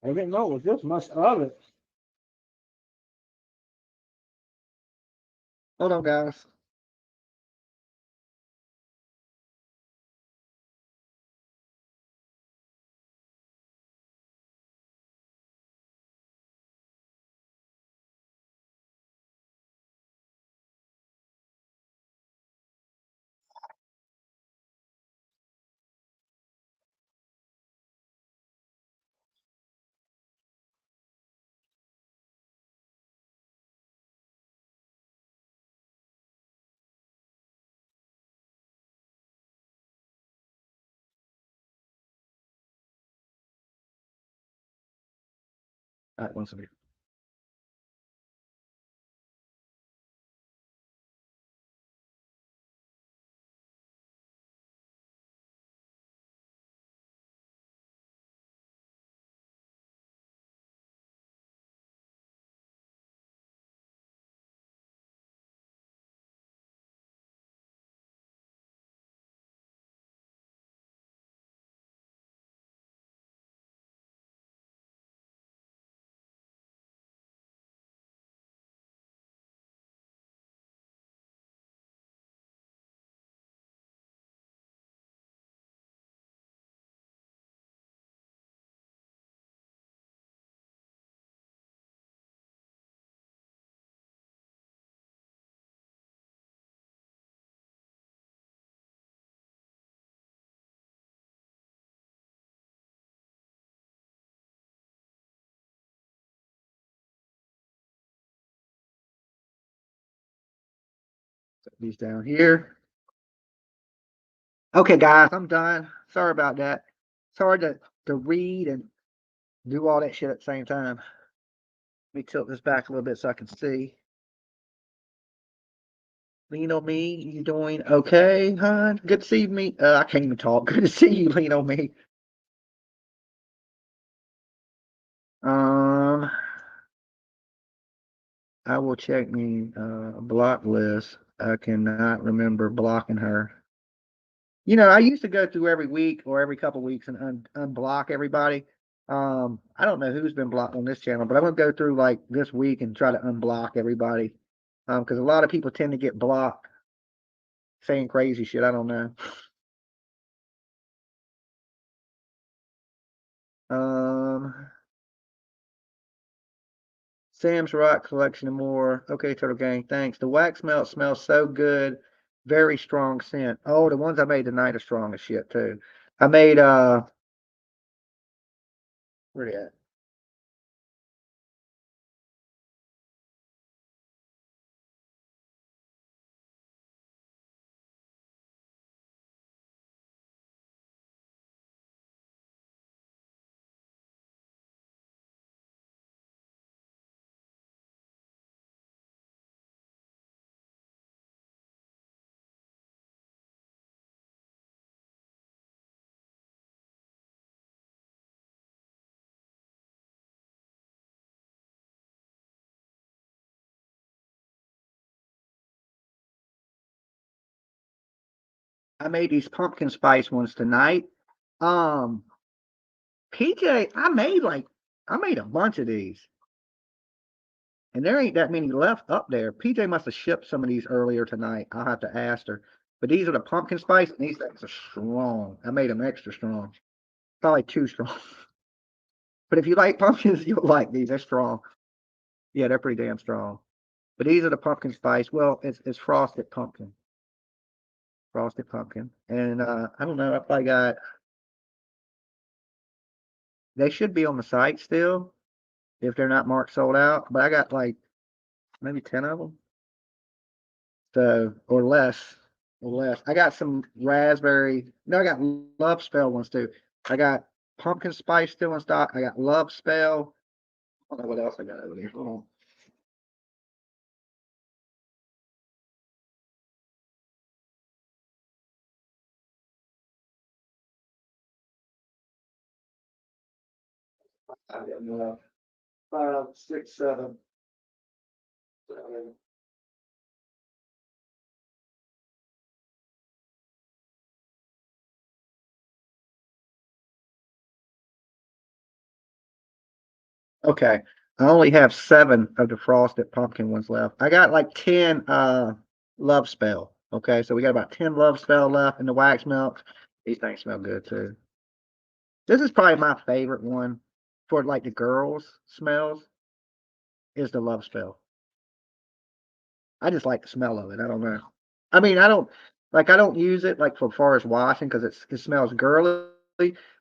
I didn't know it was this much of it. Hold on, guys. All right, one second. Set these down here. Okay, guys, I'm done. Sorry about that. Sorry to read and do all that shit at the same time. Let me tilt this back a little bit so I can see. Lean on me. You doing okay, hon? Good to see me. I can't even talk. Good to see you. Lean on me. Um, I will check me block list. I cannot remember blocking her. You know, I used to go through every week or every couple of weeks and unblock everybody. I don't know who's been blocked on this channel, but I'm gonna go through like this week and try to unblock everybody. Because a lot of people tend to get blocked saying crazy shit. I don't know. Um, Sam's Rock Collection and more. Okay, Turtle Gang, thanks. The wax melt smells so good. Very strong scent. Oh, the ones I made tonight are strong as shit too. I made where they at? I made these pumpkin spice ones tonight. Um, PJ, I made a bunch of these, and there ain't that many left up there. PJ must have shipped some of these earlier tonight. I'll have to ask her. But these are the pumpkin spice, and these things are strong. I made them extra strong, probably too strong. But if you like pumpkins, you'll like these. They're strong. Yeah, they're pretty damn strong. But these are the pumpkin spice. Well, it's frosted pumpkin, and I don't know. I probably got. They should be on the site still if they're not marked sold out. But I got like maybe 10 of them. So, or less. I got some raspberry. No, I got love spell ones too. I got pumpkin spice still in stock. I got love spell. I don't know what else I got over there. Hold on. I got 5, 6, 7. Okay. I only have 7 of the frosted pumpkin ones left. I got like 10 love spell. Okay, so we got about 10 love spell left in the wax melt. These things smell good too. This is probably my favorite one for like the girls smells is the love spell. I just like the smell of it. I don't know. I mean, I don't use it like for far as washing because it smells girly.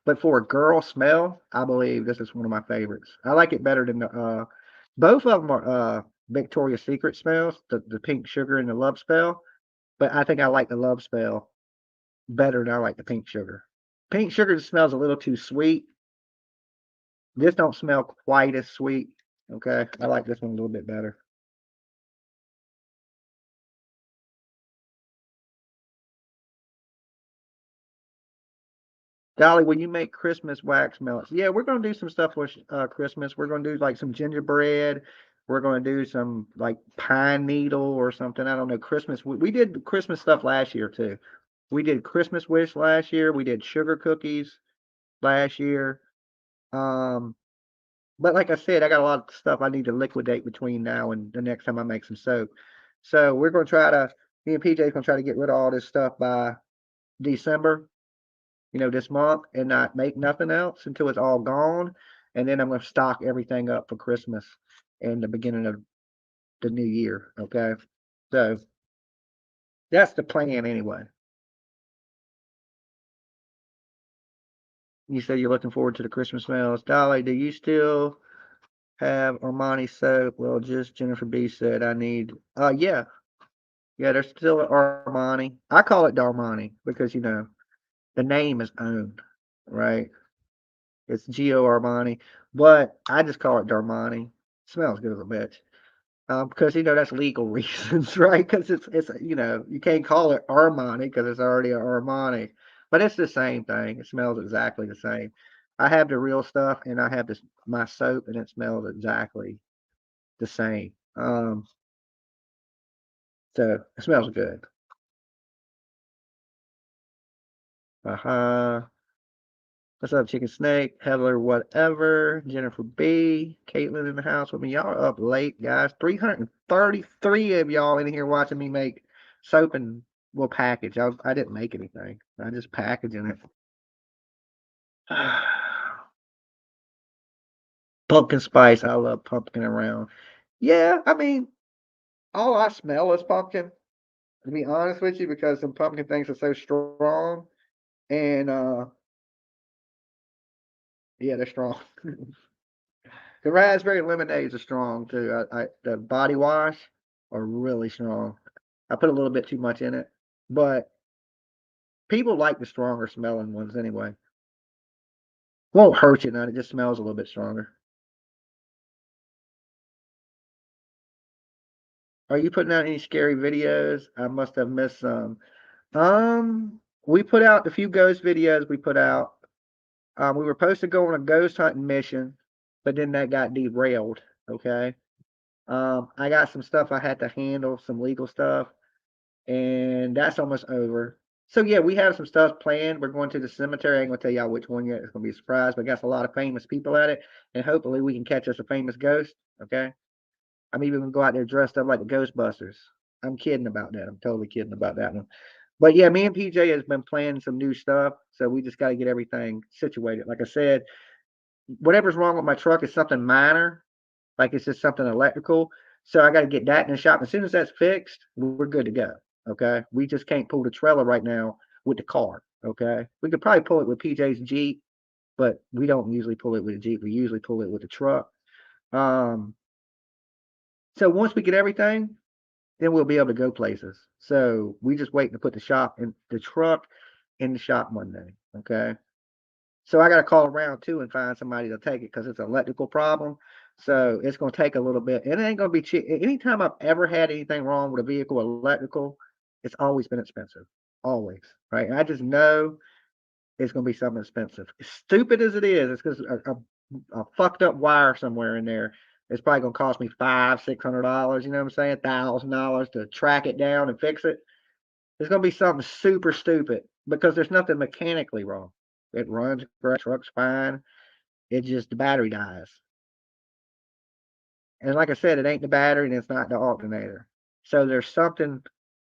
But for a girl smell, I believe this is one of my favorites. I like it better than the both of them are Victoria's Secret smells, the pink sugar and the love spell. But I think I like the love spell better than I like the pink sugar. Pink sugar just smells a little too sweet. This don't smell quite as sweet. Okay, I like this one a little bit better. Dolly, will you make Christmas wax melts? Yeah, we're gonna do some stuff for Christmas. We're gonna do like some gingerbread. We're gonna do some like pine needle or something. I don't know. Christmas. We did Christmas stuff last year too. We did Christmas wish last year. We did sugar cookies last year. Um, but like I said, I got a lot of stuff I need to liquidate between now and the next time I make some soap. So we're gonna try to. Me and PJ's gonna try to get rid of all this stuff by December, this month and not make nothing else until it's all gone. And then I'm going to stock everything up for Christmas and the beginning of the new year. Okay. So that's the plan anyway. You said you're looking forward to the Christmas smells. Dolly, do you still have Armani soap? Well, just Jennifer B said I need, yeah. Yeah, there's still Armani. I call it Darmani because the name is owned, right? It's Gio Armani, but I just call it Darmani. Smells good as a bitch. Because that's legal reasons, right? Because it's you can't call it Armani because it's already a Armani, but it's the same thing. It smells exactly the same. I have the real stuff, and I have my soap, and it smells exactly the same. So it smells good. Uh-huh. What's up, Chicken Snake, Heather, whatever, Jennifer B, Caitlin in the house with me. Y'all are up late, guys. 333 of y'all in here watching me make soap and package. I didn't make anything. I just packaging it. Pumpkin spice. I love pumpkin around. Yeah, I mean, all I smell is pumpkin, to be honest with you, because some pumpkin things are so strong. And yeah, they're strong. The raspberry lemonades are strong too. The body wash are really strong. I put a little bit too much in it, but people like the stronger smelling ones anyway. Won't hurt you none. It just smells a little bit stronger. Are you putting out any scary videos? I must have missed some. We put out the few ghost videos we put out. We were supposed to go on a ghost hunting mission, but then that got derailed. Okay. I got some stuff I had to handle, some legal stuff, and that's almost over. So yeah, we have some stuff planned. We're going to the cemetery. I ain't gonna tell y'all which one yet. It's gonna be a surprise, but I got a lot of famous people at it, and hopefully we can catch us a famous ghost. Okay, I'm even gonna go out there dressed up like the Ghostbusters. I'm kidding about that. I'm totally kidding about that one. But yeah, me and PJ has been planning some new stuff, so we just got to get everything situated. Like I said, whatever's wrong with my truck is something minor, like it's just something electrical. So I got to get that in the shop. As soon as that's fixed, we're good to go. Okay. We just can't pull the trailer right now with the car. Okay. We could probably pull it with PJ's Jeep, but we don't usually pull it with a Jeep. We usually pull it with the truck. Um, so once we get everything, then we'll be able to go places. So we just waiting to put the truck in the shop Monday. Okay. So I got to call around too and find somebody to take it because it's an electrical problem. So it's going to take a little bit. And it ain't going to be cheap. Anytime I've ever had anything wrong with a vehicle electrical, it's always been expensive. Always. Right. And I just know it's going to be something expensive. As stupid as it is, it's because a fucked up wire somewhere in there. It's probably going to cost me $500-$600. You know what I'm saying? $1,000 to track it down and fix it. It's going to be something super stupid because there's nothing mechanically wrong. It runs great, truck's fine. It just the battery dies. And like I said, it ain't the battery and it's not the alternator. So there's something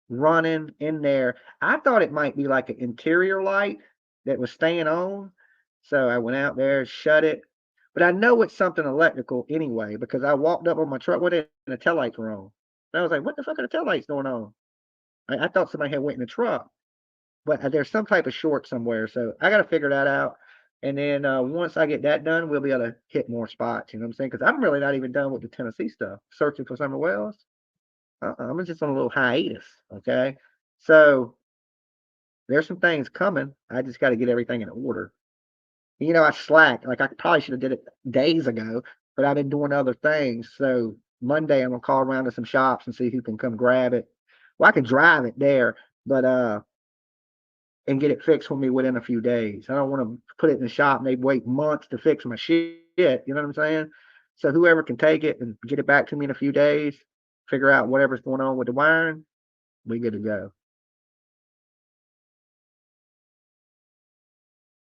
running in there. I thought it might be like an interior light that was staying on. So I went out there, shut it. But I know it's something electrical anyway because I walked up on my truck with it and the taillights were on. And I was like, what the fuck are the taillights going on? I thought somebody had went in the truck. But there's some type of short somewhere. So I got to figure that out. And then once I get that done, we'll be able to hit more spots. You know what I'm saying? Because I'm really not even done with the Tennessee stuff, searching for summer wells. I'm just on a little hiatus. Okay. So there's some things coming. I just got to get everything in order. I slacked. Like I probably should have did it days ago, but I've been doing other things. So Monday I'm gonna call around to some shops and see who can come grab it. Well, I can drive it there, but and get it fixed for me within a few days. I don't want to put it in the shop and they wait months to fix my shit. You know what I'm saying? So whoever can take it and get it back to me in a few days, figure out whatever's going on with the wiring, we good to go.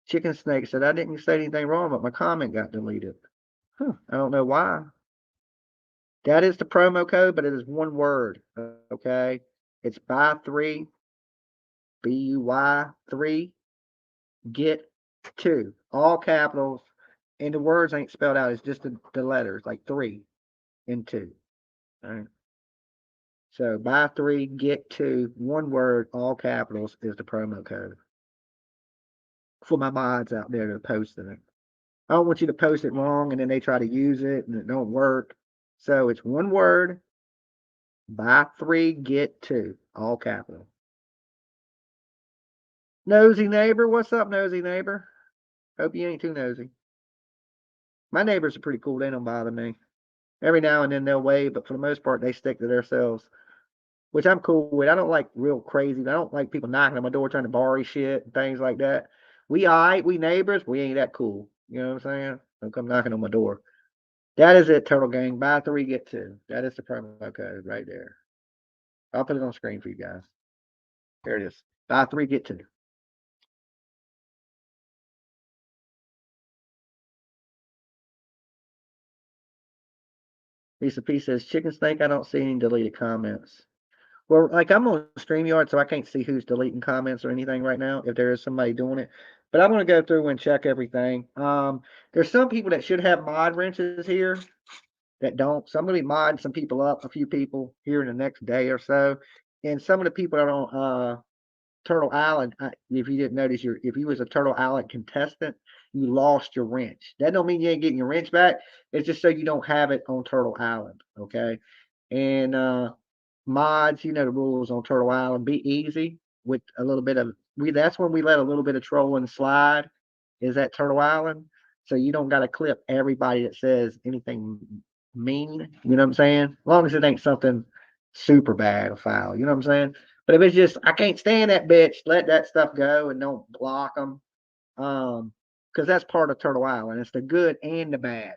Chicken Snake said I didn't say anything wrong, but my comment got deleted. I don't know why. That is the promo code, but it is one word. Okay. It's buy 3 get 2. All capitals. And the words ain't spelled out. It's just the letters, like 3 and 2. All right. So buy 3, get 2, one word, all capitals is the promo code for my mods out there that are posting it. I don't want you to post it wrong and then they try to use it and it don't work. So it's one word, Buy three, get two. All capital. Nosy neighbor, what's up, nosy neighbor? Hope you ain't too nosy. My neighbors are pretty cool. They don't bother me. Every now and then they'll wave, but for the most part, they stick to themselves, which I'm cool with. I don't like real crazy. I don't like people knocking on my door trying to borrow shit and things like that. We all right, we neighbors, we ain't that cool. You know what I'm saying? Don't come knocking on my door. That is it, Turtle Gang. Buy three, get two. That is the promo code right there. I'll put it on screen for you guys. There it is. Buy three, get two. Lisa P says, Chicken Snake, I don't see any deleted comments. Well, like I'm on StreamYard, so I can't see who's deleting comments or anything right now, if there is somebody doing it. But I'm going to go through and check everything. There's some people that should have mod wrenches here that don't. So I'm going to be modding some people up, a few people here in the next day or so. And some of the people that are on Turtle Island, if you didn't notice, if you was a Turtle Island contestant, you lost your wrench. That don't mean you ain't getting your wrench back. It's just so you don't have it on Turtle Island, okay? And mods, you know the rules on Turtle Island. Be easy with a little bit of that's when we let a little bit of trolling slide, is at Turtle Island. So you don't gotta clip everybody that says anything mean, you know what I'm saying? As long as it ain't something super bad or foul, you know what I'm saying? But if it's just I can't stand that bitch, let that stuff go and don't block them. Because that's part of Turtle Island. It's the good and the bad.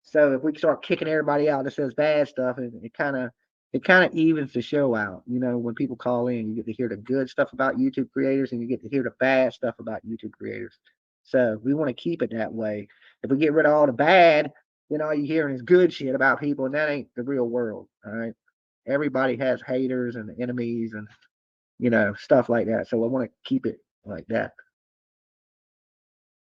So if we start kicking everybody out that says bad stuff, it kind of evens the show out. You know, when people call in, you get to hear the good stuff about YouTube creators, and you get to hear the bad stuff about YouTube creators. So we want to keep it that way. If we get rid of all the bad, then all you hearing is good shit about people, and that ain't the real world. All right. Everybody has haters and enemies and stuff like that. So I want to keep it like that.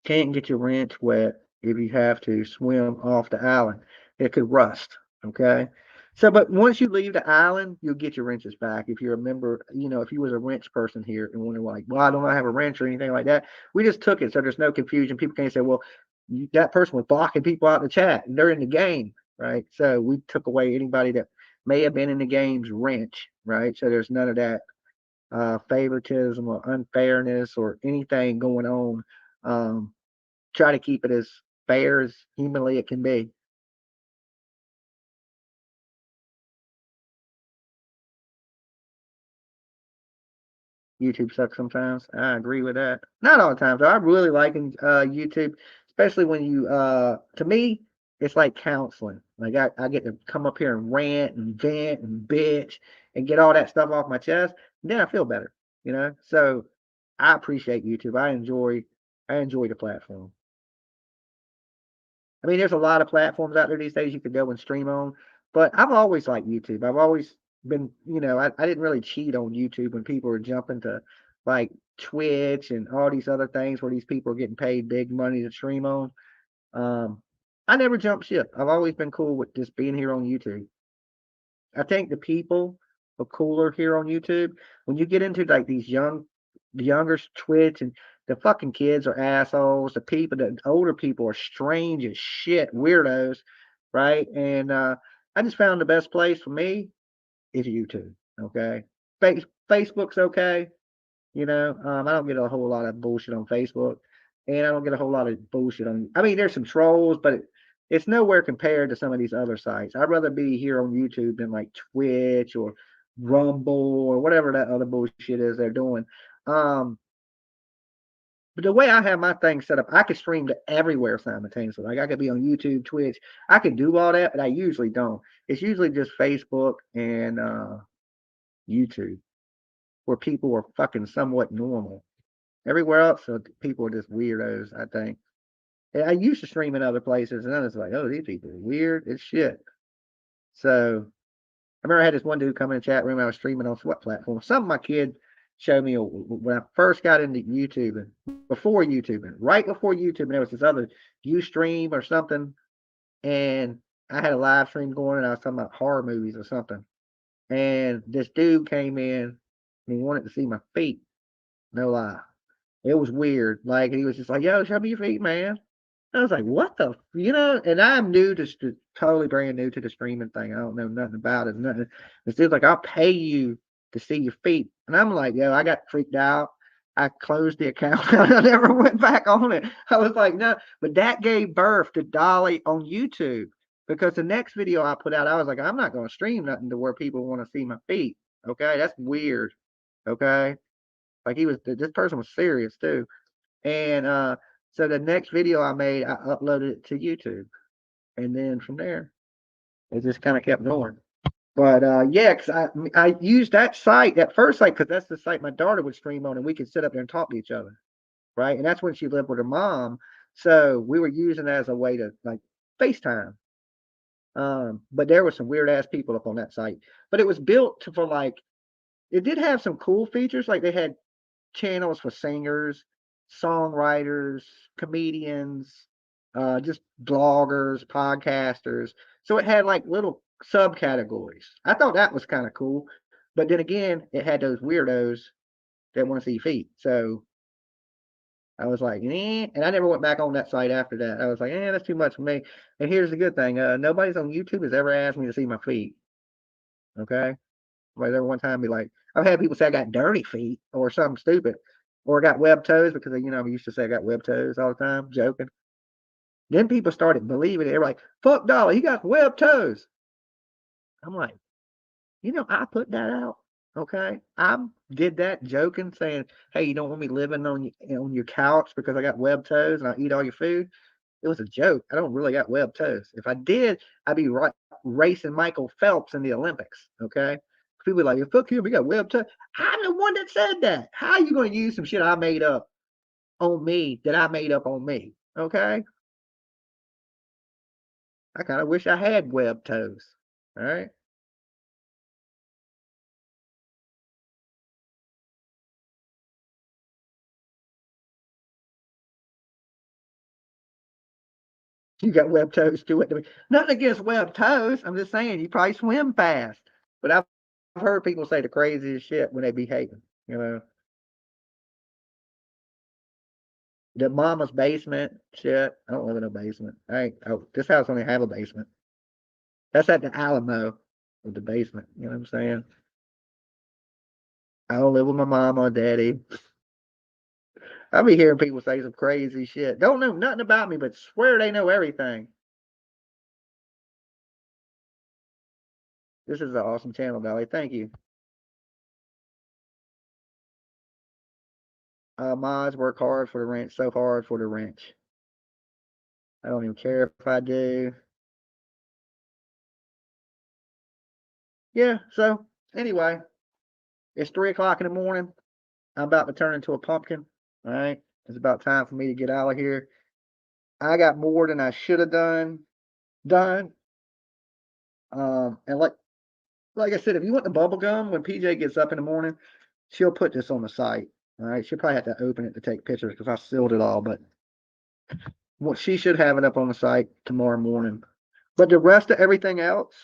Can't get your wrench wet if you have to swim off the island. It could rust. Okay. So, but once you leave the island, you'll get your wrenches back. If you're a member, if you was a wrench person here and wonder like, well, I don't have a wrench or anything like that. We just took it. So there's no confusion. People can't say, well, that person was blocking people out in the chat and they're in the game. Right. So we took away anybody that may have been in the game's wrench. Right. So there's none of that favoritism or unfairness or anything going on. Try to keep it as fair as humanly it can be. YouTube sucks sometimes. I agree with that. Not all the time, though. I really like YouTube, especially when to me, it's like counseling. Like I get to come up here and rant and vent and bitch and get all that stuff off my chest. And then I feel better, So I appreciate YouTube. I enjoy the platform. I mean, there's a lot of platforms out there these days you could go and stream on, but I've always liked YouTube. I've always been, I didn't really cheat on YouTube when people were jumping to like Twitch and all these other things where these people are getting paid big money to stream on. Um, I never jumped ship. I've always been cool with just being here on YouTube. I think the people are cooler here on YouTube. When you get into like the younger Twitch and the fucking kids are assholes. The older people are strange as shit, weirdos, right? And I just found the best place for me is YouTube. Okay, Facebook's okay. I don't get a whole lot of bullshit on Facebook, and I don't get a whole lot of bullshit on. I mean, there's some trolls, but it's nowhere compared to some of these other sites. I'd rather be here on YouTube than like Twitch or Rumble or whatever that other bullshit is they're doing. But the way I have my thing set up, I could stream to everywhere simultaneously. Like I could be on YouTube, Twitch. I could do all that, but I usually don't. It's usually just Facebook and YouTube where people are fucking somewhat normal. Everywhere else, people are just weirdos, I think. And I used to stream in other places, and then it's like, oh, these people are weird as shit. So I remember I had this one dude come in the chat room. I was streaming on what platform? Something my kid showed me when I first got into YouTube and before YouTube and right before YouTube, and there was this other Ustream or something, and I had a live stream going, and I was talking about horror movies or something. And this dude came in and he wanted to see my feet. No lie. It was weird. Like he was just like, "Yo, show me your feet, man." I was like, what the, and I'm new to totally brand new to the streaming thing. I don't know nothing about it. Nothing. It's just like, I'll pay you to see your feet. And I'm like, yo, I got freaked out. I closed the account. I never went back on it. I was like, no. But that gave birth to Dolly on YouTube because the next video I put out, I was like, I'm not going to stream nothing to where people want to see my feet. Okay. That's weird. Okay. Like this person was serious too. And so the next video I made, I uploaded it to YouTube, and then from there, it just kind of kept going. But yeah, because I used that site, that first site, because that's the site my daughter would stream on, and we could sit up there and talk to each other, right? And that's when she lived with her mom, so we were using it as a way to like FaceTime. But there were some weird ass people up on that site. But it was built for like, it did have some cool features, like they had channels for singers, songwriters, comedians, just bloggers, podcasters. So it had like little subcategories. I thought that was kind of cool. But then again, it had those weirdos that want to see feet. So I was like, eh. And I never went back on that site after that. I was like, that's too much for me. And here's the good thing, nobody's on YouTube has ever asked me to see my feet. Okay. Like there one time be like, I've had people say I got dirty feet or something stupid, or I got web toes because I used to say I got web toes all the time, joking. Then people started believing it. They're like, "Fuck Dolly, he got web toes." I'm like, I put that out. Okay, I did that joking, saying, "Hey, you don't want me living on your couch because I got web toes and I eat all your food." It was a joke. I don't really got web toes. If I did, I'd be racing Michael Phelps in the Olympics. Okay. People be like, fuck you, we got web toes. I'm the one that said that. How are you going to use some shit I made up on me that I made up on me? Okay. I kind of wish I had web toes. All right. You got web toes too. Nothing against web toes. I'm just saying you probably swim fast. But I've heard people say the craziest shit when they be hating, you know. The mama's basement shit. I don't live in a basement. This house only have a basement. That's at the Alamo with the basement. You know what I'm saying? I don't live with my mama or daddy. I be hearing people say some crazy shit. Don't know nothing about me, but swear they know everything. This is an awesome channel, Dolly. Thank you. Mods work hard for the ranch, so hard for the ranch. I don't even care if I do. Yeah, so anyway, it's 3 o'clock in the morning. I'm about to turn into a pumpkin. All right. It's about time for me to get out of here. I got more than I should have done. And like I said, if you want the bubble gum, when PJ gets up in the morning, she'll put this on the site. All right. She'll probably have to open it to take pictures because I sealed it all, but she should have it up on the site tomorrow morning. But the rest of everything else,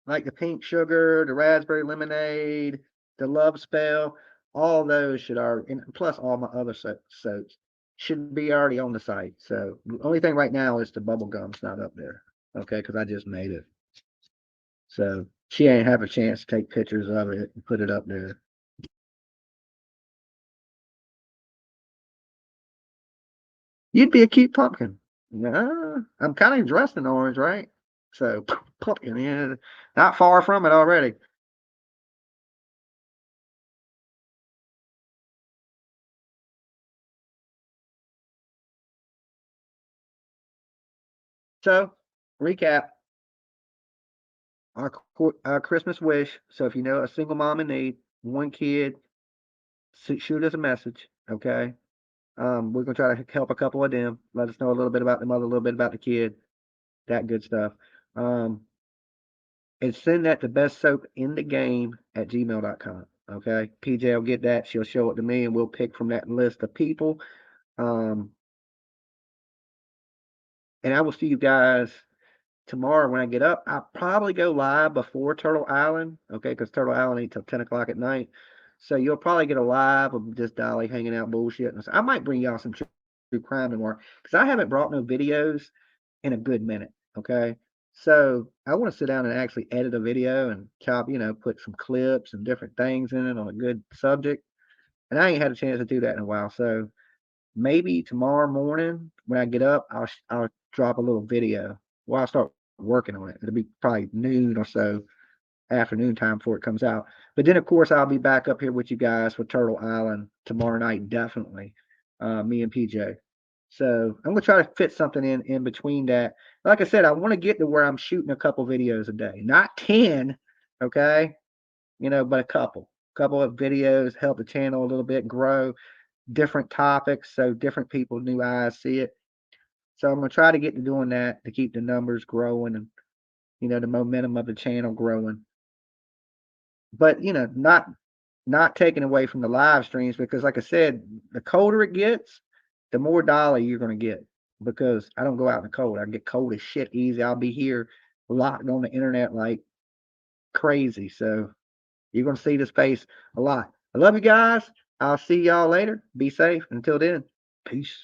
like the pink sugar, the raspberry lemonade, the love spell, all those should already, and plus all my other soaps should be already on the site. So the only thing right now is the bubble gum's not up there. Okay, because I just made it. So she ain't have a chance to take pictures of it and put it up there. You'd be a cute pumpkin. Yeah, I'm kind of dressed in orange, right? So pumpkin, yeah, not far from it already. So recap our Christmas wish. So if you know a single mom in need, one kid, shoot us a message. Okay. We're gonna try to help a couple of them. Let us know a little bit about the mother, a little bit about the kid, that good stuff. Um, and send that to bestsoapinthegame@gmail.com. Okay. PJ will get that. She'll show it to me, and we'll pick from that list of people. Um, and I will see you guys tomorrow when I get up. I'll probably go live before Turtle Island, okay, because Turtle Island ain't till 10 o'clock at night. So you'll probably get a live of just Dolly hanging out bullshit. I might bring y'all some crime anymore because I haven't brought no videos in a good minute. Okay. So I want to sit down and actually edit a video and put some clips and different things in it on a good subject. And I ain't had a chance to do that in a while. So maybe tomorrow morning when I get up, I'll drop a little video. Well, I'll start working on it. It'll be probably noon or so, afternoon time before it comes out. But then, of course, I'll be back up here with you guys for Turtle Island tomorrow night, definitely. Me and PJ. So I'm gonna try to fit something in between that. Like I said, I want to get to where I'm shooting a couple videos a day, not 10, okay? But a couple of videos help the channel a little bit grow, different topics, so different people, new eyes see it. So I'm gonna try to get to doing that to keep the numbers growing and the momentum of the channel growing. But not taking away from the live streams because, like I said, the colder it gets, the more Dolly you're gonna get because I don't go out in the cold. I get cold as shit easy. I'll be here locked on the internet like crazy. So you're gonna see this face a lot. I love you guys. I'll see y'all later. Be safe. Until then, peace.